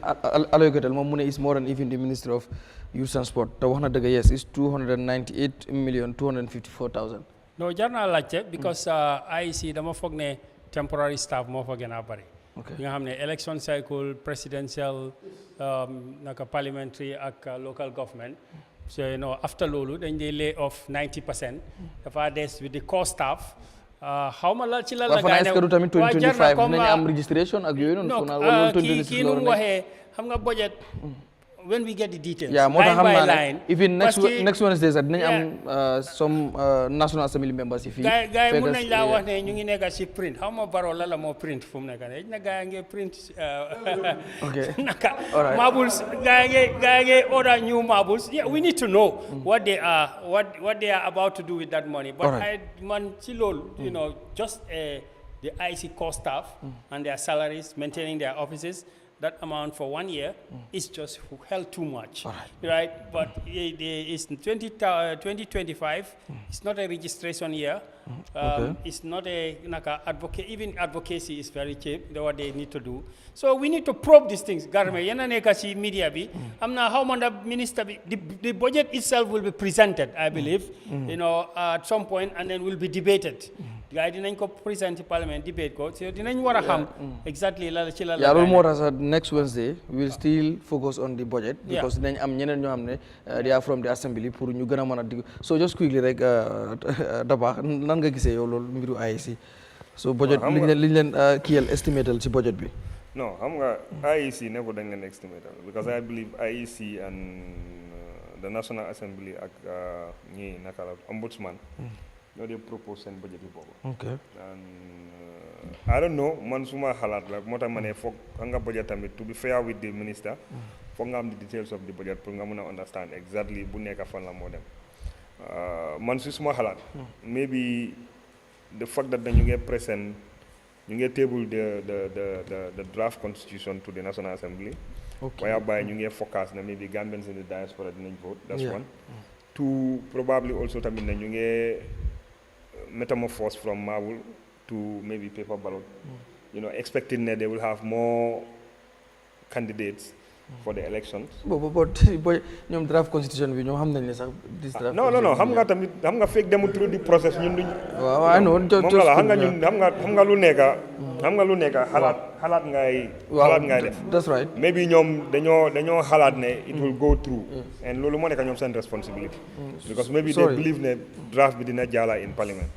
allocated moom mu ne is more than even the Ministry of Youth and Sport te wax na dëgg yes is 298,254,000. no jar naa laajte because IEC dama foog ne temporary staff moo fa gën a bari. yi nga xam ne election cycle presidential naka parliamentary ak local government so after loolu dañ dee lay off 90% dafa des with the core staff xaw ma la ci la la gaa ne tamit 2025 nañu am registration ak yooyu noonu kii nu mu waxee xam nga budget when we get the details. Yeah, line by line. Even next Wednesday, some National Assembly members. If guy mun nañ la wax ne ñu ngi nekk ci print how ma baro la mo print fu mu nekk na guy nge print okay. All right. Marbles guy order new marbles. Yeah, we need to know what they are about to do with that money. But right. you know, just the IC core staff and their salaries, maintaining their offices, that amount for 1 year is just held too much, right? But it's 2025. It's not a registration year. It's not a advocate. Even advocacy is very cheap. That's what they need to do. So we need to probe these things. Garme, yana neka si media bi. Amna how man the minister the budget itself will be presented, I believe, you know, at some point, and then will be debated. Guy dinañ ko present parliament debate ko so dinañ wara xam exactly la ci la next Wednesday we'll still focus on the budget because dinañ am ñeneen ñoo xamne they are from the assembly pour ñu gëna mëna so just quickly rek Daba nan nga gisee yow loolu mbiru IEC so budget liñ leen kiyal estimatal ci budget bi no xam nga IEC never dañ leen estimatal because I believe IEC and the National Assembly ak ñi nakala ombudsman no they propose and budget okay and I don't know man suma xalaat la moo tax ma ne foog nga budget tamit to be fair with the minister foog nga am the details of the budget pour nga mën a understand exactly bu nekk fan la moo dem man si suma xalaat maybe the fact that ñu ngi present ñu ngi table the draft constitution to the National Assembly whereby ñu ngi focus na maybe Gambians in the diaspora dinañ vote that's one two probably also tamit na ñu ngi metamorphose from marble to maybe paper ballot, you know, expecting that they will have more candidates for the elections. But ñom draft constitution bi ñoo xam nañ ne sax this draft no xam nga tamit xam nga fekk demu through the process ñun duñ waaw no xam nga ñun xam nga lu nekk xalaat ngay def that's right maybe ñoom dañoo xalaat ne it will go through and loolu moo nekk ñoom seen responsibility because maybe they believe ne draft bi dina jàlla in parliament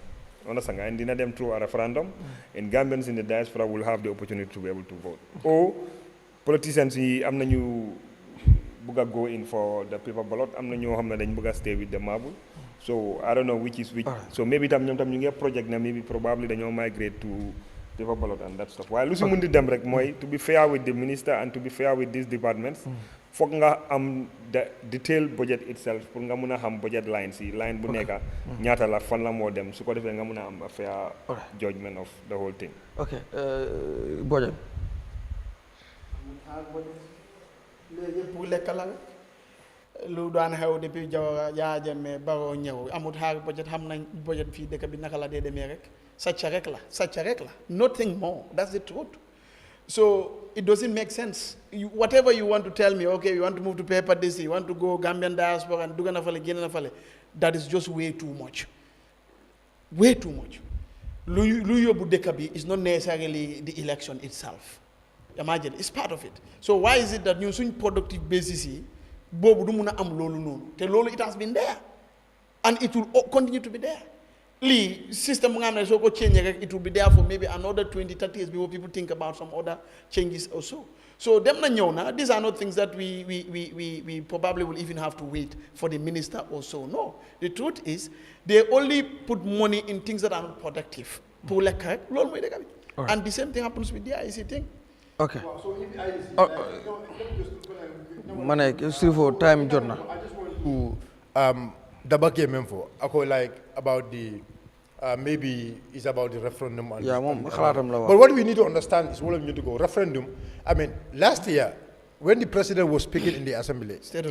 understand and dina dem through a referendum and Gambians in the diaspora will have the opportunity to be able to vote or politicians yi am nañu bëgg a go in for the paper ballot am na ñoo xam ne dañ bëgg a stay with the marble so I don't know which is which so maybe tam ñoom tam ñu ngi project na maybe probably dañoo migrate to paper ballot and that stuff waaye lu si mën di dem rek mooy to be fair with the minister and to be fair with these departments foog nga am the detailed budget itself pour nga mun a xam budget lines yi line bu nekka ñaata la fan la moo dem su ko defee nga mun a am a fair judgment of the whole thing budget léegi pour lekk la lu daan xew depuis Yahya Jammeh Barrow ñëw amut xaar budget xam nañ budget fii dëkk bi naka la dee demee rek sàcca rek la nothing more that's the truth so it doesn't make sense whatever you want to tell me okay you want to move to paper this you want to go Gambian diaspora and dugga na fale génn na fale that is just way too much lu yóbbu dëkk bi is not necessarily the election itself imagine it's part of it so why is it that ñun suñ productive basis yi boobu du mun a am loolu noonu te loolu it has been there and it will continue to be there lii system bu nga xam ne soo ko change rek it will be there for maybe another 20-30 years before people think about some other changes also so dem na ñëw na these are not things that we probably will even have to wait for the minister or so no the truth is they only put money in things that are not productive pour lekk rek loolu mooy dëkk bi and the same thing happens with the IEC thing okay ma ne sifo time jot na Dabake Memfo, I like about the maybe it's about the referendum. And but what we need to understand is what we need to go referendum. I mean, last year when the president was speaking in the assembly, State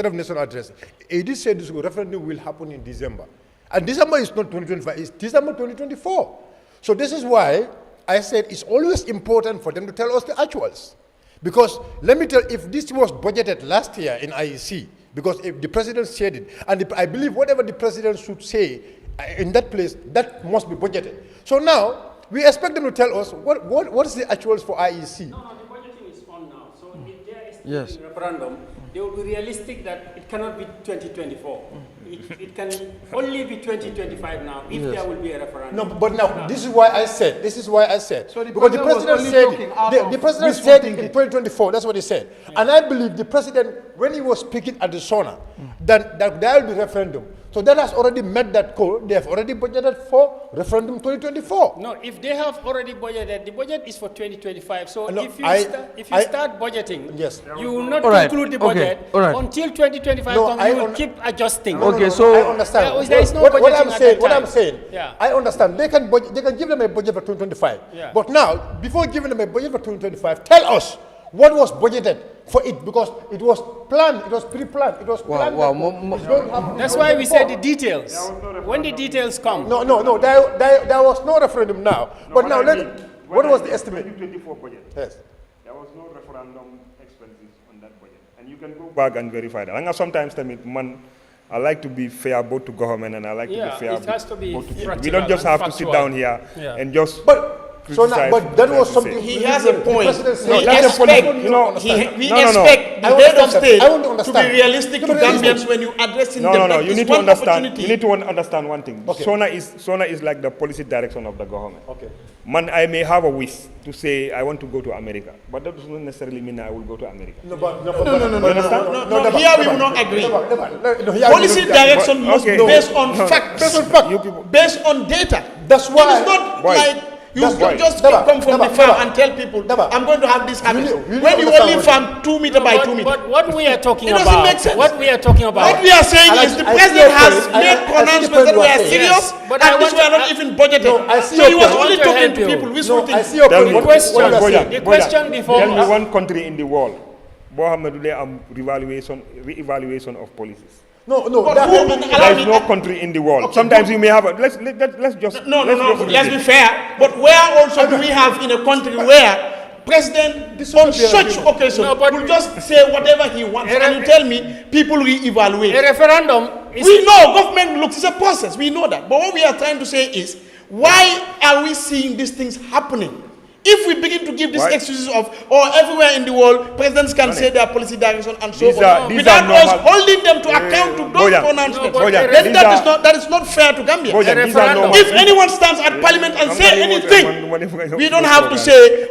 of National Address, he did say this referendum will happen in December, and December is not 2025; it's December 2024. So this is why I said it's always important for them to tell us the actuals, because let me tell you, if this was budgeted last year in IEC. Because if the president said it, and I believe whatever the president should say in that place, that must be budgeted. So now, we expect them to tell us what is the actuals for IEC. No, the budgeting is on now. So if they are Yes. referendum, they will be realistic that it cannot be 2024. It can only be 2025 now if there will be a referendum. No, but now this is why I said. So the because the president president was only said talking out of the president wishful said thinking. in 2024. That's what he said. And I believe the president, when he was speaking at the Sona, that there will be referendum. So that has already met that goal. They have already budgeted for referendum 2024. No, if they have already budgeted, the budget is for 2025. So No, if you I start budgeting, Yes. you will not All right, conclude the okay, budget all right. until 2025 No, comes. I You will un- keep adjusting. No, Okay, no, so- I understand. There is no what budgeting I'm at saying, that what I'm time. saying, Yeah. I understand. They can give them a budget for 2025. Yeah. But now, before giving them a budget for 2025, tell us what was budgeted for it, because it was planned, it was pre-planned, it was planned. wow, that it's going to happen That's why we said the 2024. details. When the details come. No, there was no referendum now. But now, what was the estimate? 2024 budget. Yes. There was no referendum expenses on that budget. And you can go back and verify that. And sometimes I like to be fair both to government and I like to be fair it has to be both to people. We practical don't just and have to sit factual. down here and just So now, but that was something. He has a point. No, We that's a expect, point. You don't understand. we No, no, no. expect the I want head to of state understand. I want to to be understand. realistic to To be realistic. Gambians when you addressing No, them. no, no. That You is need to one understand. opportunity. You need to understand one thing. Okay. Sona is like the policy direction of the government. Okay. Man, I may have a wish to say I want to go to America, but that does not necessarily mean I will go to America. No, but No, never, here we never, will not agree. No, here Policy we will not agree. direction must be Okay. based on No. fact, Based on fact. You people, based on data. That's why- It is not Why? like you That's why. just Never, come from never, the farm never. and tell people, Never. I'm going to have this habit. Really When you understand only what- farm 2 meter by 2 meter. But what we are talking It doesn't about, make sense. what we are talking about, What we are saying is the I see president your has point. I made see the pronouncements point that you we are are saying. serious, Yes, but and I this want we are to- not even budgeted. No, I see So your he was point. only I want to talking help to you. people wishful No, I thinking. see your Tell point. me, What question- you are the saying. the question before tell me us- one country in the world, re-evaluation of policies. No, But that- who- There allow is me- no country in the world. Okay, Sometimes you may have a, let's just No, just let's be fair. But where also do we have in a country where president on such occasion No, but- will just say whatever he wants, and you tell me people a re-evaluate? referendum is We know government looks, it's a process, we know that. But what we are trying to say is, why are we seeing these things happening? If we begin to give these Why? excuses of, everywhere in the world, presidents can say their policy direction and so These on, are without us normal- holding them to account to those Bojan. pronouncements, No, but then these that is not fair to Gambia. Bojan, these are referendum. normal- If anyone stands at parliament and say anything, we don't have to say,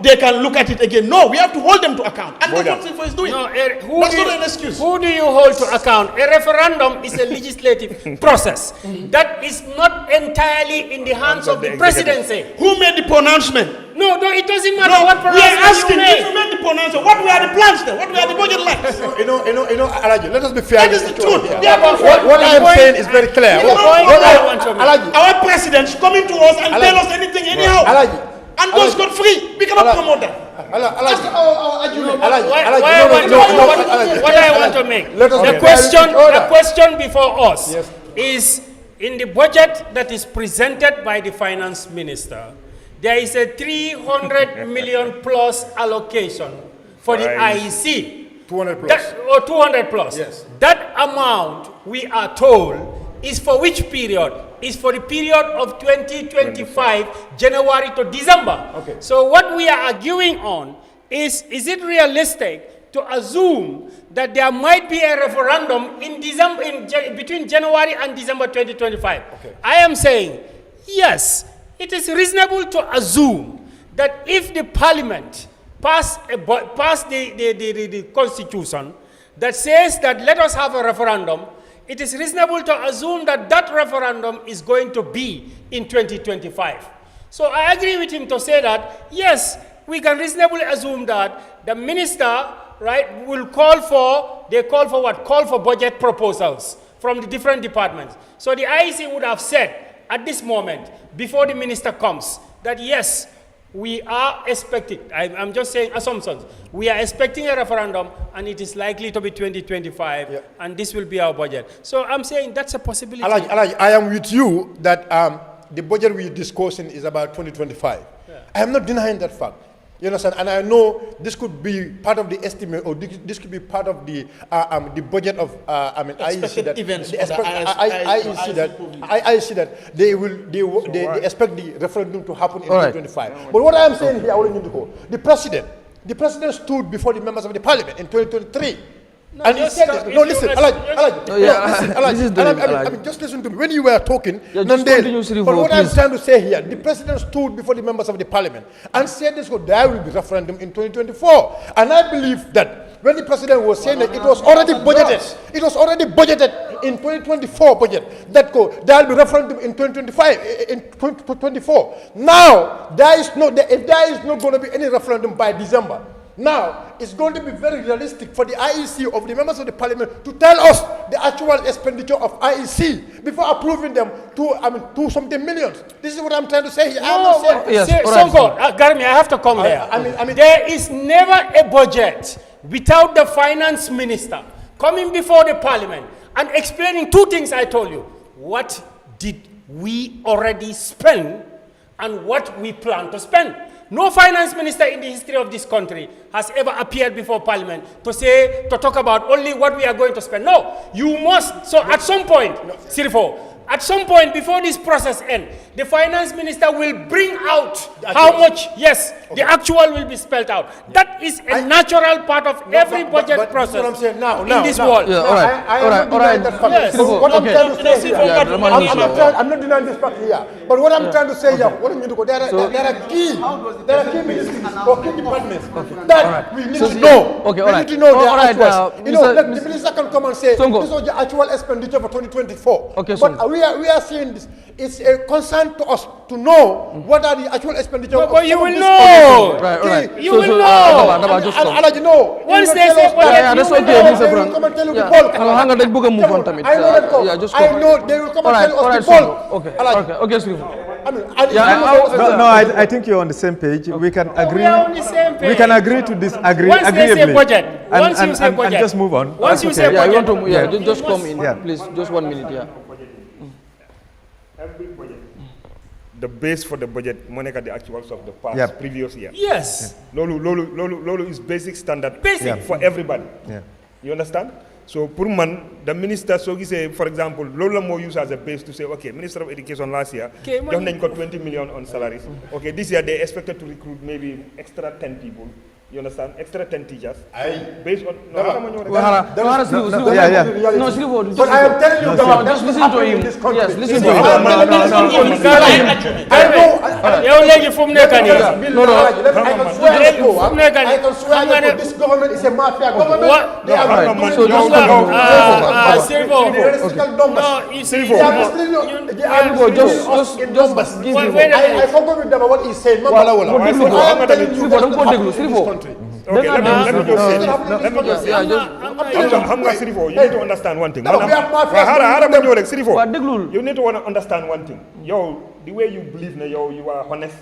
they can look at it again. No, we have to hold them to account. And that's Bojan. what Sifa is doing. No, That's not an excuse. Who do you hold to account? A referendum is a legislative process that is not entirely in the hands of the presidency. Who made the pronouncement? No, it doesn't matter No, what we are pronouncement asking you if make. you made the pronouncement. What were the plans then? What were the budget lines? Alaji, let us be fair. That is the truth. here. We are not- What I am point- saying is very clear. the point I want to make. Alaji, Our presidents coming to us and tell us anything anyhow. Alaji, And goes scot free. We cannot Alaji. promote that. Alaji, Our argument. Alaji, Why Alaji, I want to- Alaji. what I want to make. Let us The be question, fair in order. the question before us Yes. is in the budget that is presented by the finance minister. There is a 300 million plus allocation for the Right. IEC. 200 plus. 200 plus. Yes. That amount, we are told, is for which period? Is for the period of 2025, January to December. Okay. So what we are arguing on is it realistic to assume that there might be a referendum in December, between January and December 2025? Okay. I am saying, yes, it is reasonable to assume that if the parliament pass the constitution that says that let us have a referendum, it is reasonable to assume that that referendum is going to be in 2025. So I agree with him to say that, yes, we can reasonably assume that the minister, right, will call for budget proposals from the different departments. So the IEC would have said at this moment, before the minister comes, that yes, we are expecting, I'm just saying assumptions, we are expecting a referendum and it is likely to be 2025 and this will be our budget. So I'm saying that's a possibility. Alaji, I am with you that the budget we're discussing is about 2025. I am not denying that fact. You understand? And I know this could be part of the estimate, or this could be part of the budget of IEC that events they for the expect, IEC that they expect the referendum to happen in All right. 2025. But what I am saying here, the The president stood before the members of the parliament in 2023. No, And he just said, stop. no, If listen, you- Alaj, No, yeah, listen, this Alaj, is the- I mean, just listen to me. When you were talking, Yeah, just Nandel, continue, Sirifo, but what I'm please. trying to say here, the president stood before the members of the parliament and said there will be referendum in 2024. And I believe that when the president was saying that it was already budgeted in 2024 budget, that there will be referendum in 2025, in 2024. Now, if there is not going to be any referendum by December, now, it's going to be very realistic for the IEC of the members of the parliament to tell us the actual expenditure of IEC before approving them to something millions. This is what I'm trying to say here. I'm not saying. Yes, all right. Sonko, Garmi, I have to come there. I mean, there is never a budget without the finance minister coming before the parliament and explaining two things I told you. What did we already spend and what we plan to spend? No finance minister in the history of this country has ever appeared before parliament to talk about only what we are going to spend. No, you must. So at some point, Sirifo, at some point before this process ends, the finance minister will bring out how much, yes, the actual will be spelled out. That is a natural part of every budget process what I'm saying now, in this world. Yeah, all right. I All right, am all not right. denying that fact. Yes. So what I'm Okay. trying to say here, Yeah, I'm not denying this fact here. But what I'm trying to say here, what I'm going to go, there are key ministries or key departments that we need to know. Okay, all we right. need to know their All right, actuals. You know, Mr. the minister can come and say, Sonko. this was the actual expenditure for 2024. Okay, but Sonko. we are seeing this. It's a concern to us to know what are the actual expenditure. No, of but you some of will these know. projects. Right, all right. You will know. Daba, just come. And you know, Once you they tell say us budget, that. Yeah, that's you will okay, know. Mr. They will Frank. come and tell you the Yeah. bulk. Hang on, dañ bëgg a move on tamit. I know that go. Yeah, just I go. know they will come All and right, tell all us right, the bulk. Sonko. Okay, Alaj, okay, Sirifo. I mean, No, I think you're on the same page. We can agree. We are on the same page. We can agree to disagree Once they say agreeably. budget, once you say and budget, just move on. once you That's say okay. Yeah, you budget, want to, yeah, just come in, Yeah. please, just 1 minute, yeah. Every budget, the base for the budget, Monica, the actuals of the past, Yeah. previous year. yes. Lolo is basic standard Basic. Yeah. for everybody. Yeah. You understand? So, pour man, the minister, so he say, for example, Lola more use as a base to say, okay, Minister of Education last year, Okay, they got 20 million on salaries. Okay, this year they expected to recruit maybe extra 10 people. You understand? Extra 10 teachers. Based on No, Sirifo, But I am telling you, no, that just that's listen what to happened him. in this country. Yes, listen to I him. am telling you, yow léegi fu mu nekk nii. I can swear that this government is a mafia government. What? They are Alright, doing so just the Sirifo. statistical numbers. No, you see, They are misleading us. They are misleading us in numbers. give Wait, him. wait a minute. I forgot with them what he's saying. Well, But I am telling you Sirifo, that's don't not go happening déglu, in Sirifo. this country. Okay, let me just say. Let me just Yeah, just, Sirifo, you need to understand one thing. No, we have mafias. Sirifo, waa déglul. you need to understand one thing. Yo, the way you believe, you are honest.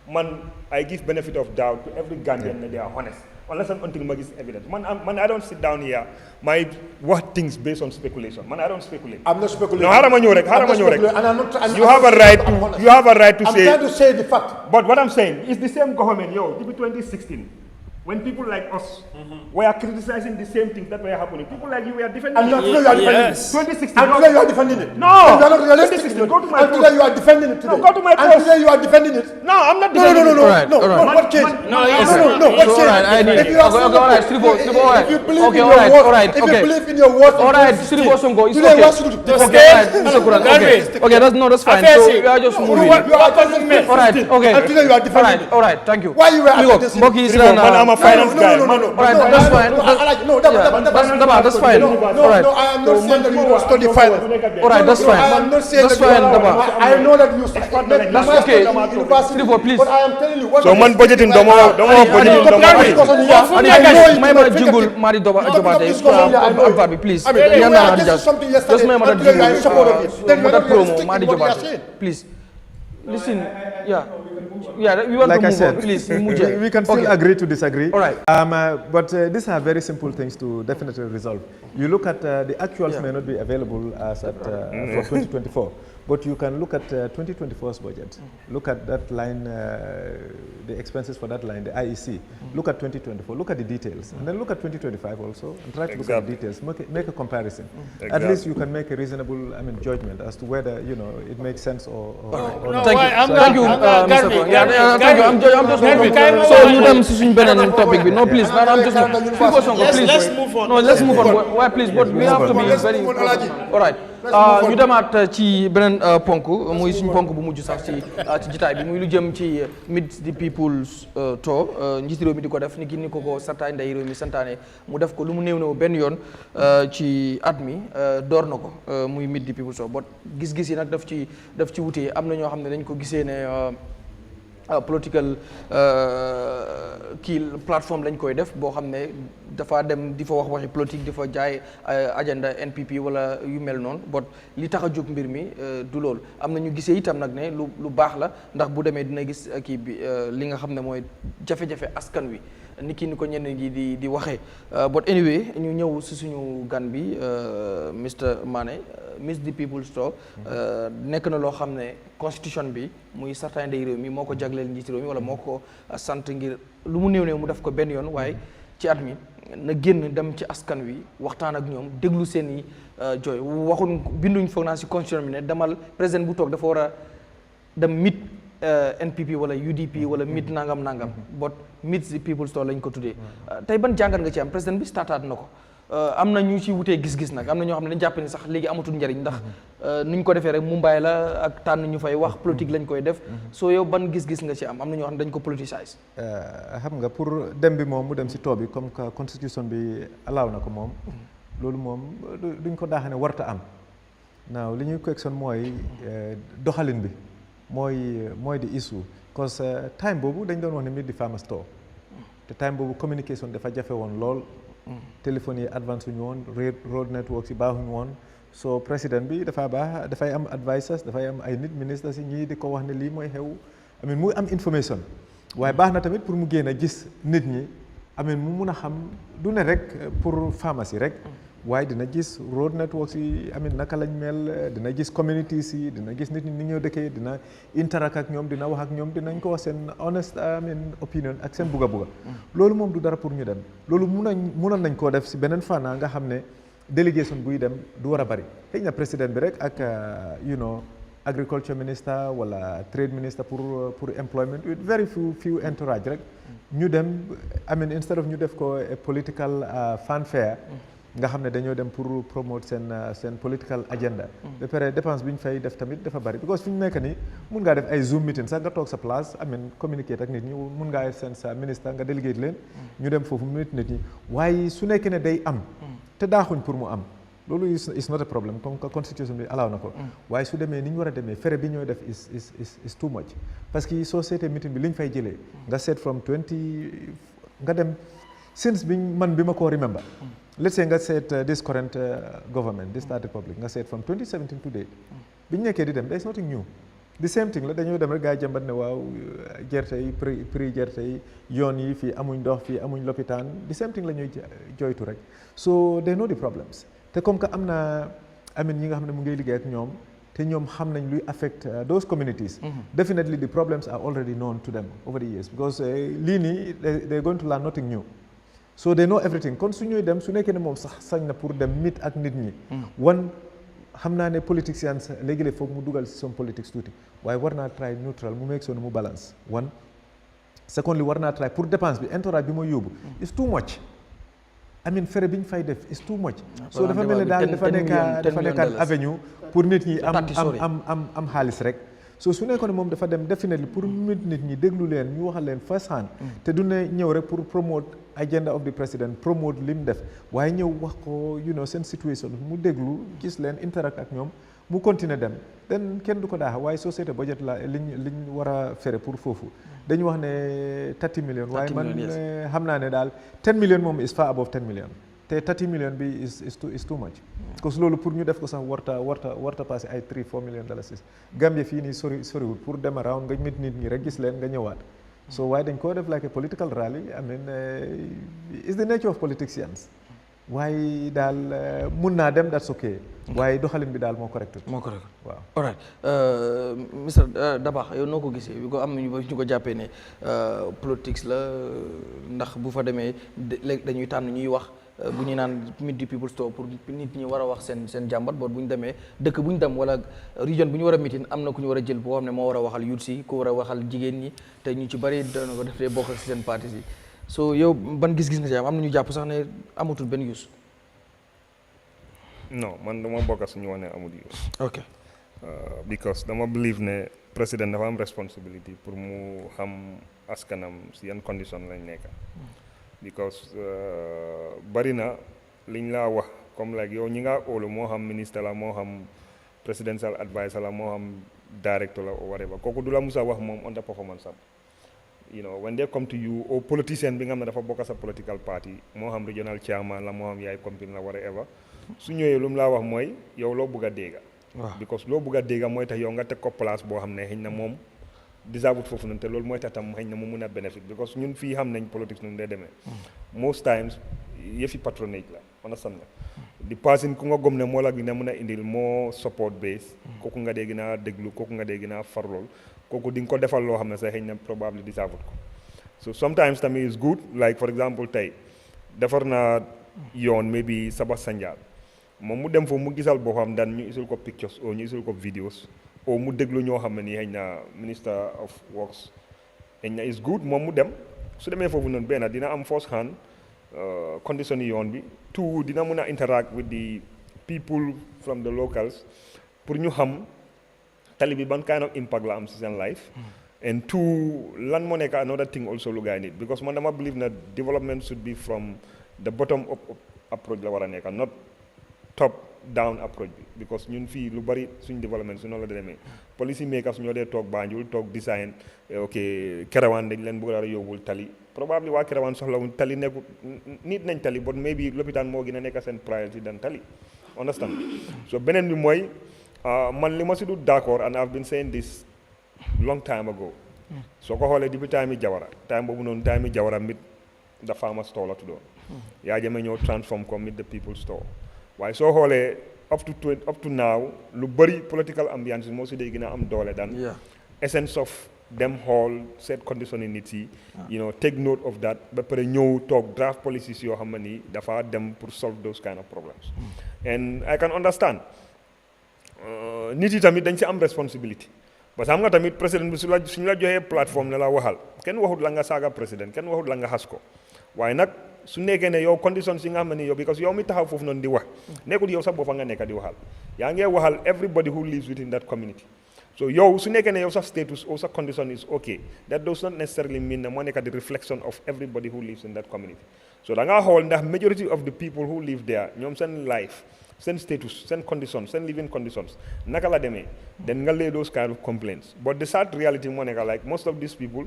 Man, I give benefit of doubt to every Gambian that they are honest. Unless and until Mag is evidence. Man, I don't sit down here. My what things based on speculation. Man, I don't speculate. I'm not speculating. No, speculating, and I'm not. You have a right to. You have a right to I'm say. trying to say the fact. But what I'm saying is the same government. Yo, 2016. When people like us were criticizing the same things that were happening, people like you were defending And it. today you are defending Yes. it. 2016. And today you are defending it. No. And you are not realistic. 2016, go to my And today post. you are defending it today. No, go to my And post. today you are defending it. No, I'm not No, defending it. Alright, no. alright. What changed? No, What So, changed? alright, I need If it. you are Okay, saying- alright, Sirifo, alright. If you believe Okay, in alright, your word, alright, if okay. you believe in your word, Alright, Sirifo Sonko, it's today okay. what should you do? Mr. Kuran, okay. Okay, that's fine. So we are just moving. You are defending it. Alright, okay. And today you are defending it. Alright, thank you. Why you were Look, attacking Mboki is Man, I'm a finance guy. Alright, that's fine. That's fine. Alright. No, I am not saying that you don't study finance. Alright, that's fine. I am not saying That's that you fine, are- Daba. I know that you That's okay. Sirifo, please. But I am telling you what So man budgeting domo budgeting May ma jingul mari dobate Abba please. Just may ma jingul promo mari dobate. Please. Listen, yeah, we want Like to I move said, on. Please, we can still agree to disagree. All right. But these are very simple things to definitely resolve. You look at the actuals may not be available as at for 2024, But you can look at 2024's budget. Look at that line, the expenses for that line, the IEC. Look at 2024. Look at the details, and then look at 2025 also, and try to look at the details. Make a comparison. At least you can make a reasonable, judgment as to whether it makes sense or no, thank you, thank you, Mr. Kong. Thank you. I'm just so you dem suñ beneen topic bi. No, please. No, I'm just let's move on. No, let's move on. Why, please? But we have to be very. All right. ñu demaat ci beneen ponk muy suñ ponk bu mujj sax ci jitaay bi muy lu jëm ci Meet the People's Tour njiiti réew mi di ko def ni ko santaane nday réew mi santaane mu def ko lu mu néew benn yoon ci at mi door na ko muy Meet the People's Tour bot gis-gis yi nag daf ci wutee am na ñoo xam ne dañ ko gisee ne political kii plateforme lañ koy def boo xam ne dafa dem di fa wax waxi politique di fa jaay agenda NPP wala yu mel noonu bot li tax a jóg mbir mi du loolu am na ñu gisee itam nag ne lu baax la ndax bu demee dina gis kii bi li nga xam ne mooy jafe-jafe askan wi ni ko ñenn ñi di waxee but anyway ñu ñëw si suñu gan bi Mr Mané Meet the People's Tour nekk na loo xam ne constitution bi muy certain ndey réew mi moo ko jagleel njiiti réew mi wala moo ko sant ngir lu mu néew mu def ko benn yoon waaye ci at mi na génn dem ci askan wi waxtaan ak ñoom déglu seen i jooy waxuñ binduñ foog naa si constitution bi ne demal président bu toog dafa war a dem meet NPP wala UDP wala meet nangam but Meet the People's Tour lañ ko tuddee tey ban jàngat nga ci am président bi startaat na ko am na ñu ci wutee gis-gis nag am na ñoo xam ne dañ jàpp ni sax léegi amatul njariñ ndax ni ñu ko defee rek Mumbai la ak tànn ñu fay wax politique lañ koy def soo yow ban gis-gis nga ci am na ñoo xam ne dañ ko politicize xam nga pour dem bi moom mu dem si tour bi comme que constitution bi allow na ko moom loolu moom duñ ko daaxane warta am naaw li ñuy question mooy doxalin bi mooy di issue parce que time boobu dañ doon wax ne Meet the Farmers Tour te time boobu communication dafa jafe woon lool téléphone yi advance wuñu woon road networks yi baaxuñu woon so président bi dafay am advisors dafay am ay nit ministres yi ñii di ko wax ne lii mooy xew muy am information waaye baax na tamit pour mu génn a gis nit ñi mu mun a xam du ne rek pour pharmacie rek waaye dina gis road networks yi naka lañ mel dina gis communities yi dina gis nit ñi ni ñoo dëkkee dina interact ak ñoom dina wax ak ñoom dinañ ko wax seen honest opinion ak seen bugga loolu moom du dara pour ñu dem loolu munoon nañ koo def si beneen fànna nga xam ne délégation buy dem du war a bari xëy na président bi rek ak agriculture minister wala trade minister pour employment with very few entourage rek ñu dem instead of ñu def ko political fanfare nga xam ne dañoo dem pour promote seen political agenda ba pare dépense bi ñu fay def tamit dafa bari because fi ñu nekk nii mun ngaa def ay zoom meeting sax nga toog sa place communiquer ak nit ñi mun ngaa seen sa ministre nga délégué leen ñu dem foofu nit ñi waaye su nekkee ne day am te daaxuñ pour mu am loolu is not a problem comme que constitution bi allow na ko waaye su demee ni ñu war a demee fere bi ñooy def is too much parce que soo seetee meeting bi li ñu fay jëlee nga seet from 20 nga dem since bi ma ko remember let's say nga seet this current government this third republic nga seet from 2017 to date bi ñu nekkee di dem there is nothing new the same thing la dañoo dem rek gaa yi jëmbat ne waaw gerte yi prix gerte yi yoon yi fii amuñ ndox fii amuñ lopitaan the same thing la ñuy joytu rek so they know the problems te comme que am na ñi nga xam ne mu ngay liggéey ak ñoom te ñoom xam nañ luy affect those communities definitely the problems are already known to them over the years because lii nii they're going to learn nothing new so they know everything kon su ñuy dem su nekkee ne moom sax sañ na pour dem meet ak nit ñi xam naa ne politicians léegi-léeg foog mu dugal si some politics tuuti waaye war naa try neutral mu make sure mu balance secondly war naa try pour dépense bi entourage bi mooy yóbbu is too much fere bi ñu fay def is too much so dafa mel ne daal dafa nekkaan avenue pour nit ñi am xaalis rek so su nekkoon ne moom dafa dem definitely pour nit ñi déglu leen ñu waxal leen first hand te du ne ñëw rek pour promote agenda of the president promote lim def waaye ñëw wax ko seen situation mu déglu gis leen interact ak ñoom mu continuer dem den kenn du ko daaxa waaye société budget la liñ war a fere pour foofu dañu wax ne 30 millions waaye man xam naa ne daal 10 millions moom is far above 10 millions te 30 millions bi is too much parce que loolu pour ñu def ko sax warta passé ay 3-4 millions dollars Gambia fii nii soriwul pour dem around nga mit nit ñi rek gis leen nga ñëwaat so waaye dañ koo def like a political rally is the nature of politicians waaye daal mun naa dem that's okay waaye doxalin bi daal moo correct waaw alright Mr Dabakh yow noo ko gisee bi ko am nañu ñu ko jàppee ne politics la ndax bu fa demee léegi dañuy tànn ñuy wax bu ñu naan meet the people store pour nit ñi war a wax seen jàmbat boot bu ñu demee dëkk bu ñu dem wala region bu ñu war a meeting am na ku ñu war a jël boo xam ne moo war a waxal youth si ku war a waxal jigéen ñi te ñu ci bëri doon ko def dee bokk si seen parti si so yow ban gis-gis nga ci am na ñu jàpp sax ne amatul benn use. non man dama bokk suñu wax ne amul use. ok because dama believe ne président dafa am responsibility pour mu xam askanam si yan condition lañ nekk. because bari na liñ laa wax comme like yow ñi nga óolu moo xam ministre la moo xam presidential adviser la moo xam director la or whatever kooku du la musa wax moom on the performance am you know when they come to you or politicien bi nga xam ne dafa bokk sa political party moo xam regional chairman la moo xam yaay compagnie la whatever su ñëwee lu mu laa wax mooy yow loo bugg a dégga because loo bugg a dégga mooy tax yow nga teg ko place boo xam ne xëy na moom deserve foofu noonu te loolu mooy tax tam xëy na mu mun a benefit because ñun fii xam nañ politics nu dee demee most times yëfi patronage la understand nga di person ku nga gom ne moo la gën a mun a indil moo support base kooku nga dee gën a déglu kooku nga dee gën a farlool kooku di nga ko defal loo xam ne sax xëy na probably deserve ko so sometimes tamit is good like for example tey defar naa yoon maybe Saba Sanjal moom mu dem foofu mu gisal boppam daan ñu isul ko pictures o ñu isul ko videos o mu déglu ñoo xam ne nii xëy na minister of works xëy na is good moom mu dem su demee foofu noonu benn dina am first hand condition yi yoon bi tout dina mun a interact with the people from the locals pour ñu xam tali bi ban kind of impact la am si seen life and two lan moo nekk another thing also lu gaay nit because man dama believe na development should be from the bottom up approach la war a nekk not top down approach bi because ñun fii lu bari suñ développement su noonu la demee policy makers ñoo dee toog Banjul toog design ok Kerewan dañ leen bëgg a yóbbul tali probably waa Kerewan soxlawuñ tali nekkul nit nañ tali but maybe lopitaan moo gën a nekk seen priority dan tali understand so beneen bi mooy man li ma si du d'accord and I've been saying this long time ago soo ko xoolee depuis time yi Jawara time boobu noonu time yi Jawara mit the farmer store la tuddoon Yahya Jammeh ñëw transform ko mit the people store waaye soo xoolee up to now lu bëri political ambiance moo si dee gën a am doole dan essence of dem xool set condition yi nit yi you know take note of that ba pare ñëw toog draft policies yoo xam ne nii dafa dem pour solve those kind of problems and I can understand nit yi tamit dañ si am responsibility parce que xam nga tamit président bi suñu la joxee plateforme ne la waxal kenn waxut la nga saaga président kenn waxut la nga xas ko waaye nag su nekkee ne yow conditions yi nga xam ne nii yow because yow mi taxaw foofu noonu di wax nekkul yow sax boppa nga nekk di waxal yaa ngee waxal everybody who lives within that community so yow su nekkee ne yow sa status or sa condition is okay that does not necessarily mean ne moo nekk the reflection of everybody who lives in that community so da ngaa xool ndax majority of the people who live there ñoom seen life seen status seen conditions seen living conditions naka la demee then nga lay those kind of complaints but the sad reality moo nekk like most of these people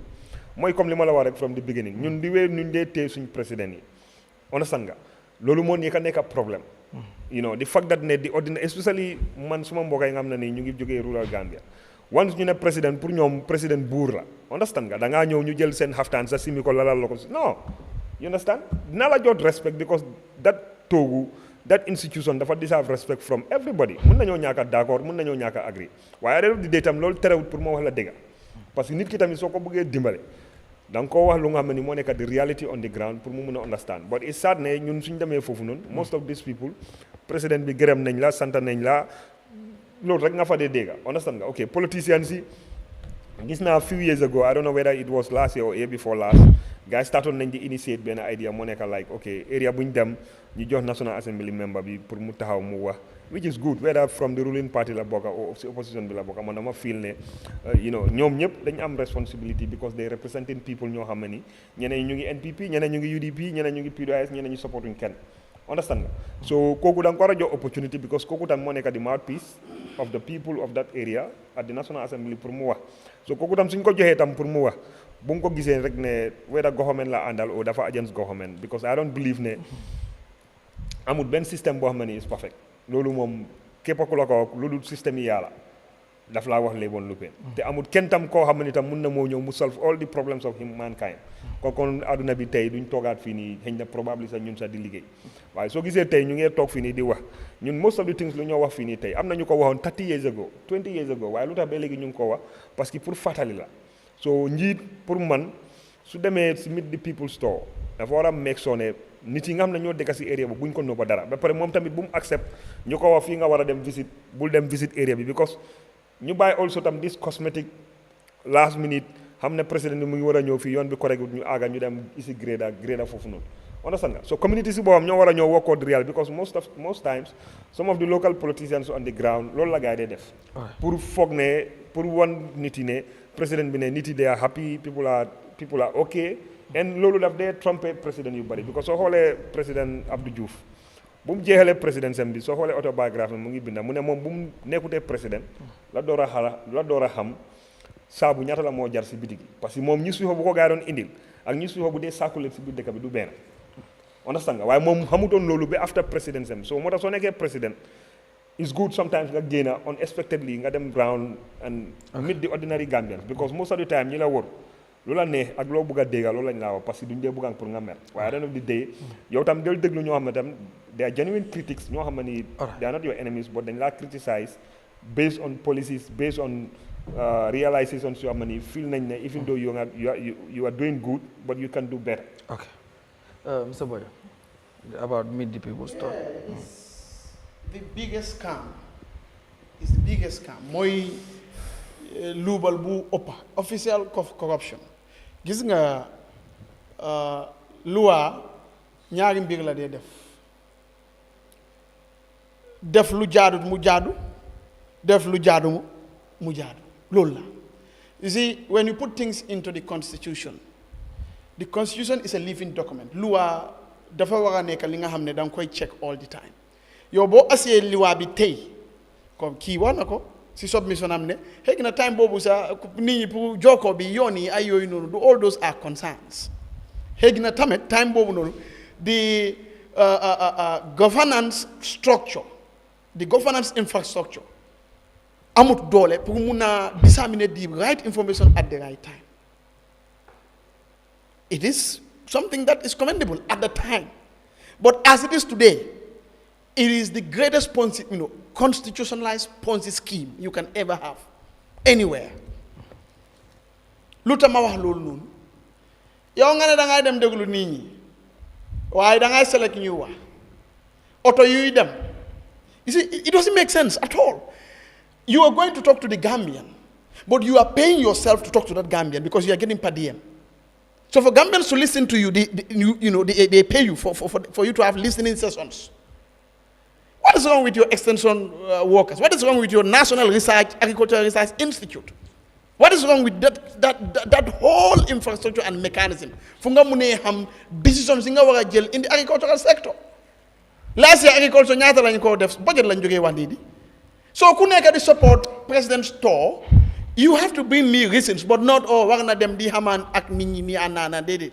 mooy comme li ma la wax rek from the beginning ñun di wee ñun dee tey suñ président yi understand nga loolu moo nekk problème you know the fact that ne di ordinary especially man suma mbokk yi nga xam ne nii ñu ngi jógee rural Gambia once ñu ne président pour ñoom président buur la understand nga da ngaa ñëw ñu jël seen xaftaan sa simi ko lalal la ko non you understand dina la jot respect because that toogu that institution dafa deserve respect from everybody mun nañoo ñàkk a d'accord mun nañoo ñàkk a agree waaye at the end of the day tam loolu terewut pour moo wax la dëgg parce que nit ki tamit soo ko bëggee dimbale da nga koo wax lu nga xam ne ni moo nekk the reality on the ground pour mu mun a understand but it's sad ne ñun suñ demee foofu noonu most of these people président bi gërëm nañ la sant nañ la loolu rek nga fa dee dégga understand nga ok politicians yi gis naa few years ago I don't know whether it was last year or year before last guys started nañ di initiate benn idea moo nekk like ok area bu ñu dem ñu jox National Assembly member bi pour mu taxaw mu wax which is good whether from the ruling party la bokka or si opposition bi la bokka man dama feel ne you know ñoom ñëpp dañu am responsibility because they representing people ñoo xam ne ni ñeneen ñu ngi NPP ñeneen ñu ngi UDP ñeneen ñu ngi PDOIS ñeneen ñu supportuñ kenn understand nga so kooku da nga ko war a jox opportunity because kooku tam moo nekk di mouthpiece of the people of that area at the National Assembly pour mu wax so kooku tam suñ ko joxee tam pour mu wax bu nga ko gisee rek ne whether government la àndal o dafa against government because I don't believe ne amul benn système boo xam ne ni is perfect loolu moom képp ku la ko wax lu dul système yi yàlla daf laa wax léeboon lu peen te amul kenn tam koo xam ne tam mun na moo ñëw mu solve all the problems of mankind kon àdduna bi tey duñ toogaat fii nii xëy na probably sax ñun sax di liggéey waaye soo gisee tey ñu ngee toog fii nii di wax ñun most of the things lu ñoo wax fii nii tey am na ñu ko waxoon 30 years ago 20 years ago waaye lu tax ba léegi ñu ngi ko wax parce que pour fàttali la so njiit pour man su demee si meet the people store dafa war a make sure ne nit yi nga xam ne ñoo dëkk si area bi buñ ko nëbba dara ba pare moom tamit bu mu accept ñu ko wax fii nga war a dem visit bul dem visit area bi because ñu bàyyi also tam this cosmetic last minute xam ne président bi mu ngi war a ñëw fii yoon bi correct ñu aaga ñu dem isi grade foofu noonu understand nga so community si boobam ñoo war a ñëw work out real because most times some of the local politicians on the ground loolu la gars yi day def pour foog ne pour wan nit yi ne président bi ne nit yi they are happy people are okay and loolu daf dee trompé président yu bëri because soo xoolee président Abdou Diouf bu mu jeexalee président sem bi soo xoolee autobiographie mu ngi binda mu ne moom bu mu nekkutee président la door a xam saabu ñaata la moo jar si bitig parce que moom ñu suufa bu ko gaa doon indil ak ñu suufa bu dee sàkkulet si biir dëkk bi du benn understand nga waaye moom xamutoon loolu ba after président sem so moo tax soo nekkee président it's good sometimes nga génna unexpectedly nga dem ground and meet the ordinary Gambians because most of the time ñi la wër lu la neex ak loo bëgg a dégga loolu lañ laa wax parce que duñ dee bëggaan pour nga mer waaye at the end of the day yow tam del déglu ñoo xam ne tam they are genuine critics ñoo xam ne ni they are not your enemies but dañ laa criticize based on policies based on realizations yoo xam ne ni feel nañ ne even though you are doing good but you can do better. Okay. Mr. Boye, about meet the people stuff. The biggest scam is the biggest scam mooy luubal bu ëppa official corruption gis nga loi ñaari mbir la dee def lu jaadut mu jaadu def lu jaadu mu jaadu loolu la. You see, when you put things into the constitution is a living document. Loi dafa war a nekk li nga xam ne da nga koy check all the time yow boo asee loi bi tey comme kii wax na ko si submission am ne xëy na time boobu sax nit ñi pour jokkoo bi yoon yi ay yooyu noonu du all those are concerns xëy na tamit time boobu noonu the governance structure the governance infrastructure amut doole pour mun a disseminate the right information at the right time. It is something that is commendable at the time, but as it is today, it is the greatest constitutionalized Ponzi scheme you can ever have anywhere. Lu tax ma wax loolu noonu yow nga ne da ngay dem déglu nit ñi waaye da ngay select ñu wax oto yuy dem. You see, it doesn't make sense at all. You are going to talk to the Gambian, but you are paying yourself to talk to that Gambian because you are getting per diem. So for Gambians to listen to you, they pay you for you to have listening sessions. What is wrong with your extension workers? What is wrong with your National Agricultural Research Institute? What is wrong with that whole infrastructure and mechanism? Funga mune ham decisions inga wara jël in the agricultural sector. Last year agriculture ñaata lañ ko def budget lañ jógee wandi di. So ku nekk di support President Store, you have to bring me reasons, but not war na dem di haman ak nit ñi ni anana déedéet.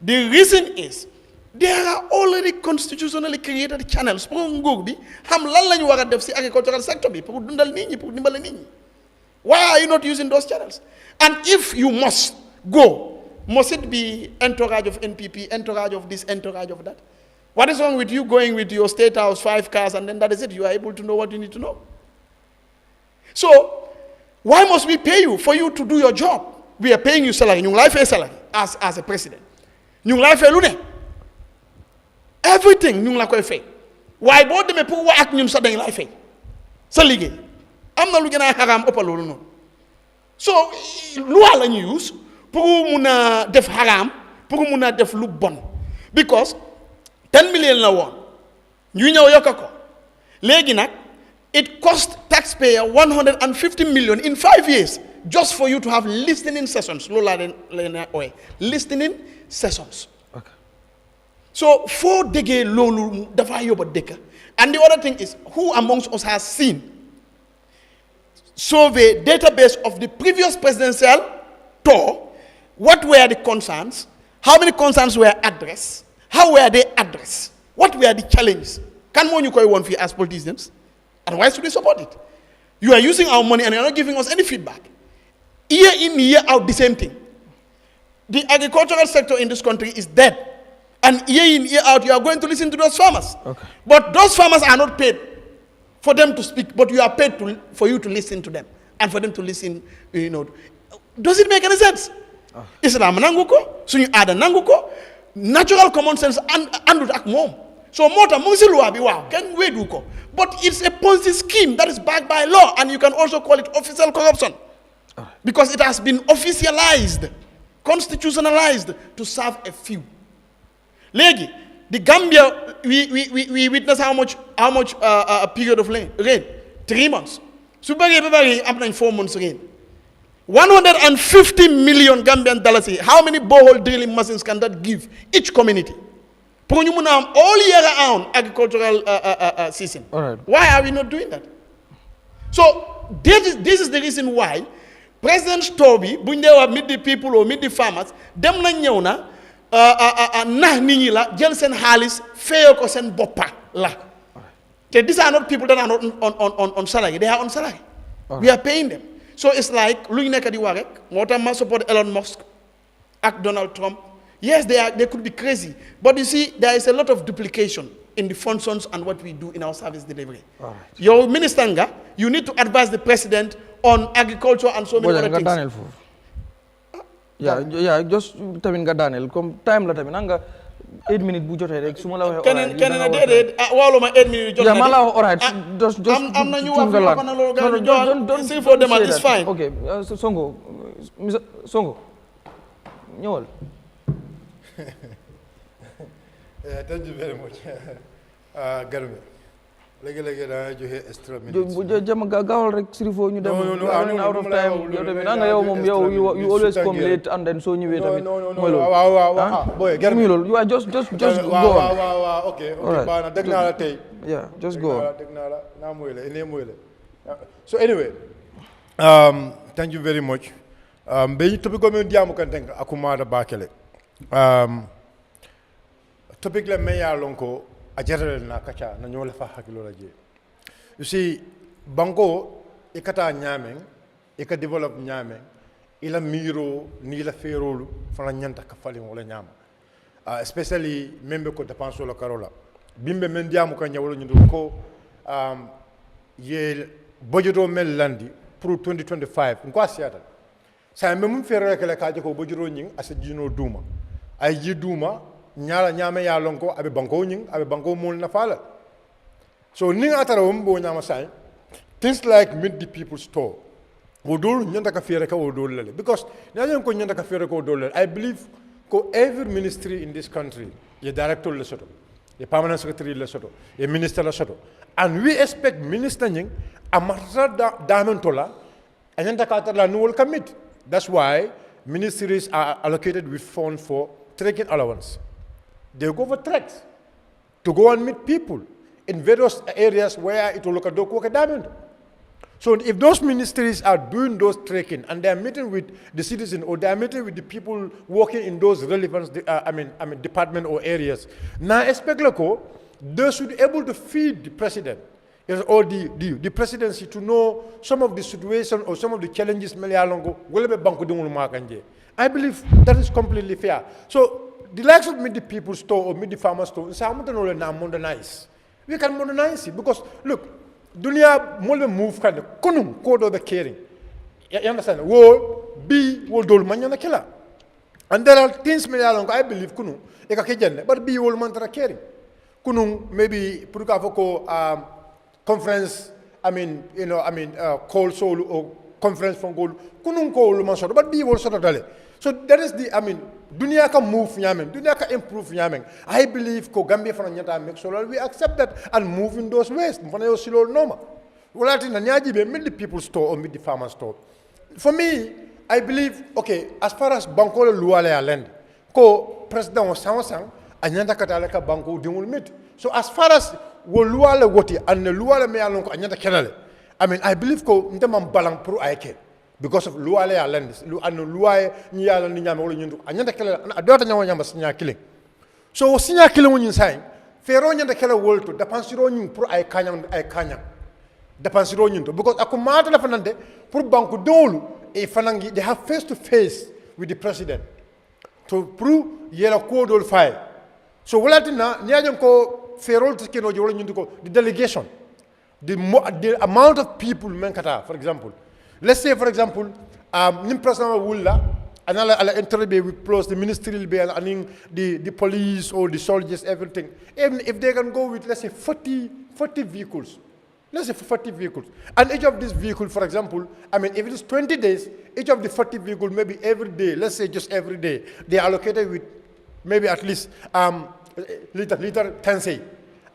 The reason is there are already constitutionally created channels pour nguur bi xam lan lañ war a def si agricultural sector bi pour dundal nit ñi pour dimbale nit ñi. Why are you not using those channels? And if you must go, must it be entourage of NPP, entourage of this, entourage of that? What is wrong with you going with your state house, 5 cars, and then that is it? You are able to know what you need to know. So, why must we pay you for you to do your job? We are paying you salary. You life salary as a president. You life lune. Everything you la koy fay. Why both them pour ak ñun sa dañ life? Sa liggéey. Am na lu gën a haram ëpp loolu noonu. So, loi la ñu use pour mun a def haram, pour mun a def lu bon. Because 10 million la woon ñu ñëw yokk ko léegi nag it cost taxpayer 150 million in 5 years just for you to have listening sessions loolu laa leen ooye listening sessions. Okay. So foo déggee loolu dafa yóbba dëkk. And the other thing is, who amongst us has seen survey database of the previous presidential tour? What were the concerns? How many concerns were addressed? How were they addressed? What were the challenges? Can one you call one for as politicians? And why should we support it? You are using our money and you are not giving us any feedback. Year in, year out, the same thing. The agricultural sector in this country is dead. And year in, year out, you are going to listen to those farmers. Okay. But those farmers are not paid for them to speak, but you are paid for you to listen to them and for them to listen, Does it make any sense? Islam nanguko, suñu aada nanguko, natural common sense andut ak mom. So mota mo ci loi bi waaw ken wedu ko. But it's a Ponzi scheme that is backed by law, and you can also call it official corruption. Because it has been officialized, constitutionalized to serve a few. Legi, the Gambia, we witness how much a period of rain? 3 months. Subari I'm 4 months rain. 150 million Gambian dollars. How many borehole drilling machines can that give each community? All year round agricultural season. All right. Why are we not doing that? So this is the reason why President Stoby, bundewa meet the people or meet the farmers, dem na ñew na nah nit ñi la jël sen xaliss feyo ko sen boppa la. These are not people that are not on salary. They are on salary. Right. We are paying them. So it's like lu ñu nekk di wax rek moo tax ma support Elon Musk ak Donald Trump. Yes, they could be crazy, but you see, there is a lot of duplication in the functions and what we do in our service delivery. Right. Your minister, you need to advise the president on agriculture and so many other things. Yeah, just tamin nga Daniel comme time la tamin nga 8 minutes bu jotee rek suma la waxe keneen déedéet walo ma 8 minutes jotee ma la wax alright just am na ñu wax ko na loolu don't see for them it's fine. Okay, Songo ñëwal. Thank you very much. Garme. Léegi da joxe extra minutes. Jam gaawal rek Sirifo ñu dem. No, out of time. Yow tamit nga yow moom you always come late and then so ñëwee tamit. Mooy loolu. Waaw. Boy, Garme. You are just go on. Waaw. Okay. Baax na dégg naa la tey. Yeah, just go on. Dégg naa la naa mooy la. So anyway, thank you very much. Be topic ko men diamu kan tenk akuma da bakele. Topic la me ya lonko a jarale na kacha na nyola fa hakilo la je. You see, banko ikata nyameng, ika develop nyameng, ila miro ni la ferolu fala nyanta ka fali wala nyama. Especially membe ko depenso la karola. Bimbe men diamu kan nyawolo nyu ko ye budgeto mel landi pour 2025 ko asiata. Sa me mun fere kala ka ko budgeto nying asajino duma. Ay ji duma ñaala ñaame ya lonko abe banko ñing abe banko mul na fala so ni atara bo ñama say things like meet the people store wo dol ñanda ka fere ka wo dol lele because ñaan ko ñanda ka fere ko dol lele I believe ko every ministry in this country ye director le soto ye permanent secretary le soto ye minister le soto and we expect minister ñing amata damentola ñanda ka tara no will commit. That's why ministries are allocated with funds for trekking allowance. They go for treks to go and meet people in various areas where it will look at diamond. So if those ministries are doing those trekking and they are meeting with the citizens or they are meeting with the people working in those relevant department or areas, now expect they should be able to feed the president or the presidency to know some of the situation or some of the challenges. I believe that is completely fair. So the likes of meet the people store or meet the farmer store, modernize. We can modernize it because look, dunia more move kind of kunum code of the caring. You understand? Will be will do manyana killer. And there are things I believe kunu eka kejenne, but be will mantra caring. Kunu maybe purukafoko conference. Call solo or conference from goal. Kunun call masoro, but be will sort of dale. So that is the dunia can move Yamen, dunia can improve Yamen. I believe ko Gambia for Nyata make so we accept that and move in those ways. Mfana silo normal. Well, I think Nyaji meet the people store or meet the farmer store. For me, I believe as far as Banko Luale land, ko President Sansang, Anyanta Katalaka Banko dimul meet. So as far as Luale Woti and the Luale Mealonko Anyanta Kenale, I believe ko ndemam balang pro aike. Because of luale land, luai nyala ni nyama wolo nyundu anyanda kala adota nyawa nyamba sinya killing. So sinya killing when you sign, fero nyanda kala wolto da pansiro nyu pro ay kanyang. dépense ro nyinto because ako mata la fanande pour banque dolu e fanangi they have face to face with the president to prove yela ko dol fay so walatina nyaajam ko ferol to keno jolo nyinto ko the delegation the amount of people menkata for example let's say for example nim president wulla anala ala interbe with plus the ministerial be and the police or the soldiers everything even if they can go with let's say 40 vehicles. Let's say 40 vehicles. And each of these vehicles, for example, I mean, if it is 20 days, each of the 40 vehicles, maybe every day, let's say just every day, they are allocated with maybe at least liter 10 say.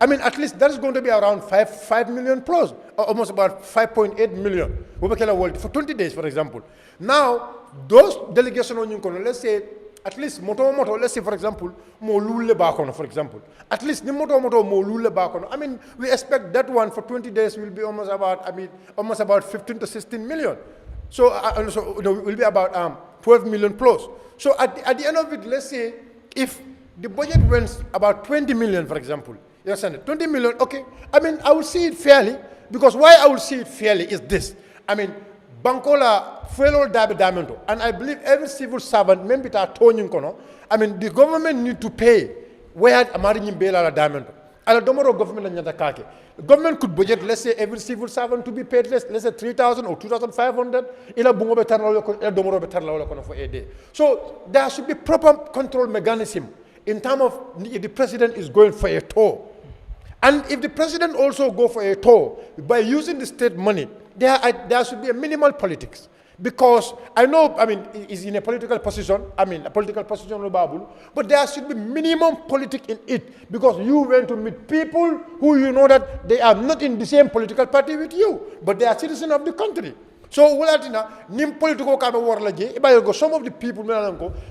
I mean, at least that is going to be around 5 million plus, or almost about 5.8 million. For 20 days, for example. Now, those delegations on you, let's say, at least moto, let's say for example, mo lule bakono, for example. At least ni moto mo lule bakono. I mean, we expect that one for 20 days will be almost about 15 to 16 million. So, will be about 12 million plus. So at the end of it, let's say if the budget went about 20 million, for example, you understand? 20 million, okay. I mean, I will see it fairly because why I will see it fairly is this. I mean, Bankola fuelo damento, and I believe every civil servant, maybe ta toning kono. I mean, the government need to pay where amari nyimbela la damento. Ala domoro government nyata kake. The government could budget, let's say, every civil servant to be paid, let's say 3,000 or 2,500. Ila bungo betarla ila domoro betarla kono for a day. So there should be proper control mechanism in terms of if the president is going for a tour. And if the president also go for a tour by using the state money, there should be a minimal politics. Because I know, I mean, he's in a political position, but there should be minimum politics in it. Because you went to meet people who you know that they are not in the same political party with you, but they are citizens of the country. So, some of the people,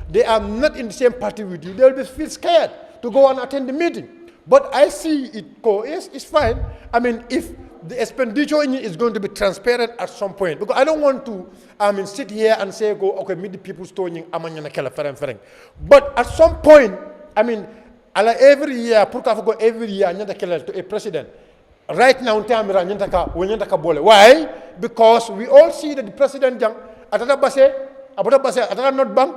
they are not in the same party with you. They will feel scared to go and attend the meeting. But I see it it's fine. I mean, if the expenditure is going to be transparent at some point, because I don't want to sit here and say, okay, meet the people stoning amanyana kela fereng. But at some point, I mean, every year, to a president. Right now, why? Because we all see that the president about not bank,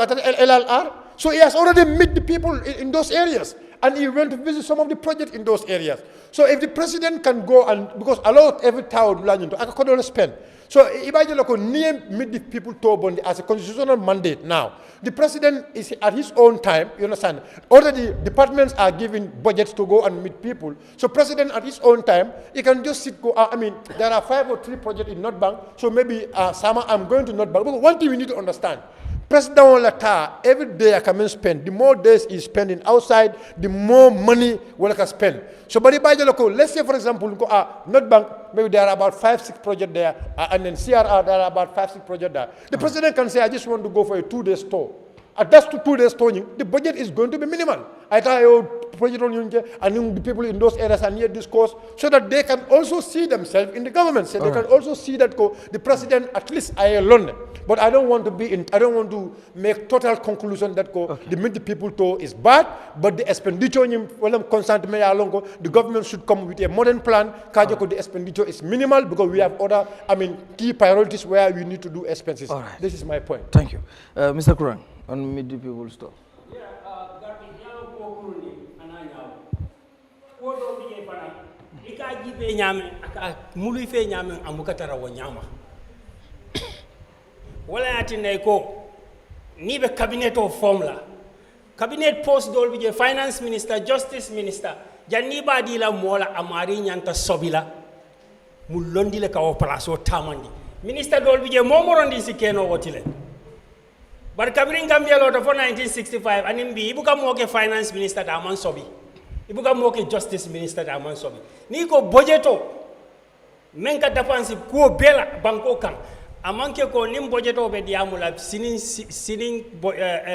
LLR. So he has already met the people in those areas. And he went to visit some of the projects in those areas. So if the president can go and, because a lot every town, I can spend. So if I meet the people to as a constitutional mandate now, the president is at his own time, you understand, already departments are giving budgets to go and meet people. So president at his own time, he can just sit, there are 5 or 3 projects in North Bank, so maybe summer I'm going to North Bank. But one thing we need to understand, President Lata, every day I can spend, the more days he's spending outside, the more money we can spend. So, but let's say, for example, North Bank, maybe there are about 5-6 projects there, and then CRR, there are about 5-6 projects there. The president can say, I just want to go for a 2-day tour. At that 2-day touring, the budget is going to be minimal. I tell project and the people in those areas are near this course, so that they can also see themselves in the government. So they can also see that the president at least I alone. But I don't want to make total conclusion that the meet the people to is bad, but the expenditure the government should come with a modern plan. The expenditure is minimal because we have other key priorities where we need to do expenses. Right. This is my point. Thank you. Mr. Kurang, on meet the people store. Wala atine ko ni be cabinet of formula cabinet post dol bi finance minister justice minister janni ba di la mola amari nyanta sobila mu londi le ka o place o tamandi minister dol bi momorondi sikeno wotile bar kabrin Gambia lo for 1965 anim bi ibuka moke finance minister da man sobi ibuka moke justice minister da man sobi ni ko budgeto men ka dépense ko bela banko kan amanke ko nim budgeto be diamu la sinin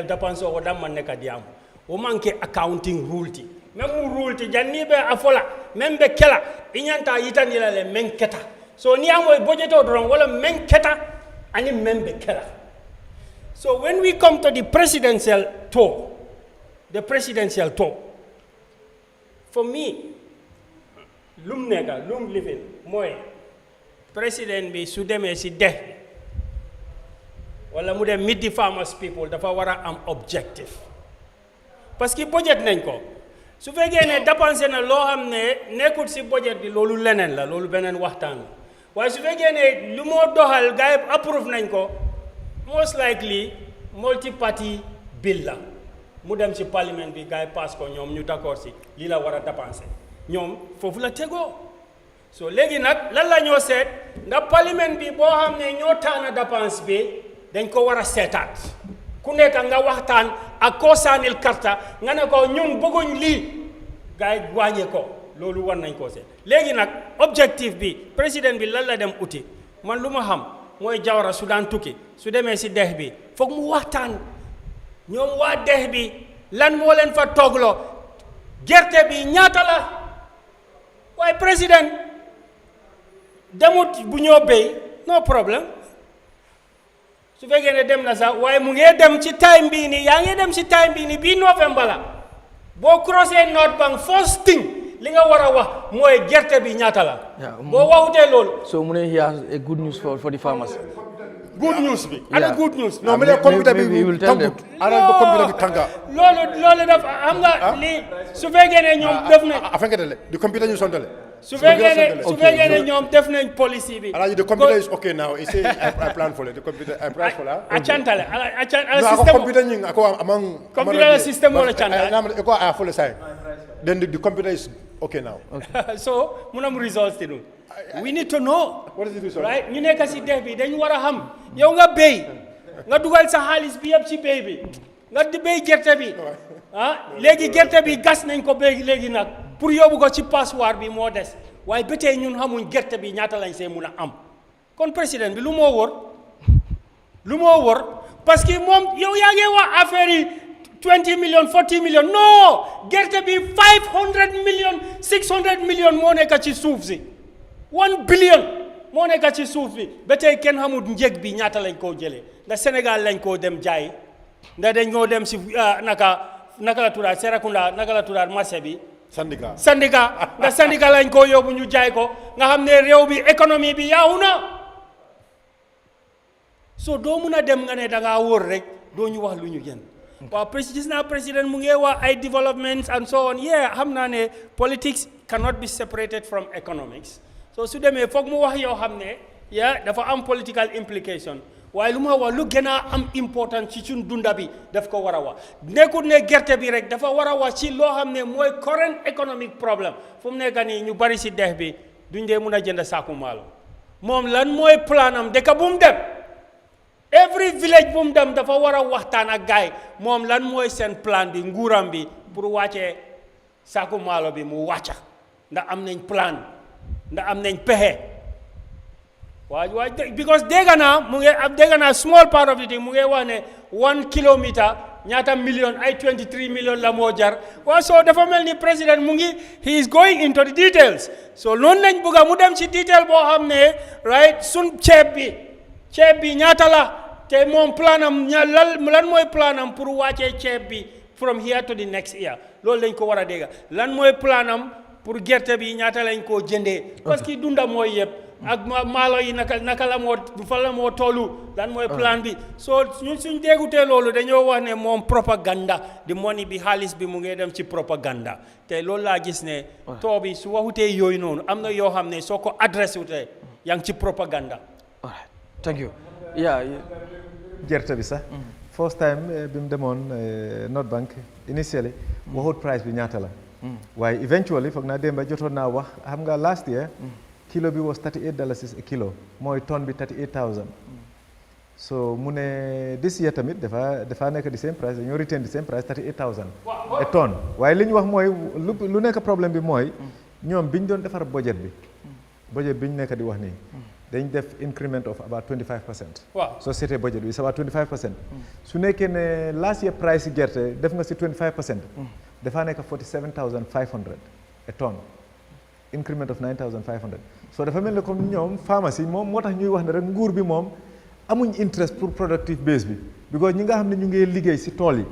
dépense ko dam man neka diamu o manke accounting rule ti même rule ti janni be afola même be kela inyanta yitani la le men keta so ni amoy budgeto dron wala men keta ani men be kela. So when we come to the presidential tour, for me, lum nekka lum lifin mooy président bi su demee si dex bi wala mu dem meet the farmers people dafa war a am objectif parce que budget nañ ko su fekkee ne dépensé na loo xam ne nekkul si budget bi loolu leneen la loolu beneen waxtaan la waaye su fekkee ne lu moo doxal gars yi approve nañ ko most likely multi party bill la mu dem si parlement bi gars yi pass ko ñoom ñu d'accord si lii la war a dépensé ñoom foofu la tegoo so léegi nag lan la ñoo seet ndax parlement bi boo xam ne ñoo taana dépense bi dañ ko war a seetaat ku nekk nga waxtaan ak koo saanil karta nga ne ko ñun bëgguñ lii gars yi wàññee ko loolu war nañ koo seet léegi nag objectif bi président bi lan la dem uti man lu ma xam mooy Jawara su daan tukki su demee si dex bi foog mu waxtaan ñoom waa dex bi lan moo leen fa toogloo gerte bi ñaata la waaye président demut bu ñoo béy no problème su fekkee ne dem na sax waaye mu ngee dem ci time bii nii yaa ngi dem ci time bii nii bii November la boo crossé North Bank first thing li nga war a wax mooy gerte bi ñaata la. boo waxutee loolu. so mu ne he has a good news for the farmers. good news bi. ana good news. non mais computer bi tàngut. ana computer bi tànga. loolu daf xam nga lii su fekkee ne ñoom def nañ. affaire the computer ñu sontale. su fekkee ne ñoom def nañ policy bi. Alhaji, the computer is okay now. He say I plan for it. The computer I plan for that. Achantale. No, System. computer nying ako among. Computer system wala chantale. Ako I follow sign. Then the computer is okay now. So munam results tinu. We need to know. What is the result? Right? ñu nekk si def bi dañu war a xam. yow nga béy nga dugal sa xaalis bi yëpp ci béy bi nga di béy gerte bi léegi gerte bi gas nañ ko béy léegi nag pour yóbbu ko ci passoire bi moo des waaye ba tey ñun xamuñ gerte bi ñaata lañ see mun a am kon président bi lu moo wër parce que moom yow yaa ngi wax affaire yi 20 millions 40 millions non gerte bi 500 millions 600 millions moo nekk ci suuf si 1 billion moo nekk ci suuf bi ba tey kenn xamul njëg bi ñaata lañ koo jëlee ndax Sénégal lañ koo dem jaay ndax dañ koo dem si naka la tuddaat Serekunda naka la tuddaat marché bi. syndicat ndax syndicat lañ koo yóbbu ñu jaay ko nga xam ne réew bi économie bi yaawu na so doo mun a dem nga ne da ngaa wóor rek doo ñu wax lu ñu jënd. waaw gis naa président mu ngi wax ay developments and so on xam naa ne politics cannot be separated from economics. so su demee foog mu wax yoo xam ne dafa am political implication waaye lu ma wax lu gën a am important ci suñ dunda bi daf ko war a wax nekkul ne gerte bi rek dafa war a wax ci loo xam ne mooy current economic problem fu mu nekk nii ñu bari si dex bi duñ dee mun a jënd saaku maalo moom lan mooy plan am dëkk bu mu dem every village bu mu dem dafa war a waxtaan ak gaay moom lan mooy seen plan bi nguuram bi pour wàccee saaku maalo bi mu wàcca ndax am nañ plan ndax am nañ pexe waaye because dégg naa small part of it mu ngi wax ne 1 kilometre ñaata million ay 23 million la moo jar waaw so dafa mel ni président he is going into the details so loolu lañ bëgg mu dem ci detail boo xam ne right sun ceeb bi ñaata la te moom planam lan mooy planam pour wàccee ceeb bi from here to the next year loolu lañ ko war a dégg lan mooy planam pour gerte bi ñaata lañ koo jëndee parce que dunda mooy yëpp ak maalo yi naka la moo tollu lan mooy plan bi so suñ déggutee loolu dañoo wax ne moom propaganda di money bi xaalis bi mu ngi dem ci propaganda te loolu laa gis ne too bi su waxutee yooyu noonu am na yoo xam ne soo ko adressé wutee yaa ngi ci propaganda. Thank you. gerte bi sax first time bi mu demoon North Bank initially waxut price bi ñaata la waaye eventually foog naa démba jotoon naa wax xam nga last year kilo bi was $38 a kilo mooy tonne bi 38,000 so mu ne this year tamit dafa nekk di same price dañoo retain di same price 38,000 a tonne waaye li ñu wax mooy lu nekk problème bi mooy ñoom bi ñu doon defar budget bi ñu nekk di wax nii dañ def increment of about 25%. waaw société budget bi c'est about 25%. su nekkee ne last year price yi gerte def nga si 25%. dafaa nekk 47,500 a tonne increment of 9,500 so dafa mel ni comme ñoom pharmacie moom moo tax ñuy wax ne rek nguur bi moom amuñ interest pour productive base bi because ñi nga xam ne ñu ngi liggéey si tool yi.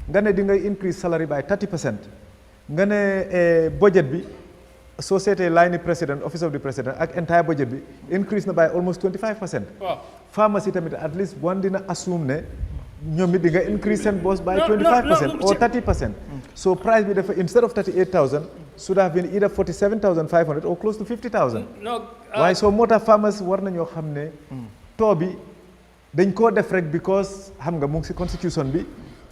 nga ne di nga increase salary by 30%. nga ne budget bi société line president office of the president ak entire budget bi increase na by almost 25%. waaw pharmacy tamit at least one dina assume ne ñoom it di nga increase seen boss by 25% or 30%. So price bi dafa instead of 38,000 should have been either 47,500 or close to 50,000. waaye soo moo tax farmers war nañoo xam ne taux bi dañ koo def rek because xam nga mu ngi si constitution bi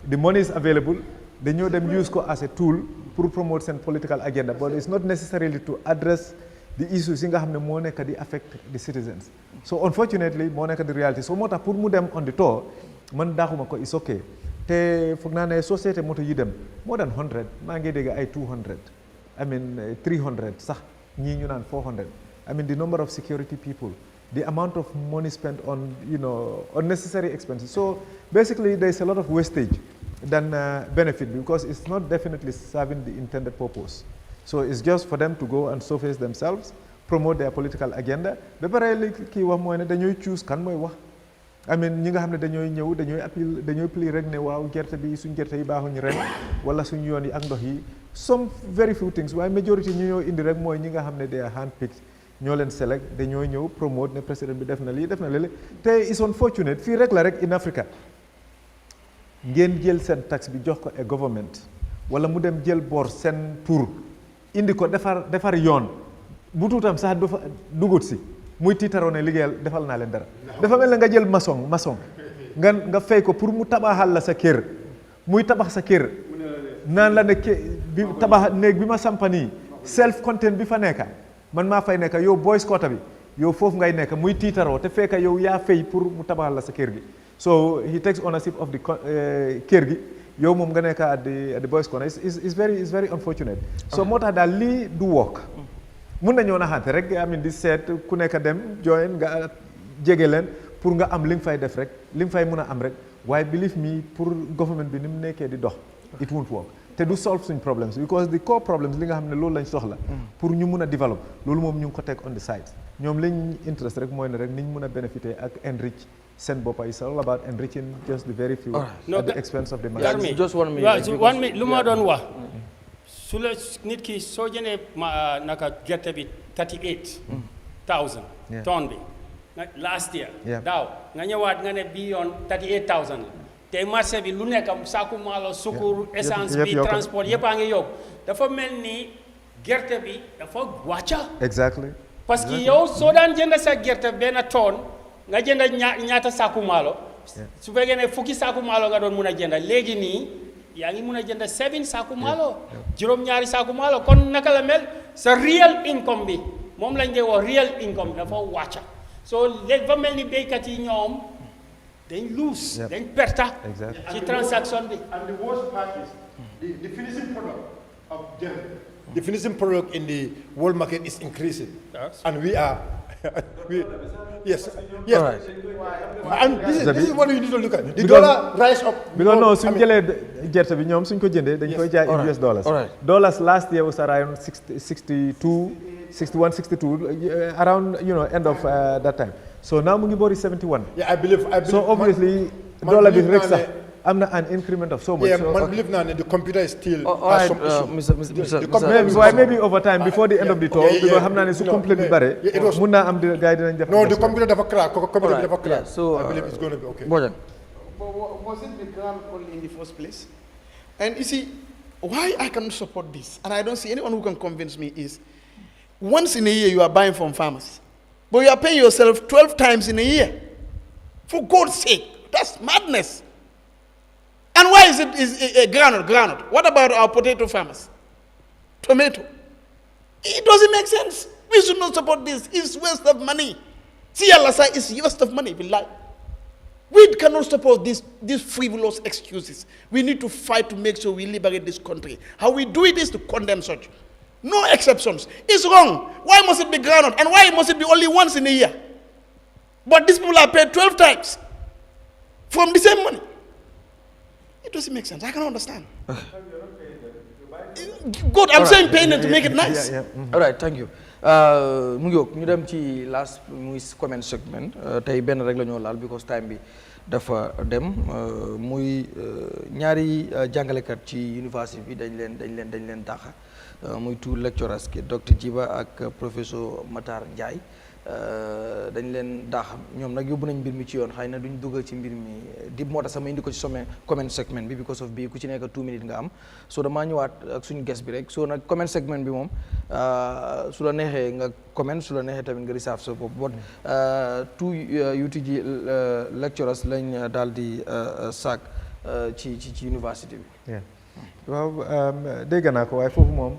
the money is available dañoo dem use ko as a tool pour promote seen political agenda but it's not necessarily to address the issues yi nga xam ne moo nekk di affect the citizens. So unfortunately moo nekk di reality so moo tax pour mu dem on the taux man daaxuma ko is okay te foog naa ne société moto yi dem more than 100 maa ngi dégg ay 200 I mean 300 sax ñii ñu naan 400 I mean the number of security people the amount of money spent on unnecessary expenses. So basically there's a lot of wastage than benefit because it's not definitely serving the intended purpose. So it's just for them to go and surface themselves, promote their political agenda. Ba pare li kii wax mooy ne dañooy choose kan mooy wax. I mean ñi nga xam ne dañooy ñëw dañooy pli rek ne waaw gerte bi suñ gerte yi baaxuñu ren wala suñ yoon yi ak ndox yi some very few things waaye majority ñi ñoo indi rek mooy ñi nga xam ne they are handpicked ñoo leen select dañoo ñëw promote ne président bi def na lii def na lële te it's unfortunate fii rek la rek in Africa ngeen jël seen tax bi jox ko a government wala mu dem jël bor seen pour indi ko defar yoon bu tuutam sax dafa dugut si muy tiitaroo ne liggéeyal defal naa leen dara dafa mel ne nga jël maçon nga fay ko pour mu tabaxal la sa kër muy tabax sa kër naan la ne bi tabax néeg bi ma sampanii self content bi fa nekka man maa fay nekk yow boy scout bi yow foofu ngay nekk muy tiitaroo te fekk yow yaa fay pour mu tabaxal la sa kër gi so he takes ownership of the kër gi yow moom nga nekk at the boy scout is very unfortunate so moo tax daal lii du work mun nañoo naxante rek amin di seet ku nekk dem join nga jege leen pour nga am li nga fay def rek li nga fay mun a am rek waaye believe me pour government bi ni mu nekkee di dox it won't work te du solve suñ problems because the core problems li nga xam ne loolu lañ soxla pour ñu mun a develop loolu moom ñu ngi ko teg on the side ñoom lañ interest rek mooy ne rek niñ mun a bénéficier ak enrich seen boppa is all about enriching just the very few at the expense of the masses. Just 1 minute. One minute lu ma doon wax su la nit ki soo jëndee naka gerte bi 38,000 tonne bi last year daaw nga ñëwaat nga ne bii yoon 38,000 la te marché bi lu nekk saaku maalo sukur essence bi transport yëpp a ngi yokk dafa mel ni gerte bi dafa wàcca exactly parce que yow soo daan jënd sa gerte benn tonne nga jënd ñaata saaku maalo su fekkee ne fukki saaku maalo nga doon mun a jënd léegi nii yaa ngi mun a jënd 7 saaku maalo juróom-ñaari saaku maalo kon naka la mel sa real income bi moom lañ dee wax real income bi dafa wàcca so léegi fa mel ni béykat yi ñoom dañ lose dañ perta ci transaction bi and the worst part is the finishing product of gem the finishing product in the world market is increasing and we are yes right. And this is what you need to look at the dollar rise up because no suñ jëlee gerte bi ñoom suñ ko jëndee dañ koy jaay in US dollars dollars last year was around 61-62 around end of that time so now mu ngi boori 71 I believe so obviously dollar bi rek sax am na an increment of so much man believe naa ne the computer is still right, maybe over time before the end of the talk because xam naa ne su complete bi bare mun naa am gars yi dinañ def no the computer dafa crack computer dafa crack so I believe it's going to be okay Bojan Was it the ground only in the first place? And you see, why I cannot support this, and I don't see anyone who can convince me, is once in a year you are buying from farmers, but you are paying yourself 12 times in a year. For God's sake, that's madness. And why is it groundnut? What about our potato farmers? Tomato. It doesn't make sense. We should not support this. It's waste of money. See, Allah said it's waste of money. We cannot support these frivolous excuses. We need to fight to make sure we liberate this country. How we do it is to condemn such. No exceptions. It's wrong. Why must it be groundnut? And why must it be only once in a year? But these people are paid 12 times from the same money. It doesn't make sense. I cannot understand. Good, I'm saying paying them to make it nice. All right, thank you. mu ngi ñu dem ci last muy comment segment tey benn rek la ñoo laal because time bi dafa dem muy ñaari jàngalekat ci université bi dañ leen dàq muy two lecturers ki Dr Jiba ak professeur Matar Ndiaye dañ leen daax ñoom nag yóbbu nañ mbir mi ci yoon xëy na duñ duggal ci mbir mi di moo tax sama indi ko ci sommet comment segment bi because of bi ku ci nekk 2 minutes nga am so damaa ñëwaat ak suñu guest bi rek so nag comment segment bi moom su la neexee nga comment su la neexee tamit nga reserve sa bopp but two UTG lecturers lañ daal di saak ci université bi waaw dégg naa ko waaye foofu moom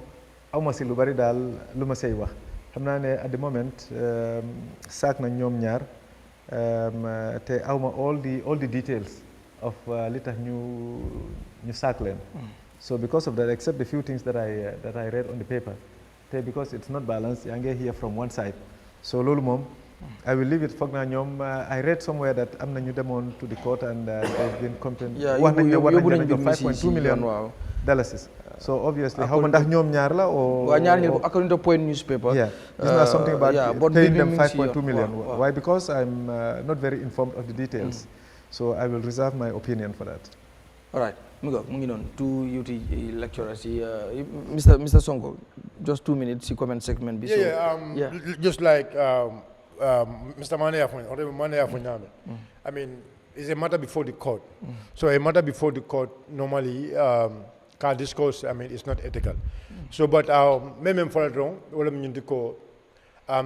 awma si lu bari daal lu ma say wax xam naa ne at the moment saak na ñoom ñaar te awma all the details of li tax ñu saak leen so because of that except the few things that I read on the paper te because it's not balanced yaa ngi hear from one side so loolu moom I will leave it foog naa ñoom I read somewhere that am na ñu demoon to the court and they've been compensated wax nañ ne war nañ leen jox 5.2 million dollars so obviously how ma ndax ñoom ñaar la o waaw ñaar ñi according to Point newspaper yeah gis naa something about paying them 5.2 million wow. Why because I'm not very informed of the details so I will reserve my opinion for that all right mu ngi noonu two UTG lecturers yi Mr Sonko just 2 minutes ci comment segment bi just like Mr. Mane I mean it's a matter before the court so a matter before the court normally car discourse, I mean, it's not ethical. So, but maybe for wrong,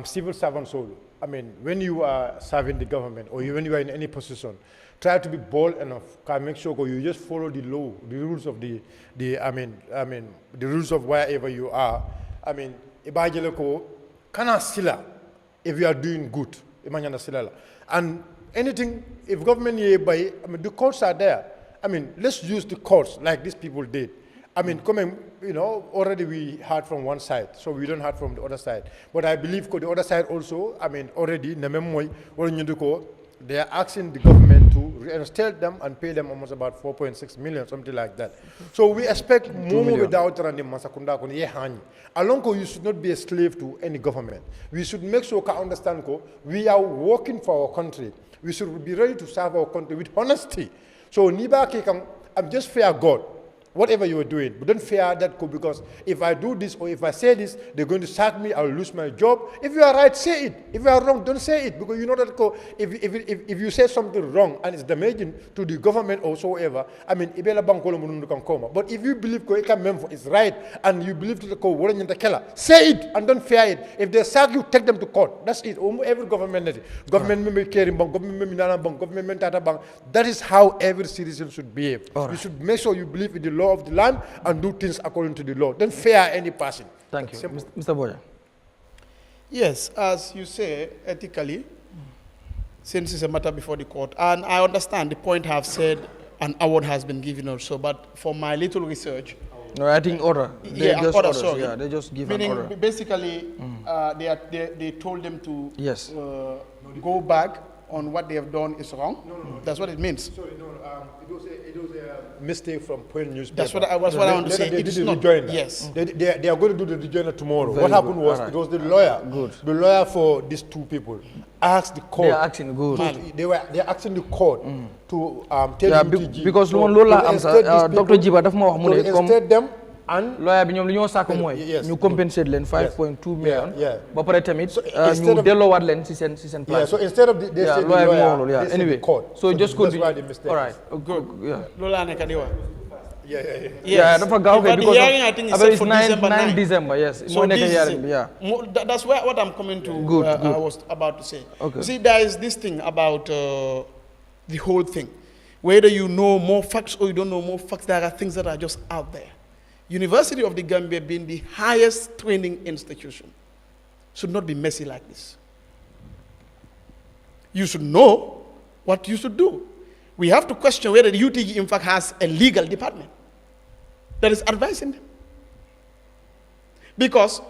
civil servants also. I mean, when you are serving the government or when you are in any position, try to be bold enough. Can make sure you just follow the law, the rules of the rules of wherever you are. I mean, if you are doing good, and anything, if government the courts are there. I mean, let's use the courts like these people did. I mean, already we heard from one side, so we don't heard from the other side. But I believe the other side also, I mean, already, they are asking the government to reinstate them and pay them almost about 4.6 million, something like that. So we expect more without running Masakunda. Along you should not be a slave to any government. We should make sure we understand we are working for our country. We should be ready to serve our country with honesty. So I'm just fear God, whatever you are doing, but don't fear that because if I do this or if I say this, they're going to sack me, I'll lose my job. If you are right, say it. If you are wrong, don't say it because you know that if you say something wrong and it's damaging to the government or so ever, I mean, but if you believe it's right and you believe to say it and don't fear it. If they sack you, take them to court. That's it. Every government, that is how every citizen should behave. You should make sure you believe in the law of the land and do things according to the law. Don't fear any person. Thank you. Mr. Boya. Yes, as you say, ethically, since it's a matter before the court, and I understand the point have said an award has been given also, but for my little research, no, I think order. They just order, orders. sorry. Yeah, they just give Meaning an order. Basically, they told them to yes. Go back on what they have done is wrong. No. That's what it means. Sorry, it was a mistake from Point newspaper. That's what I want to say. They it is not. Yes. They are going to do the rejoinder tomorrow. What happened was it was the lawyer. Good. The lawyer for these two people asked the court. They are asking good. They are asking the court to tell UTG. Because Lola answer Dr. Jiba daf ma wax mu ne instead them and lawyer bi ñoom li ñoo sàkk mooy ñu compensate leen 5.2 million ba pare tamit ñu delloowaat leen ci seen place. So instead of they said lawyer the they said anyway, the court. So just continue. That's why the mistake. All right. Good. Yeah. Lola nekk di wax. Yeah, dafa gaaw kay because hearing, I think it's for 9 December, yes. So that's what I'm coming to. Good. I was about to say. Okay. See, there is this thing about the whole thing. Whether you know more facts or you don't know more facts, there are things that are just out there. University of the Gambia being the highest training institution should not be messy like this. You should know what you should do. We have to question whether the UTG in fact has a legal department that is advising them. Because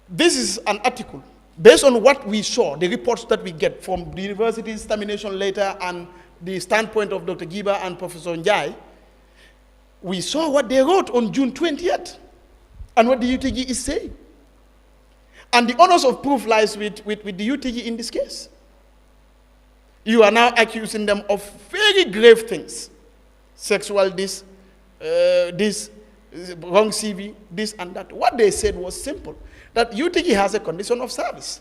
this is an article based on what we saw, the reports that we get from the university's termination letter and the standpoint of Dr. Giba and Professor Njai. We saw what they wrote on June 20th and what the UTG is saying. And the onus of proof lies with the UTG in this case. You are now accusing them of very grave things. Sexual wrong CV, this and that. What they said was simple, that UTG has a condition of service.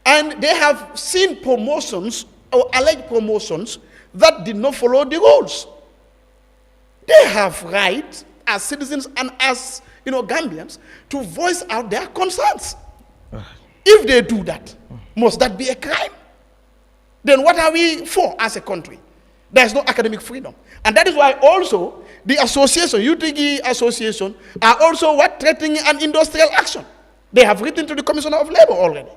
And they have seen promotions or alleged promotions that did not follow the rules. They have right as citizens and as Gambians to voice out their concerns. If they do that, must that be a crime? Then what are we for as a country? There's no academic freedom. And that is why also the association, UTG association, are also threatening an industrial action. They have written to the Commissioner of Labor already.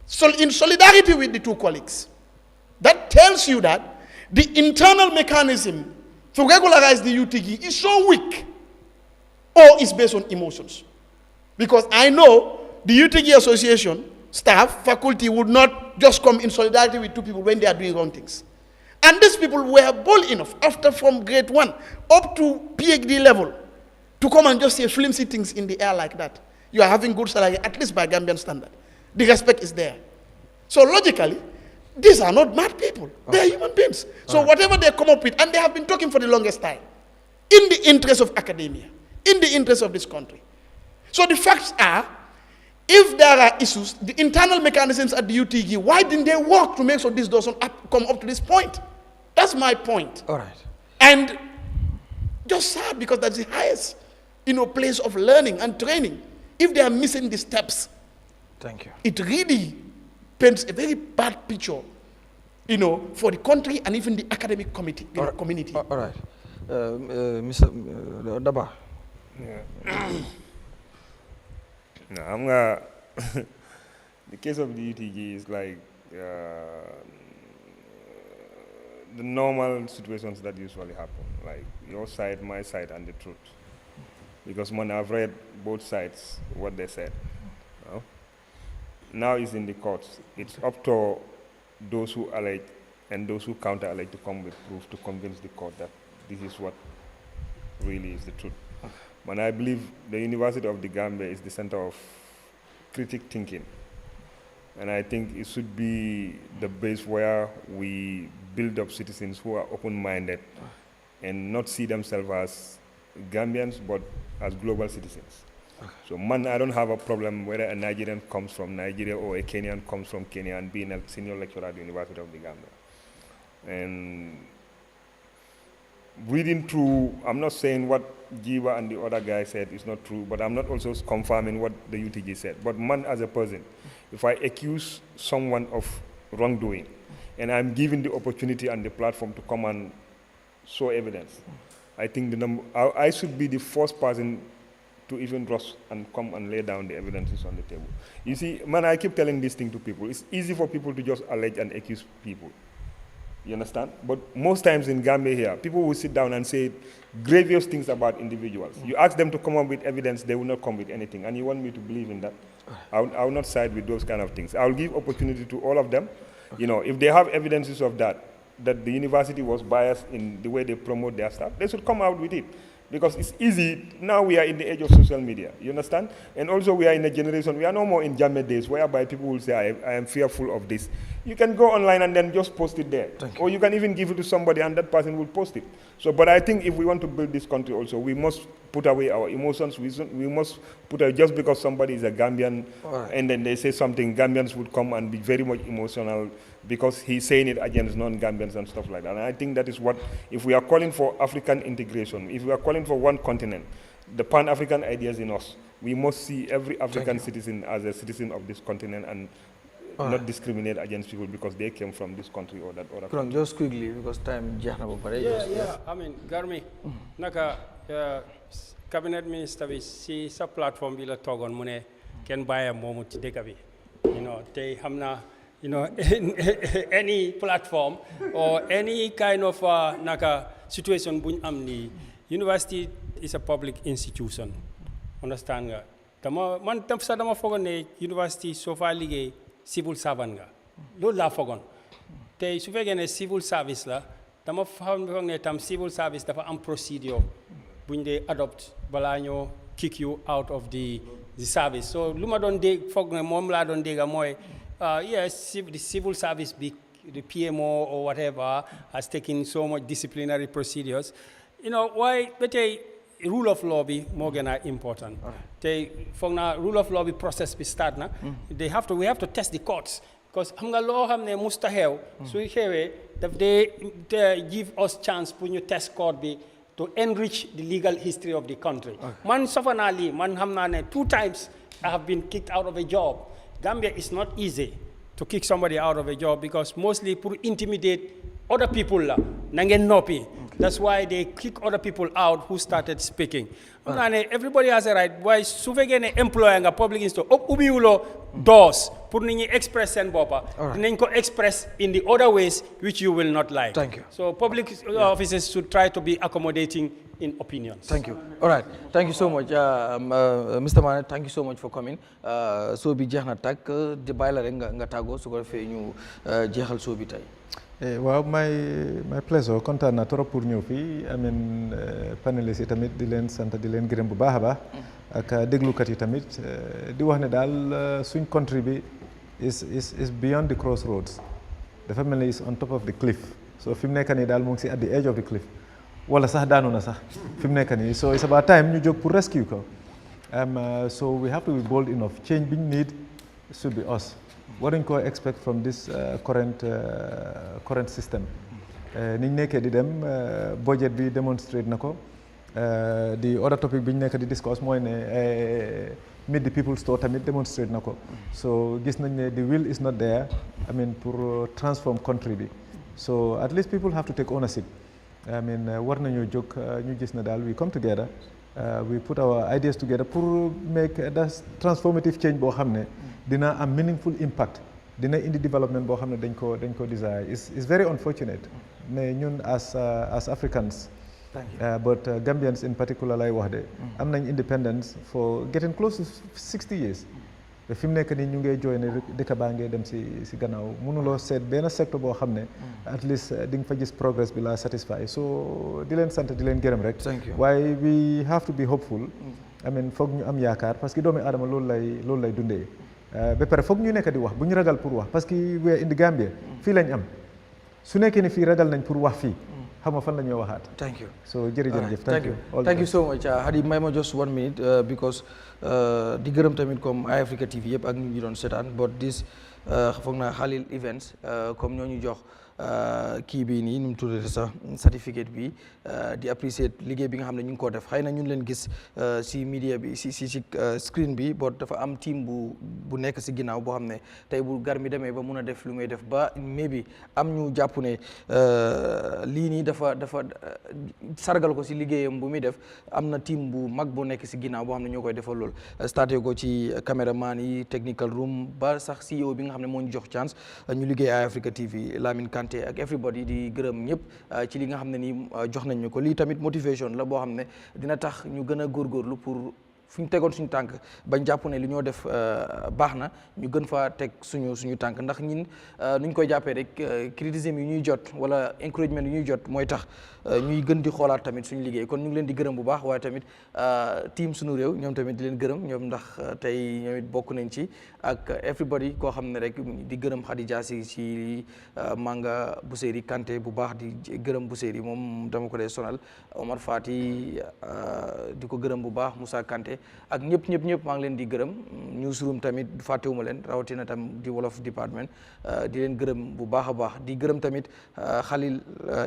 So in solidarity with the two colleagues. That tells you that the internal mechanism to regularize the UTG is so weak, or is based on emotions. Because I know the UTG association staff, faculty would not just come in solidarity with two people when they are doing wrong things. And these people were bold enough, after from grade 1 up to PhD level, to come and just say flimsy things in the air like that. You are having good salary, at least by Gambian standard. The respect is there. So logically, these are not mad people. They are human beings. So whatever they come up with, and they have been talking for the longest time, in the interest of academia, in the interest of this country. So the facts are, if there are issues, the internal mechanisms at the UTG, why didn't they work to make sure this doesn't come up to this point? That's my point. All right. And just sad, because that's the highest, place of learning and training. If they are missing the steps, Thank you. it really paints a very bad picture, for the country and even the academic community. All right. Mr. Daba. Yeah. No, I'm gonna. The case of the UTG is like the normal situations that usually happen, like your side, my side, and the truth. Because when I've read both sides, what they said. Now it's in the courts. It's up to those who allege and those who counter-allege to come with proof to convince the court that this is what really is the truth. But I believe the University of the Gambia is the center of critic thinking. And I think it should be the base where we build up citizens who are open-minded and not see themselves as Gambians, but as global citizens. So I don't have a problem whether a Nigerian comes from Nigeria or a Kenyan comes from Kenya and being a senior lecturer at the University of the Gambia. And reading through, I'm not saying what Jiva and the other guy said is not true, but I'm not also confirming what the UTG said. But as a person, if I accuse someone of wrongdoing, and I'm given the opportunity and the platform to come and show evidence, I think I should be the first person to even rush and come and lay down the evidences on the table. You see, I keep telling this thing to people. It's easy for people to just allege and accuse people. You understand? But most times in Gambia here, people will sit down and say grievous things about individuals. You ask them to come up with evidence, they will not come with anything. And you want me to believe in that? I will not side with those kind of things. I will give opportunity to all of them. If they have evidences of that the university was biased in the way they promote their stuff, they should come out with it. Because it's easy. Now we are in the age of social media, you understand? And also we are in a generation, we are no more in Jammeh days, whereby people will say, I am fearful of this. You can go online and then just post it there. Or you can even give it to somebody and that person will post it. So, but I think if we want to build this country also, we must put away our emotions. We must put away, just because somebody is a Gambian and then they say something, Gambians would come and be very much emotional because he's saying it against non-Gambians and stuff like that. And I think that is what, if we are calling for African integration, if we are calling for one continent, the Pan-African ideas in us, we must see every African citizen as a citizen of this continent and not discriminate against people because they came from this country or that other country. Just quickly, because time yeah. I mean, Garmi, naka cabinet minister bi si sa platform bi la togon mu ne ken baye momu ci deka bi. Tay xamna any platform or any kind of situation buñ am ni, university is a public institution. Understand nga? Man tam sa dama fogon ne university so far liggéey civil servant nga. Loolu laa fogon. Tay su fekkee ne civil service la, dama foog ne tam civil service dafa am procedure buñ dee adopt balaa ñoo kick you out of the service. So lu ma doon dégg foog ne moom laa doon dégga mooy yes, the civil service, the PMO or whatever, has taken so much disciplinary procedures. Why? But rule of law bi moo gën a important te foog naa rule of law bi process bi start na we have to test the courts because xam nga loo xam ne musta xew suy xewee daf dee give us chance pour ñu test court bi to enrich the legal history of the country man suffer naa lii man xam naa ne 2 times I have been kicked out of a job. Gambia is not easy to kick somebody out of a job because mostly pour intimidate other people la nangen nopi. That's why they kick other people out who started speaking. Everybody has a right. Why su fekkee employer nga public institute ubiwulo doors pour nit ñi express seen boppa dinañ ko express in the other ways which you will not like. Thank you. So public officers should try to be accommodating in opinions. Thank you. All right. Thank you so much, Mr. Mane. Thank you so much for coming. So bi jeex na tàkk di bàyyi la rek nga tàggoo su ko defee ñu jeexal soo bi tey. Waaw my pleasure kontaan naa trop pour ñëw fii amin panélistes yi tamit di leen sant di leen gërëm bu baax a baax ak déglukat yi tamit di wax ne daal suñ country bi is beyond the crossroads dafa mel ni is on top of the cliff so fi mu nekk nii daal mu ngi si at the edge of the cliff wala sax daanu na sax fi mu nekk nii so it's about time ñu jóg pour rescue ko so we have to be bold enough change bi ñu need should be us. What do you expect from this current system? Niñ nekkee di dem budget bi demonstrate na ko the other topic bi ñu nekk di discuss mooy ne meet the people store tamit demonstrate na ko so gis nañ ne the will is not there I mean pour transform country bi so at least people have to take ownership I mean war nañoo jóg ñu gis na daal we come together we put our ideas together pour make that transformative change boo xam ne dina am meaningful impact dina indi development boo xam ne dañ ko desire is very unfortunate ne ñun as Africans but Gambians in particular lay wax de am nañ independence for getting close to 60 years te fi mu nekk nii ñu ngey jooy ne dëkk baa ngee dem si gannaaw mënuloo seet benn secteur boo xam ne at least di nga fa gis progress bi la satisfy so di leen sant di leen gërëm rek waaye we have to be hopeful I mean foog ñu am yaakaar parce que doomi aadama loolu lay dundee ba pare foog ñu nekk di wax bu ñu ragal pour wax parce que we are in the Gambia fii lañ am su nekkee ni fii ragal nañ pour wax fii xam nga fan la ñuy waxaat. Thank you. So jërëjëf. Thank you so much. Hadi may ma just 1 minute because di gërëm tamit comme Eyeafrica TV yëpp ak ñu doon seetaan but this foog naa Khalil events comme ñoo ñu jox kii bii nii nu mu tuddati sax certificate bi di apprécier liggéey bi nga xam ne ñu ngi koo def xëy na ñun leen gis si media bi si screen bi but dafa am team bu nekk si ginnaaw boo xam ne tey bu gar mi demee ba mun a def lu muy def ba maybe am ñu jàpp ne lii nii dafa sargal ko si liggéeyam bu muy def am na team bu mag bu nekk si ginnaaw boo xam ne ñoo koy defal loolu starté ko ci caméraman yi technical room ba sax CEO bi nga xam ne moo ñu jox chance ñu liggéey Eyeafrica TV Lamine Kanté ak everybody di gërëm ñëpp ci li nga xam ne nii jox nañ ñu ko lii tamit motivation la boo xam ne dina tax ñu gën a góorgóorlu pour fu ñu tegoon suñu tànk bañ jàpp ne li ñoo def baax na ñu gën faa teg suñu tànk ndax ñin nuñ koy jàppee rek criticisme yi ñuy jot wala encouragement yi ñuy jot mooy tax ñuy gën di xoolaat tamit suñu liggéey kon ñu ngi leen di gërëm bu baax waaye tamit team Sunu Réew ñoom tamit di leen gërëm ñoom ndax tey ñoom it bokk nañ ci ak everybody koo xam ne rek di gërëm Khadija si Manga Bousséri Kanté bu baax di gërëm Bousséri moom dama ko dee sonal Omar Fati di ko gërëm bu baax Moussa Kanté ak ñëpp maa ngi leen di gërëm newsroom tamit fàttewuma leen rawatina tam di wolof department di leen gërëm bu baax a baax di gërëm tamit Khalil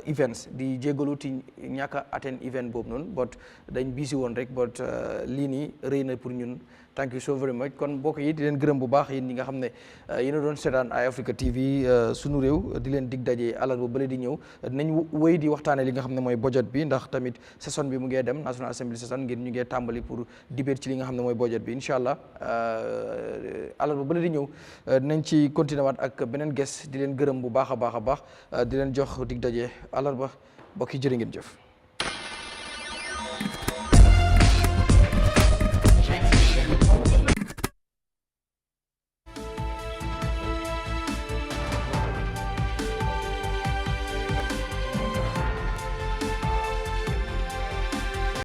events di jégalu ti ñàkk a attend event boobu noonu but dañ biisi woon rek but lii nii rëy na pour ñun thank you so very much kon mbokk yi di leen gërëm bu baax yéen ñi nga xam ne yéen a doon seetaan Eyeafrica TV Sunu Réew di leen dig daje àllarba bële di ñëw dinañ wéy di waxtaane li nga xam ne mooy budget bi ndax tamit session bi mu ngee dem National Assembly session ngeen ñu ngee tàmbali pour debate ci li nga xam ne mooy budget bi incha allah àllarba bële di ñëw dinañ ci continuer waat ak beneen guest di leen gërëm bu baax a baax di leen jox dig daje àllarba mbokk yi jërë ngeen jëf